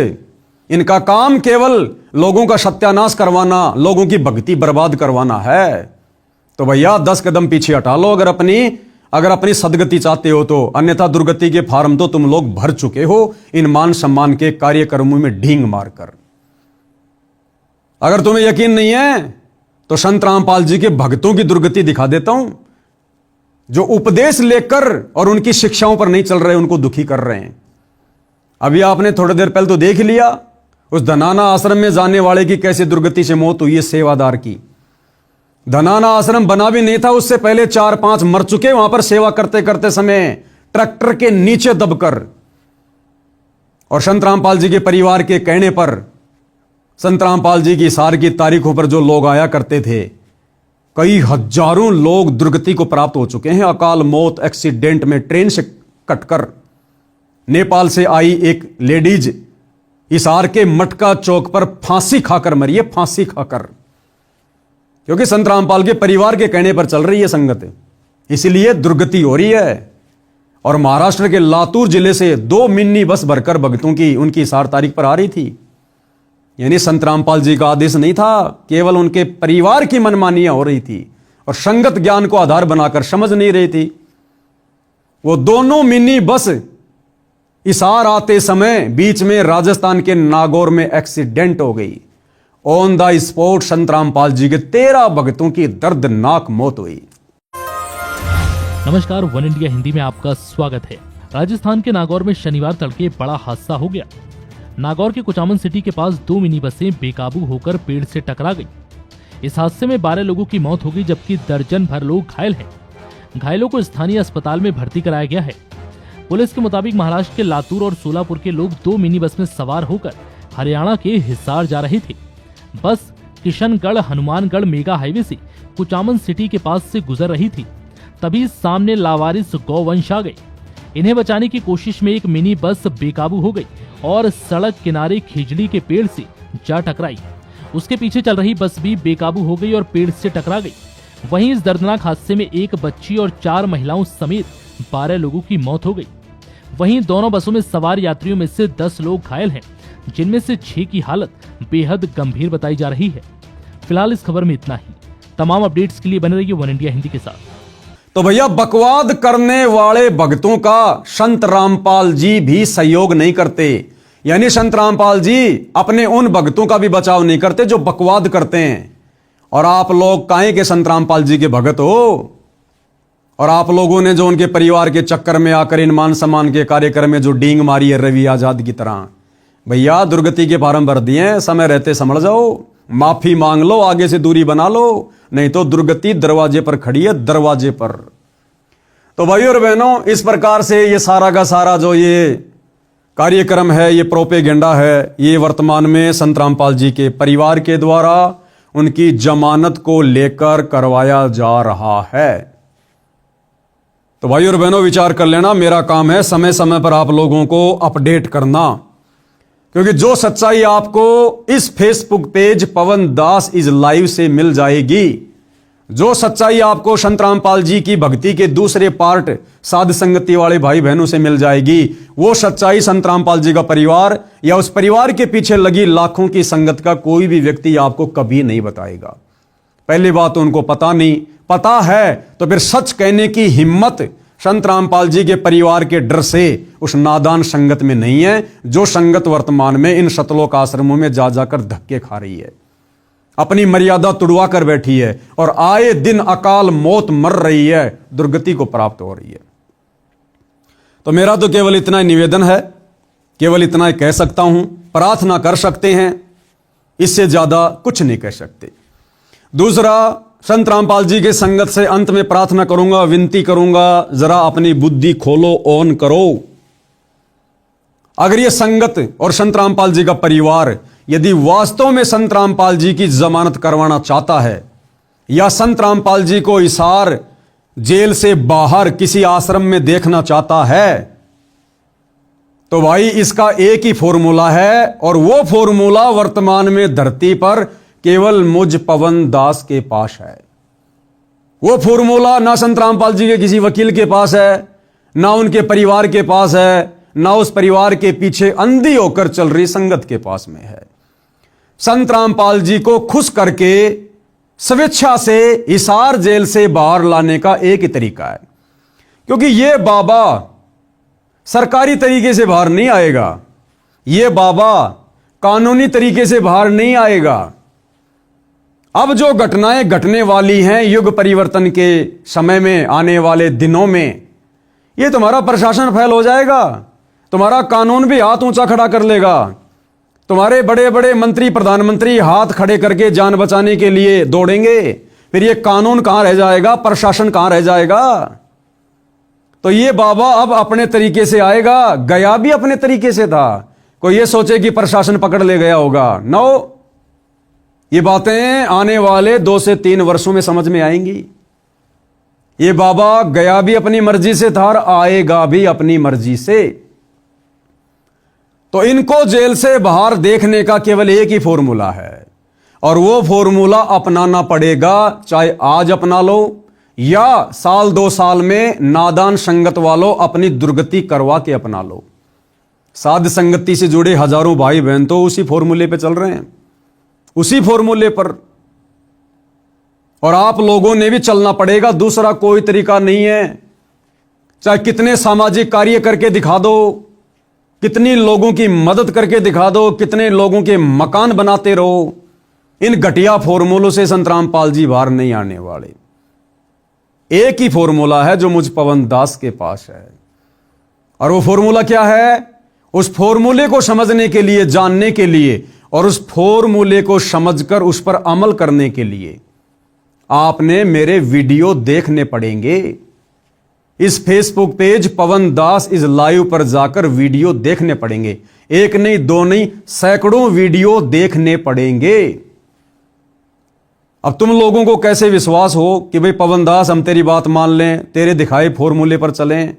इनका काम केवल लोगों का सत्यानाश करवाना, लोगों की भक्ति बर्बाद करवाना है। तो भैया 10 कदम पीछे हटा लो अगर अपनी सदगति चाहते हो तो, अन्यथा दुर्गति के फार्म तो तुम लोग भर चुके हो इन मान सम्मान के कार्यक्रमों में ढींग मारकर। अगर तुम्हें यकीन नहीं है तो संत रामपाल जी के भक्तों की दुर्गति दिखा देता हूं, जो उपदेश लेकर और उनकी शिक्षाओं पर नहीं चल रहे, उनको दुखी कर रहे हैं। अभी आपने थोड़ी देर पहले तो देख लिया उस धनाना आश्रम में जाने वाले की कैसे दुर्गति से मौत हुई है, सेवादार की। धनाना आश्रम बना भी नहीं था, उससे पहले 4-5 मर चुके वहां पर सेवा करते करते समय, ट्रैक्टर के नीचे दबकर। और संत रामपाल जी के परिवार के कहने पर, संत रामपाल जी की सार की तारीखों पर जो लोग आया करते थे, कई हजारों लोग दुर्गति को प्राप्त हो चुके हैं। अकाल मौत, एक्सीडेंट में ट्रेन से कटकर। नेपाल से आई एक लेडीज हिसार के मटका चौक पर फांसी खाकर मरी है, फांसी खाकर, क्योंकि संत रामपाल के परिवार के कहने पर चल रही है संगत, इसीलिए दुर्गति हो रही है। और महाराष्ट्र के लातूर जिले से 2 मिनी बस भरकर भक्तों की उनकी हिसार तारीख पर आ रही थी। यानी संत रामपाल जी का आदेश नहीं था, केवल उनके परिवार की मनमानियां हो रही थी और संगत ज्ञान को आधार बनाकर समझ नहीं रही थी। वो दोनों मिनी बस हिसार आते समय बीच में राजस्थान के नागौर में एक्सीडेंट हो गई। ऑन द स्पॉट संत रामपाल जी के 13 भक्तों की दर्दनाक मौत हुई। नमस्कार, वन इंडिया हिंदी में आपका स्वागत है। राजस्थान के नागौर में शनिवार तड़के बड़ा हादसा हो गया। नागौर के कुचामन सिटी के पास 2 मिनी बसें बेकाबू होकर पेड़ से टकरा गई। इस हादसे में 12 लोगों की मौत हो गई, जबकि दर्जन भर लोग घायल हैं। घायलों को स्थानीय अस्पताल में भर्ती कराया गया है। पुलिस के मुताबिक महाराष्ट्र के लातूर और सोलापुर के लोग 2 मिनी बस में सवार होकर हरियाणा के हिसार जा रहे थे। बस किशनगढ़ हनुमानगढ़ मेगा हाईवे से कुचामन सिटी के पास से गुजर रही थी, तभी सामने लावारिस गौवंश आ गए। इन्हें बचाने की कोशिश में एक मिनी बस बेकाबू हो गई और सड़क किनारे खिजड़ी के पेड़ से जा टकराई। उसके पीछे चल रही बस भी बेकाबू हो गई और पेड़ से टकरा गई। वहीं इस दर्दनाक हादसे में एक बच्ची और 4 महिलाओं समेत 12 लोगों की मौत हो गई। वहीं दोनों बसों में सवार यात्रियों में से 10 लोग घायल हैं, जिनमें से 6 की हालत बेहद गंभीर बताई जा रही है। फिलहाल इस खबर में इतना ही। तमाम अपडेट्स के लिए बने रहिए वन इंडिया हिंदी के साथ। तो भैया, बकवाद करने वाले भक्तों का संत रामपाल जी भी सहयोग नहीं करते। यानी संत रामपाल जी अपने उन भक्तों का भी बचाव नहीं करते जो बकवाद करते हैं। और आप लोग काहे के संत रामपाल जी के भगत हो? और आप लोगों ने जो उनके परिवार के चक्कर में आकर इन मान सम्मान के कार्यक्रम में जो डींग मारी है रवि आजाद की तरह, भैया दुर्गति के फार्म भर दिए हैं, समय रहते संभल जाओ, माफी मांग लो, आगे से दूरी बना लो, नहीं तो दुर्गति दरवाजे पर खड़ी है, दरवाजे पर। तो भाइयों और बहनों, इस प्रकार से ये सारा का सारा जो ये कार्यक्रम है, ये प्रोपेगेंडा है, ये वर्तमान में संत रामपाल जी के परिवार के द्वारा उनकी जमानत को लेकर करवाया जा रहा है। तो भाइयों और बहनों, विचार कर लेना। मेरा काम है समय समय पर आप लोगों को अपडेट करना, क्योंकि जो सच्चाई आपको इस Facebook page Pawan Das is live से मिल जाएगी, जो सच्चाई आपको संत रामपाल जी की भक्ति के दूसरे पार्ट साध संगति वाले भाई बहनों से मिल जाएगी, वो सच्चाई संत रामपाल जी का परिवार या उस परिवार के पीछे लगी लाखों की संगत का कोई भी व्यक्ति आपको कभी नहीं बताएगा। पहली बात तो उनको पता नहीं, पता है तो फिर सच कहने की हिम्मत संत रामपाल जी के परिवार के डर से उस नादान संगत में नहीं है, जो संगत वर्तमान में इन सतलोक आश्रमों में जा जाकर धक्के खा रही है, अपनी मर्यादा तुड़वा कर बैठी है और आए दिन अकाल मौत मर रही है, दुर्गति को प्राप्त हो रही है। तो मेरा तो केवल इतना ही निवेदन है, केवल इतना ही कह सकता हूं, प्रार्थना कर सकते हैं, इससे ज्यादा कुछ नहीं कह सकते। दूसरा, संत रामपाल जी के संगत से अंत में प्रार्थना करूंगा, विनती करूंगा, जरा अपनी बुद्धि खोलो, ऑन करो। अगर ये संगत और संत रामपाल जी का परिवार यदि वास्तव में संत रामपाल जी की जमानत करवाना चाहता है या संत रामपाल जी को हिसार जेल से बाहर किसी आश्रम में देखना चाहता है, तो भाई इसका एक ही फॉर्मूला है, और वो फॉर्मूला वर्तमान में धरती पर केवल मुझ पवन दास के पास है। वो फॉर्मूला ना संत रामपाल जी के किसी वकील के पास है, ना उनके परिवार के पास है, ना उस परिवार के पीछे अंधी होकर चल रही संगत के पास में है। संत रामपाल जी को खुश करके स्वेच्छा से हिसार जेल से बाहर लाने का एक ही तरीका है, क्योंकि ये बाबा सरकारी तरीके से बाहर नहीं आएगा, ये बाबा कानूनी तरीके से बाहर नहीं आएगा। अब जो घटनाएं घटने वाली हैं युग परिवर्तन के समय में, आने वाले दिनों में, ये तुम्हारा प्रशासन फेल हो जाएगा, तुम्हारा कानून भी हाथ ऊंचा खड़ा कर लेगा, तुम्हारे बड़े बड़े मंत्री प्रधानमंत्री हाथ खड़े करके जान बचाने के लिए दौड़ेंगे, फिर ये कानून कहां रह जाएगा, प्रशासन कहां रह जाएगा। तो ये बाबा अब अपने तरीके से आएगा, गया भी अपने तरीके से था। कोई ये सोचे कि प्रशासन पकड़ ले गया होगा, नो, ये बातें आने वाले 2 से 3 वर्षों में समझ में आएंगी। ये बाबा गया भी अपनी मर्जी से था और आएगा भी अपनी मर्जी से। तो इनको जेल से बाहर देखने का केवल एक ही फॉर्मूला है, और वो फॉर्मूला अपनाना पड़ेगा, चाहे आज अपना लो या साल 2 साल में नादान संगत वालों अपनी दुर्गति करवा के अपना लो। साध संगति से जुड़े हजारों भाई बहन तो उसी फॉर्मूले पे चल रहे हैं, उसी फॉर्मूले पर, और आप लोगों ने भी चलना पड़ेगा, दूसरा कोई तरीका नहीं है। चाहे कितने सामाजिक कार्य करके दिखा दो, कितनी लोगों की मदद करके दिखा दो, कितने लोगों के मकान बनाते रहो, इन घटिया फॉर्मूलों से संत रामपाल जी बाहर नहीं आने वाले। एक ही फॉर्मूला है जो मुझ पवन दास के पास है, और वो फॉर्मूला क्या है? उस फॉर्मूले को समझने के लिए, जानने के लिए, और उस फॉर्मूले को समझकर उस पर अमल करने के लिए आपने मेरे वीडियो देखने पड़ेंगे। इस Facebook page Pawan Das is live पर जाकर वीडियो देखने पड़ेंगे, एक नहीं, 2 नहीं, सैकड़ों वीडियो देखने पड़ेंगे। अब तुम लोगों को कैसे विश्वास हो कि भाई पवन दास हम तेरी बात मान लें, तेरे दिखाए फॉर्मूले पर चलें?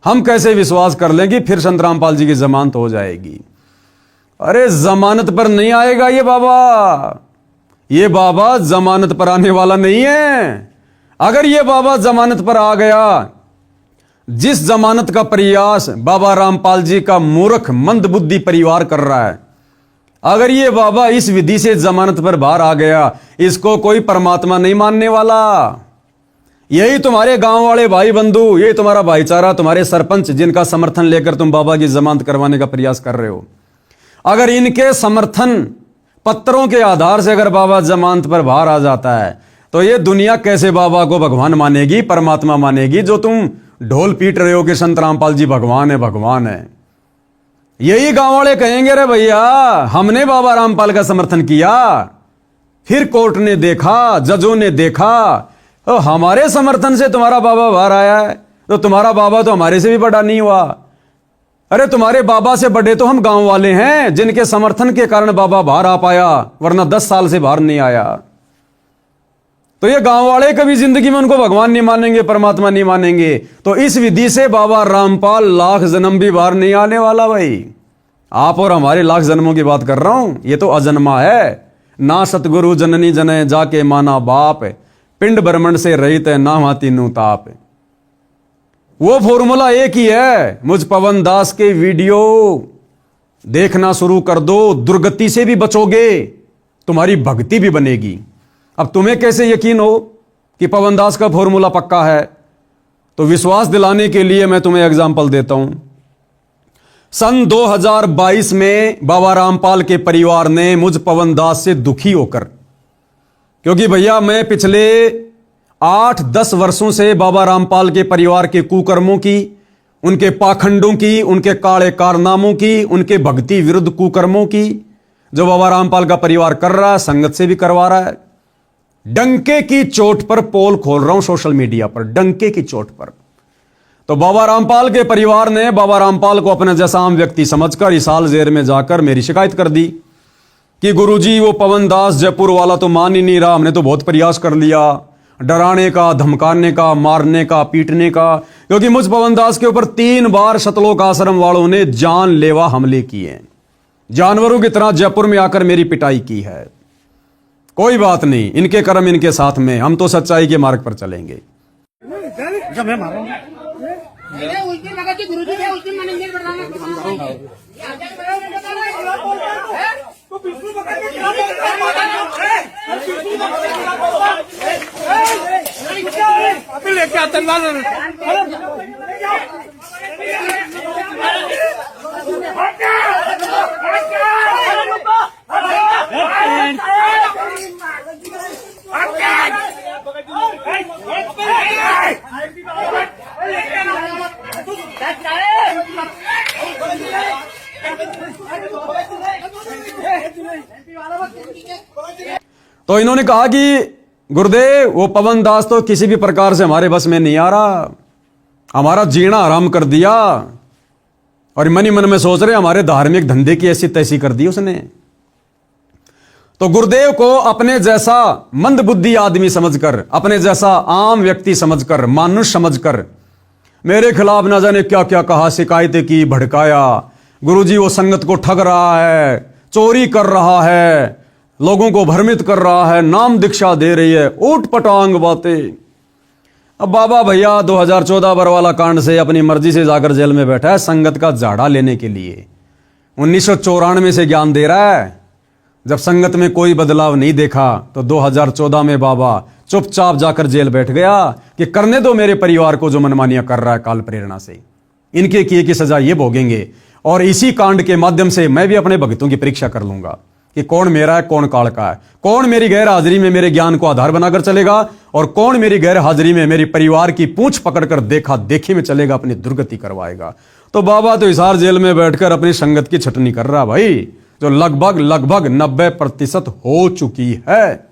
हम कैसे विश्वास कर लें कि फिर संत रामपाल जी की जमानत हो जाएगी? अरे जमानत पर नहीं आएगा ये बाबा जमानत पर आने वाला नहीं है। अगर ये बाबा जमानत पर आ गया, जिस जमानत का प्रयास बाबा रामपाल जी का मूर्ख मंदबुद्धि परिवार कर रहा है, अगर ये बाबा इस विधि से जमानत पर बाहर आ गया, इसको कोई परमात्मा नहीं मानने वाला। यही तुम्हारे गांव वाले भाई बंधु, यही तुम्हारा भाईचारा, तुम्हारे सरपंच जिनका समर्थन लेकर तुम बाबा की जमानत करवाने का प्रयास कर रहे हो, अगर इनके समर्थन पत्रों के आधार से अगर बाबा जमानत पर बाहर आ जाता है, तो ये दुनिया कैसे बाबा को भगवान मानेगी, परमात्मा मानेगी, जो तुम ढोल पीट रहे हो कि संत रामपाल जी भगवान है, भगवान है। यही गांव वाले कहेंगे, रे भैया हमने बाबा रामपाल का समर्थन किया, फिर कोर्ट ने देखा, जजों ने देखा, तो हमारे समर्थन से तुम्हारा बाबा बाहर आया है, तो तुम्हारा बाबा तो हमारे से भी बड़ा नहीं हुआ। अरे तुम्हारे बाबा से बड़े तो हम गांव वाले हैं, जिनके समर्थन के कारण बाबा बाहर आ पाया, वरना 10 साल से बाहर नहीं आया। तो ये गांव वाले कभी जिंदगी में उनको भगवान नहीं मानेंगे, परमात्मा नहीं मानेंगे। तो इस विधि से बाबा रामपाल लाख जन्म भी बाहर नहीं आने वाला। भाई आप और हमारे लाख जन्मों की बात कर रहा हूं, ये तो अजन्मा है। ना सतगुरु जननी जने जाके माना बाप, पिंड ब्रह्मंड से रहित है ना माती नु ताप। वो फॉर्मूला एक ही है। मुझ पवन दास के वीडियो देखना शुरू कर दो, दुर्गति से भी बचोगे, तुम्हारी भक्ति भी बनेगी। अब तुम्हें कैसे यकीन हो कि पवन दास का फॉर्मूला पक्का है? तो विश्वास दिलाने के लिए मैं तुम्हें एग्जाम्पल देता हूं। सन 2022 में बाबा रामपाल के परिवार ने मुझ पवन दास से दुखी होकर, क्योंकि भैया मैं पिछले 8-10 वर्षों से बाबा रामपाल के परिवार के कुकर्मों की, उनके पाखंडों की, उनके काले कारनामों की, उनके भक्ति विरुद्ध कुकर्मों की जो बाबा रामपाल का परिवार कर रहा है, संगत से भी करवा रहा है, डंके की चोट पर पोल खोल रहा हूं सोशल मीडिया पर, डंके की चोट पर। तो बाबा रामपाल के परिवार ने बाबा रामपाल को अपने जैसा आम व्यक्ति समझकर इसाल जेल में जाकर मेरी शिकायत कर दी कि गुरुजी वो पवन दास जयपुर वाला तो मान ही नहीं रहा, हमने तो बहुत प्रयास कर लिया, डराने का, धमकाने का, मारने का, पीटने का, क्योंकि मुझ पवन दास के ऊपर 3 बार सतलोक आश्रम वालों ने जानलेवा हमले किए, जानवरों की तरह जयपुर में आकर मेरी पिटाई की है। कोई बात नहीं, इनके कर्म इनके साथ में, हम तो सच्चाई के मार्ग पर चलेंगे। तो इन्होंने कहा कि गुरुदेव वो पवन दास तो किसी भी प्रकार से हमारे बस में नहीं आ रहा, हमारा जीना आराम कर दिया, और मन ही मन में सोच रहे हमारे धार्मिक धंधे की ऐसी तैसी कर दी उसने। तो गुरुदेव को अपने जैसा मंदबुद्धि आदमी समझकर, अपने जैसा आम व्यक्ति समझकर, मानुष समझकर मेरे खिलाफ न जाने क्या क्या कहा, शिकायतें की, भड़काया। गुरुजी वो संगत को ठग रहा है, चोरी कर रहा है, लोगों को भ्रमित कर रहा है, नाम दीक्षा दे रही है, ऊट पटांग बातें। अब बाबा भैया 2014 बरवाला कांड से अपनी मर्जी से जाकर जेल में बैठा है संगत का झाड़ा लेने के लिए। 1994 से ज्ञान दे रहा है। जब संगत में कोई बदलाव नहीं देखा तो 2014 में बाबा चुपचाप जाकर जेल बैठ गया कि करने दो मेरे परिवार को जो मनमानियां कर रहा है काल प्रेरणा से, इनके किए की सजा ये भोगेंगे। और इसी कांड के माध्यम से मैं भी अपने भक्तों की परीक्षा कर लूंगा कि कौन मेरा है, कौन काल का है, कौन मेरी गैर हाजिरी में मेरे ज्ञान को आधार बनाकर चलेगा और कौन मेरी गैर हाजिरी में मेरी परिवार की पूंछ पकड़कर देखा देखी में चलेगा, अपनी दुर्गति करवाएगा। तो बाबा तो हिसार जेल में बैठकर अपनी संगत की छटनी कर रहा भाई, जो लगभग 90% हो चुकी है।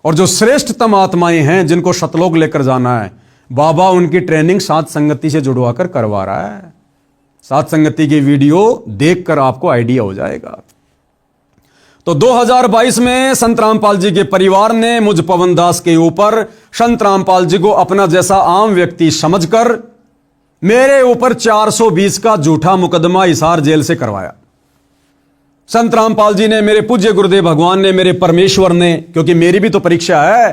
और जो श्रेष्ठतम आत्माएं हैं जिनको शतलोक लेकर जाना है, बाबा उनकी ट्रेनिंग सात संगति से जुड़वाकर करवा रहा है। सात संगति की वीडियो देखकर आपको आइडिया हो जाएगा। तो 2022 में संत रामपाल जी के परिवार ने मुझ पवन दास के ऊपर संत रामपाल जी को अपना जैसा आम व्यक्ति समझकर मेरे ऊपर 420 का झूठा मुकदमा हिसार जेल से करवाया। संत रामपाल जी ने, मेरे पूज्य गुरुदेव भगवान ने, मेरे परमेश्वर ने, क्योंकि मेरी भी तो परीक्षा है।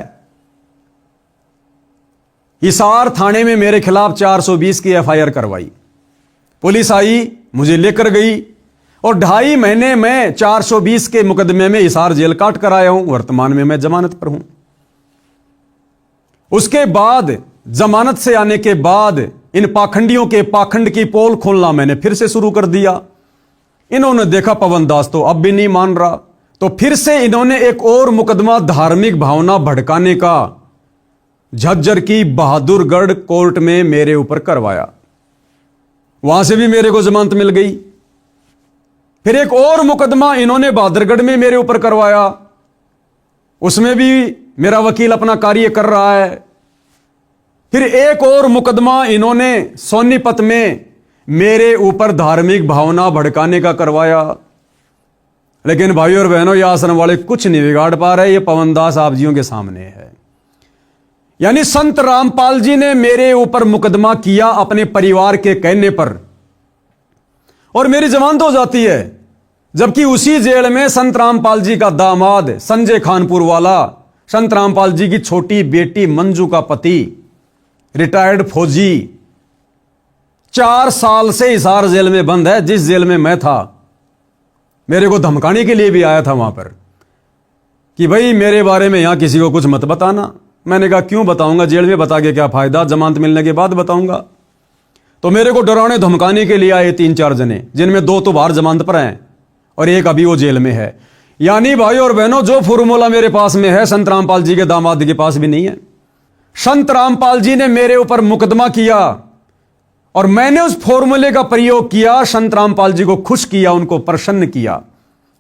हिसार थाने में मेरे खिलाफ 420 की एफआईआर करवाई। पुलिस आई, मुझे लेकर गई और 2.5 महीने में 420 के मुकदमे में हिसार जेल काट कर आया हूं। वर्तमान में मैं जमानत पर हूं। उसके बाद जमानत से आने के बाद इन पाखंडियों के पाखंड की पोल खोलना मैंने फिर से शुरू कर दिया। इन्होंने देखा पवन दास तो अब भी नहीं मान रहा, तो फिर से इन्होंने एक और मुकदमा धार्मिक भावना भड़काने का झज्जर की बहादुरगढ़ कोर्ट में मेरे ऊपर करवाया। वहां से भी मेरे को जमानत मिल गई। फिर एक और मुकदमा इन्होंने बहादुरगढ़ में मेरे ऊपर करवाया, उसमें भी मेरा वकील अपना कार्य कर रहा है। फिर एक और मुकदमा इन्होंने सोनीपत में मेरे ऊपर धार्मिक भावना भड़काने का करवाया। लेकिन भाइयों और बहनों, ये आश्रम वाले कुछ नहीं बिगाड़ पा रहे। ये पवन दास आप जियों के सामने है। यानी संत रामपाल जी ने मेरे ऊपर मुकदमा किया अपने परिवार के कहने पर, और मेरी जमानत हो जाती है। जबकि उसी जेल में संत रामपाल जी का दामाद संजय खानपुर वाला, संत रामपाल जी की छोटी बेटी मंजू का पति रिटायर्ड फौजी 4 साल से हिसार जेल में बंद है। जिस जेल में मैं था, मेरे को धमकाने के लिए भी आया था वहां पर कि भाई मेरे बारे में यहां किसी को कुछ मत बताना। मैंने कहा क्यों बताऊंगा, जेल में बता के क्या फायदा, जमानत मिलने के बाद बताऊंगा। तो मेरे को डराने धमकाने के लिए आए 3-4 जने, जिनमें 2 तो बाहर जमानत पर हैं और एक अभी वो जेल में है। यानी भाई और बहनों, जो फॉर्मूला मेरे पास में है संत रामपाल जी के दामाद के पास भी नहीं है। संत रामपाल जी ने मेरे ऊपर मुकदमा किया और मैंने उस फॉर्मूले का प्रयोग किया। संत रामपाल जी को खुश किया, उनको प्रसन्न किया।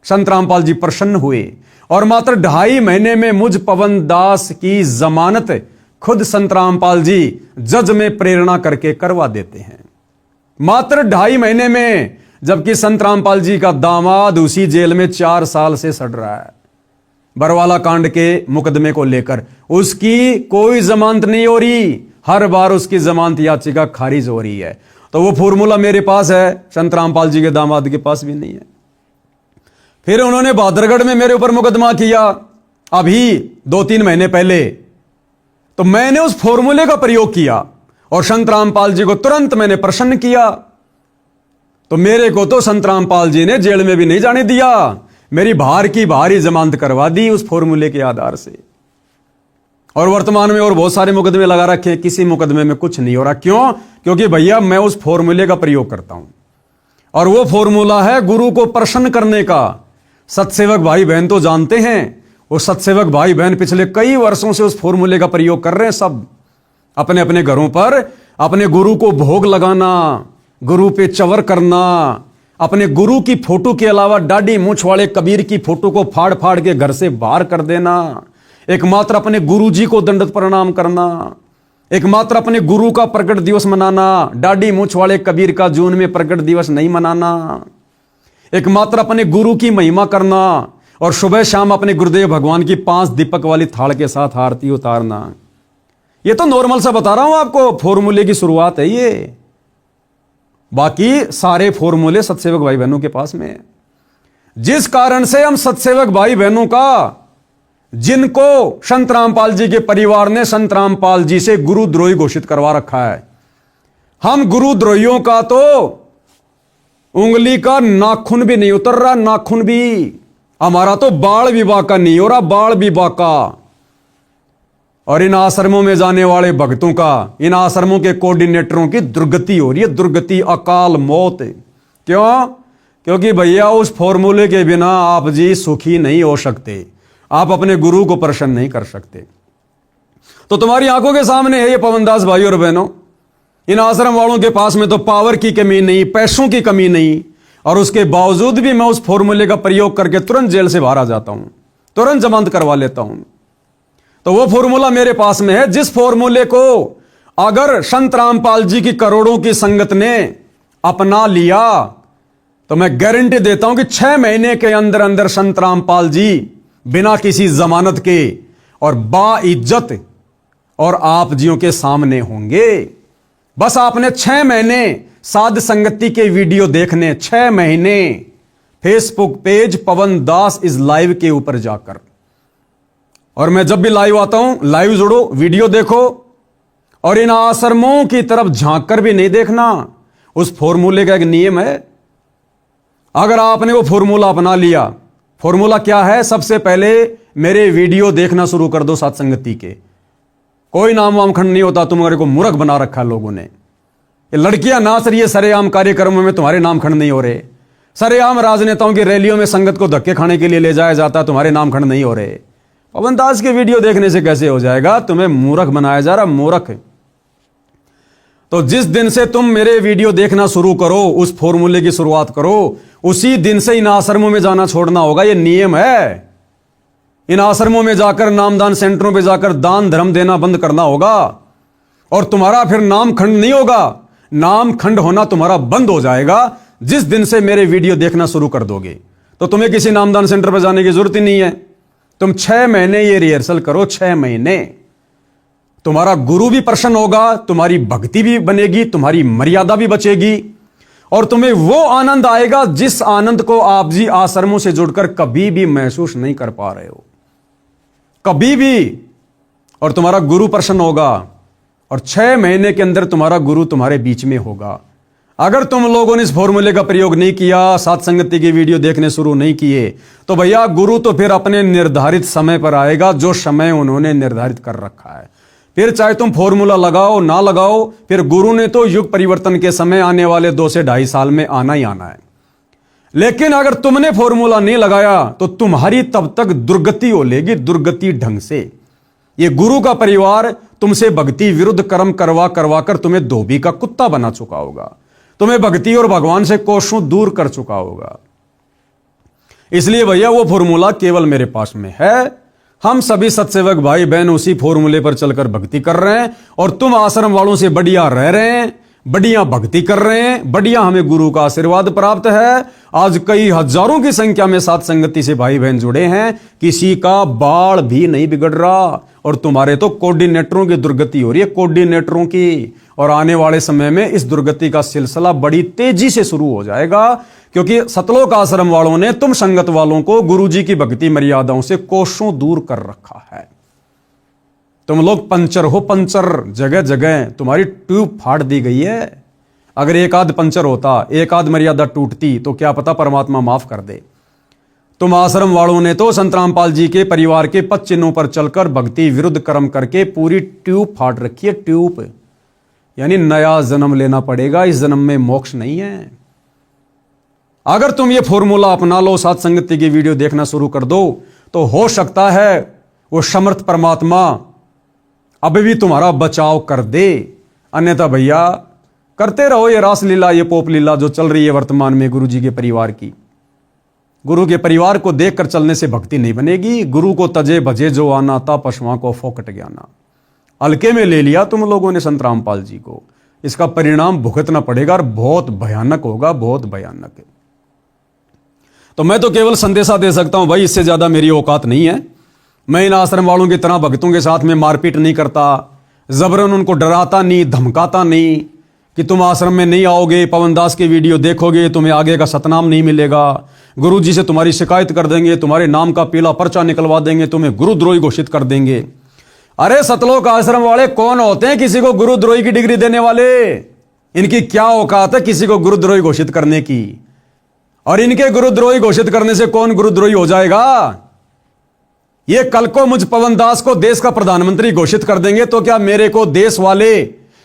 संत रामपाल जी प्रसन्न हुए और मात्र 2.5 महीने में मुझ पवन दास की जमानत खुद संत रामपाल जी जज में प्रेरणा करके करवा देते हैं। मात्र 2.5 महीने में, जबकि संत रामपाल जी का दामाद उसी जेल में 4 साल से सड़ रहा है बरवाला कांड के मुकदमे को लेकर। उसकी कोई जमानत नहीं हो रही, हर बार उसकी जमानत याचिका खारिज हो रही है। तो वो फॉर्मूला मेरे पास है, संत रामपाल जी के दामाद के पास भी नहीं है। फिर उन्होंने बहादुरगढ़ में मेरे ऊपर मुकदमा किया अभी 2-3 महीने पहले। तो मैंने उस फॉर्मूले का प्रयोग किया और संत रामपाल जी को तुरंत मैंने प्रसन्न किया। तो मेरे को तो संत रामपाल जी ने जेल में भी नहीं जाने दिया, मेरी बाहर की बाहरी जमानत करवा दी उस फॉर्मूले के आधार से। और वर्तमान में और बहुत सारे मुकदमे लगा रखे, किसी मुकदमे में कुछ नहीं हो रहा। क्यों? क्योंकि भैया मैं उस फॉर्मूले का प्रयोग करता हूं और वो फॉर्मूला है गुरु को प्रसन्न करने का। सत्सेवक भाई बहन तो जानते हैं, वो सत्सेवक भाई बहन पिछले कई वर्षों से उस फॉर्मूले का प्रयोग कर रहे हैं। सब अपने अपने घरों पर अपने गुरु को भोग लगाना, गुरु पे चवर करना, अपने गुरु की फोटो के अलावा दाढ़ी मूंछ वाले कबीर की फोटो को फाड़ फाड़ के घर से बाहर कर देना, एकमात्र अपने गुरु जी को दंडवत प्रणाम करना, एकमात्र अपने गुरु का प्रकट दिवस मनाना, दाढ़ी मूंछ वाले कबीर का जून में प्रकट दिवस नहीं मनाना, एकमात्र अपने गुरु की महिमा करना और सुबह शाम अपने गुरुदेव भगवान की 5 दीपक वाली थाल के साथ आरती उतारना। ये तो नॉर्मल सा बता रहा हूं आपको, फॉर्मूले की शुरुआत है ये। बाकी सारे फॉर्मूले सत्सेवक भाई बहनों के पास में है। जिस कारण से हम सत्सेवक भाई बहनों का, जिनको संत रामपाल जी के परिवार ने संत रामपाल जी से गुरुद्रोही घोषित करवा रखा है, हम गुरुद्रोहियों का तो उंगली का नाखून भी नहीं उतर रहा, नाखून भी। हमारा तो बाल विवाह का नहीं हो रहा, बाल विवाह का। और इन आश्रमों में जाने वाले भक्तों का, इन आश्रमों के कोऑर्डिनेटरों की दुर्गति हो रही है, दुर्गति, अकाल मौत। क्यों? क्योंकि भैया उस फॉर्मूले के बिना आप जी सुखी नहीं हो सकते, आप अपने गुरु को प्रसन्न नहीं कर सकते। तो तुम्हारी आंखों के सामने है ये पवन दास भाई और बहनों। इन आश्रम वालों के पास में तो पावर की कमी नहीं, पैसों की कमी नहीं, और उसके बावजूद भी मैं उस फॉर्मूले का प्रयोग करके तुरंत जेल से बाहर आ जाता हूं, तुरंत जमानत करवा लेता हूं। तो वो फॉर्मूला मेरे पास में है, जिस फॉर्मूले को अगर संत रामपाल जी की करोड़ों की संगत ने अपना लिया तो मैं गारंटी देता हूं कि 6 महीने के अंदर अंदर संत रामपाल जी बिना किसी जमानत के और बाइज्जत और आप जियों के सामने होंगे। बस आपने 6 महीने साध संगति के वीडियो देखने, 6 महीने Facebook page Pawan Das is live के ऊपर जाकर। और मैं जब भी लाइव आता हूं, लाइव जुड़ो, वीडियो देखो और इन आश्रमों की तरफ झांक कर भी नहीं देखना। उस फॉर्मूले का एक नियम है, अगर आपने वो फॉर्मूला अपना लिया, फॉर्मूला क्या है? सबसे पहले मेरे वीडियो देखना शुरू कर दो सत्संगति के। कोई नाम वामखंड नहीं होता, तुम्हारे को मूर्ख बना रखा है लोगों ने। ये लड़कियां नाच रही है सरेआम कार्यक्रमों में, तुम्हारे नामखंड नहीं हो रहे। सरेआम राजनेताओं की रैलियों में संगत को धक्के खाने के लिए ले जाया जाता, तुम्हारे नामखंड नहीं हो रहे। पवन दास के वीडियो देखने से कैसे हो जाएगा? तुम्हें मूर्ख बनाया जा रहा, मूर्ख। तो जिस दिन से तुम मेरे वीडियो देखना शुरू करो, उस फॉर्मूले की शुरुआत करो, उसी दिन से इन आश्रमों में जाना छोड़ना होगा। यह नियम है। इन आश्रमों में जाकर, नामदान सेंटरों में जाकर दान धर्म देना बंद करना होगा और तुम्हारा फिर नामखंड नहीं होगा। नामखंड होना तुम्हारा बंद हो जाएगा जिस दिन से मेरे वीडियो देखना शुरू कर दोगे। तो तुम्हें किसी नामदान सेंटर पर जाने की जरूरत ही नहीं है। तुम 6 महीने ये रिहर्सल करो, 6 महीने। तुम्हारा गुरु भी प्रसन्न होगा, तुम्हारी भक्ति भी बनेगी, तुम्हारी मर्यादा भी बचेगी और तुम्हें वो आनंद आएगा जिस आनंद को आप जी आश्रमों से जुड़कर कभी भी महसूस नहीं कर पा रहे हो, कभी भी। और तुम्हारा गुरु प्रसन्न होगा और 6 महीने के अंदर तुम्हारा गुरु तुम्हारे बीच में होगा। अगर तुम लोगों ने इस फॉर्मूले का प्रयोग नहीं किया, सत्संगति की वीडियो देखने शुरू नहीं किए, तो भैया गुरु तो फिर अपने निर्धारित समय पर आएगा, जो समय उन्होंने निर्धारित कर रखा है। फिर चाहे तुम फॉर्मूला लगाओ ना लगाओ, फिर गुरु ने तो युग परिवर्तन के समय आने वाले 2 से 2.5 साल में आना ही आना है। लेकिन अगर तुमने फॉर्मूला नहीं लगाया तो तुम्हारी तब तक दुर्गति हो लेगी, दुर्गति ढंग से। ये गुरु का परिवार तुमसे भक्ति विरुद्ध कर्म करवा करवा कर तुम्हें धोबी का कुत्ता बना चुका होगा, तुम्हें भक्ति और भगवान से कोसों दूर कर चुका होगा। इसलिए भैया वो फॉर्मूला केवल मेरे पास में है। हम सभी सत्सेवक भाई बहन उसी फॉर्मूले पर चलकर भक्ति कर रहे हैं और तुम आश्रम वालों से बढ़िया रह रहे हैं, बढ़िया भक्ति कर रहे हैं, बढ़िया हमें गुरु का आशीर्वाद प्राप्त है। आज कई हजारों की संख्या में साथ संगति से भाई बहन जुड़े हैं, किसी का बाल भी नहीं बिगड़ रहा। और तुम्हारे तो कोऑर्डिनेटरों की दुर्गति हो रही है, कोऑर्डिनेटरों की। और आने वाले समय में इस दुर्गति का सिलसिला बड़ी तेजी से शुरू हो जाएगा, क्योंकि सतलोक आश्रम वालों ने तुम संगत वालों को गुरुजी की भक्ति मर्यादाओं से कोसों दूर कर रखा है। तुम लोग पंचर हो, पंचर। जगह जगह तुम्हारी ट्यूब फाड़ दी गई है। अगर एक आध पंचर होता, एक आध मर्यादा टूटती, तो क्या पता परमात्मा माफ कर दे। तुम आश्रम वालों ने तो संत रामपाल जी के परिवार के पद चिन्हों पर चलकर भक्ति विरुद्ध कर्म करके पूरी ट्यूब फाड़ रखी है, ट्यूब। यानी नया जन्म लेना पड़ेगा, इस जन्म में मोक्ष नहीं है। अगर तुम ये फॉर्मूला अपना लो, साथ संगति की वीडियो देखना शुरू कर दो, तो हो सकता है वो समर्थ परमात्मा अभी भी तुम्हारा बचाव कर दे। अन्यथा भैया करते रहो ये रास लीला, ये पोप लीला जो चल रही है वर्तमान में गुरु जी के परिवार की। गुरु के परिवार को देखकर चलने से भक्ति नहीं बनेगी। गुरु को तजे भजे जो आना था, पशुओं को फोकट ज्ञाना। हल्के में ले लिया तुम लोगों ने संत रामपाल जी को, इसका परिणाम भुगतना पड़ेगा और बहुत भयानक होगा, बहुत भयानक। तो मैं तो केवल संदेशा दे सकता हूं भाई, इससे ज्यादा मेरी औकात नहीं है। मैं इन आश्रम वालों की तरह भक्तों के साथ में मारपीट नहीं करता, जबरन उनको डराता नहीं, धमकाता नहीं कि तुम आश्रम में नहीं आओगे, पवन दास की वीडियो देखोगे, तुम्हें आगे का सतनाम नहीं मिलेगा, गुरु जी से तुम्हारी शिकायत कर देंगे, तुम्हारे नाम का पीला पर्चा निकलवा देंगे, तुम्हें गुरुद्रोही घोषित कर देंगे। अरे सतलोक आश्रम वाले कौन होते हैं किसी को गुरुद्रोही की डिग्री देने वाले? इनकी क्या औकात है किसी को गुरुद्रोही घोषित करने की? और इनके गुरुद्रोही घोषित करने से कौन गुरुद्रोही हो जाएगा? ये कल को मुझ पवन दास को देश का प्रधानमंत्री घोषित कर देंगे तो क्या मेरे को देश वाले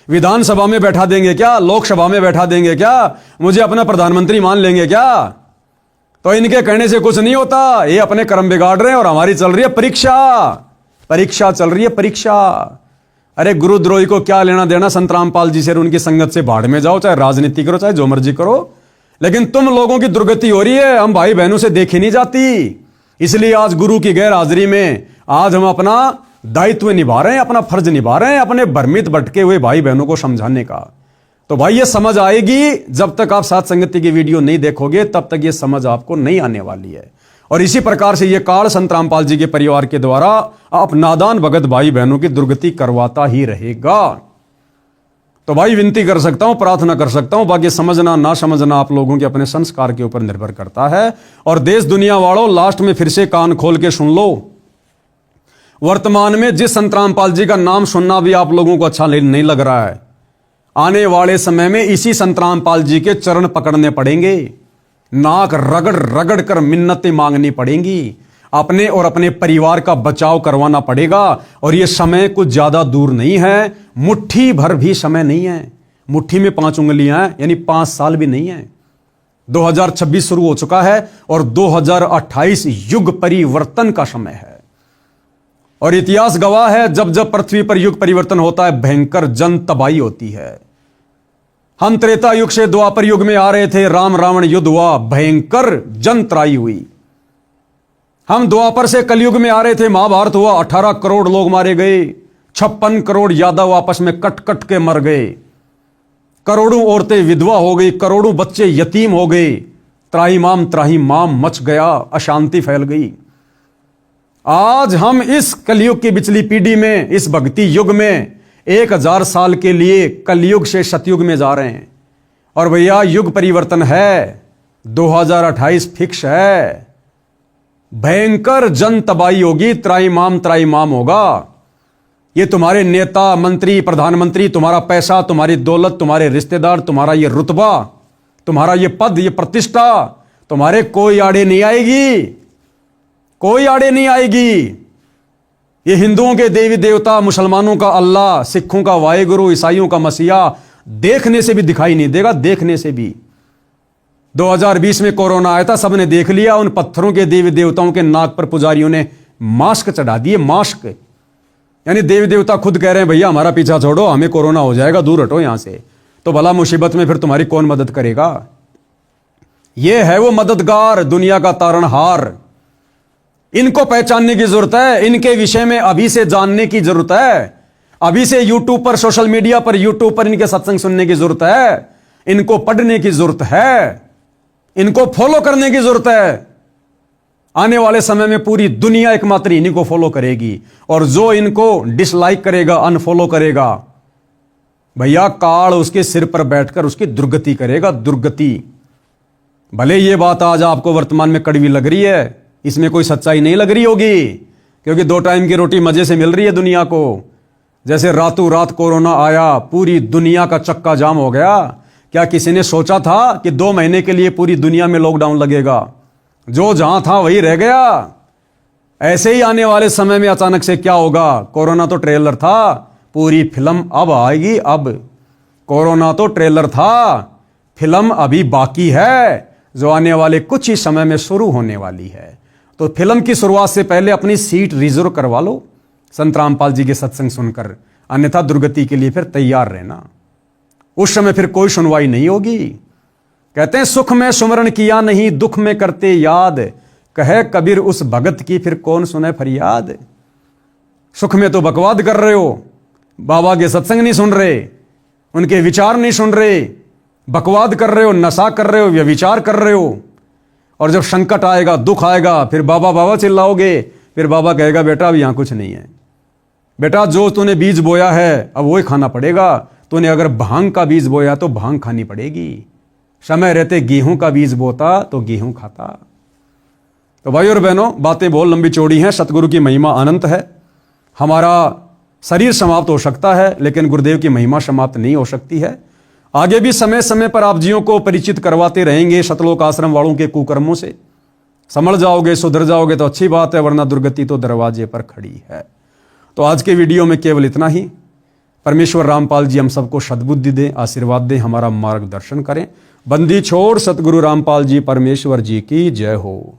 विधानसभा में बैठा देंगे क्या? लोकसभा में बैठा देंगे क्या? मुझे अपना प्रधानमंत्री मान लेंगे क्या? तो इनके कहने से कुछ नहीं होता। ये अपने कर्म बिगाड़ रहे हैं और हमारी चल रही है परीक्षा। परीक्षा चल रही है, परीक्षा। अरे गुरुद्रोही को क्या लेना देना संत रामपाल जी से? उनकी संगत से भाड़ में जाओ, चाहे राजनीति करो, चाहे जो मर्जी करो, लेकिन तुम लोगों की दुर्गति हो रही है, हम भाई बहनों से देखी नहीं जाती। इसलिए आज गुरु की गैर हाजिरी में आज हम अपना दायित्व निभा रहे हैं, अपना फर्ज निभा रहे हैं, अपने भ्रमित भटके हुए भाई बहनों को समझाने का। तो भाई ये समझ आएगी, जब तक आप साथ संगति की वीडियो नहीं देखोगे तब तक ये समझ आपको नहीं आने वाली है। और इसी प्रकार से ये काल संत रामपाल जी के परिवार के द्वारा आप नादान भगत भाई बहनों की दुर्गति करवाता ही रहेगा। तो भाई विनती कर सकता हूं, प्रार्थना कर सकता हूं, बाकी समझना ना समझना आप लोगों के अपने संस्कार के ऊपर निर्भर करता है। और देश दुनिया वालों, लास्ट में फिर से कान खोल के सुन लो। वर्तमान में जिस संत रामपाल जी का नाम सुनना भी आप लोगों को अच्छा नहीं लग रहा है, आने वाले समय में इसी संत रामपाल जी के चरण पकड़ने पड़ेंगे, नाक रगड़ रगड़ कर मिन्नतें मांगनी पड़ेंगी, अपने और अपने परिवार का बचाव करवाना पड़ेगा। और यह समय कुछ ज्यादा दूर नहीं है, मुट्ठी भर भी समय नहीं है। मुट्ठी में 5 उंगलियां हैं, यानी 5 साल भी नहीं है। 2026 शुरू हो चुका है और 2028 युग परिवर्तन का समय है। और इतिहास गवाह है, जब जब पृथ्वी पर युग परिवर्तन होता है भयंकर जन तबाही होती है। हम त्रेता युग से द्वापर युग में आ रहे थे, राम रावण युद्ध हुआ, भयंकर जन त्राही हुई। हम द्वापर से कलयुग में आ रहे थे, महाभारत हुआ, 18 करोड़ लोग मारे गए, 56 करोड़ यादव आपस में कट कट के मर गए, करोड़ों औरतें विधवा हो गई, करोड़ों बच्चे यतीम हो गए, त्राहिमाम मच गया, अशांति फैल गई। आज हम इस कलयुग की पिछली पीढ़ी में, इस भक्ति युग में 1000 साल के लिए कलयुग से सतयुग में जा रहे हैं। और भैया युग परिवर्तन है, 2028 फिक्स है। भयंकर जन तबाही होगी, त्राहिमाम होगा। ये तुम्हारे नेता, मंत्री, प्रधानमंत्री, तुम्हारा पैसा, तुम्हारी दौलत, तुम्हारे रिश्तेदार, तुम्हारा ये रुतबा, तुम्हारा ये पद, ये प्रतिष्ठा तुम्हारे कोई आड़े नहीं आएगी, कोई आड़े नहीं आएगी। ये हिंदुओं के देवी देवता, मुसलमानों का अल्लाह, सिखों का वाहेगुरु, ईसाइयों का मसीहा देखने से भी दिखाई नहीं देगा, देखने से भी। 2020 में कोरोना आया था, सबने देख लिया, उन पत्थरों के देवी देवताओं के नाक पर पुजारियों ने मास्क चढ़ा दिए, मास्क। यानी देवी देवता खुद कह रहे हैं भैया हमारा पीछा छोड़ो, हमें कोरोना हो जाएगा, दूर हटो यहां से। तो भला मुसीबत में फिर तुम्हारी कौन मदद करेगा? यह है वो मददगार, दुनिया का तारणहार। इनको पहचानने की जरूरत है, इनके विषय में अभी से जानने की जरूरत है, अभी से यूट्यूब पर, सोशल मीडिया पर, यूट्यूब पर इनके सत्संग सुनने की जरूरत है, इनको पढ़ने की जरूरत है, इनको फॉलो करने की जरूरत है। आने वाले समय में पूरी दुनिया एकमात्र इन्हीं को फॉलो करेगी, और जो इनको डिसलाइक करेगा, अनफॉलो करेगा, भैया काल उसके सिर पर बैठकर उसकी दुर्गति करेगा, दुर्गति। भले ये बात आज आपको वर्तमान में कड़वी लग रही है, इसमें कोई सच्चाई नहीं लग रही होगी, क्योंकि 2 टाइम की रोटी मजे से मिल रही है दुनिया को। जैसे रातों रात कोरोना आया, पूरी दुनिया का चक्का जाम हो गया। क्या किसी ने सोचा था कि 2 महीने के लिए पूरी दुनिया में लॉकडाउन लगेगा? जो जहां था वही रह गया। ऐसे ही आने वाले समय में अचानक से क्या होगा? कोरोना तो ट्रेलर था, पूरी फिल्म अब आएगी। अब कोरोना तो ट्रेलर था, फिल्म अभी बाकी है, जो आने वाले कुछ ही समय में शुरू होने वाली है। तो फिल्म की शुरुआत से पहले अपनी सीट रिजर्व करवा लो संत रामपाल जी के सत्संग सुनकर, अन्यथा दुर्गति के लिए फिर तैयार रहना। उस समय फिर कोई सुनवाई नहीं होगी। कहते हैं सुख में सुमरण किया नहीं, दुख में करते याद, कहे कबीर उस भगत की फिर कौन सुने फरियाद। सुख में तो बकवाद कर रहे हो, बाबा के सत्संग नहीं सुन रहे, उनके विचार नहीं सुन रहे, बकवाद कर रहे हो, नशा कर रहे हो, व्यभिचार कर रहे हो। और जब संकट आएगा, दुख आएगा, फिर बाबा बाबा चिल्लाओगे, फिर बाबा कहेगा बेटा अब यहां कुछ नहीं है, बेटा जो तूने बीज बोया है अब वही खाना पड़ेगा। तूने अगर भांग का बीज बोया तो भांग खानी पड़ेगी। समय रहते गेहूं का बीज बोता तो गेहूं खाता। तो भाई और बहनों, बातें बहुत लंबी चौड़ी हैं, सतगुरु की महिमा अनंत है। हमारा शरीर समाप्त हो सकता है, लेकिन गुरुदेव की महिमा समाप्त नहीं हो सकती है। आगे भी समय समय पर आप जियों को परिचित करवाते रहेंगे सतलोक आश्रम वालों के कुकर्मों से। समझ जाओगे, सुधर जाओगे तो अच्छी बात है, वरना दुर्गति तो दरवाजे पर खड़ी है। तो आज के वीडियो में केवल इतना ही। परमेश्वर रामपाल जी हम सबको सद्बुद्धि दें, आशीर्वाद दें, हमारा मार्गदर्शन करें। बंदी छोड़ सतगुरु रामपाल जी परमेश्वर जी की जय हो।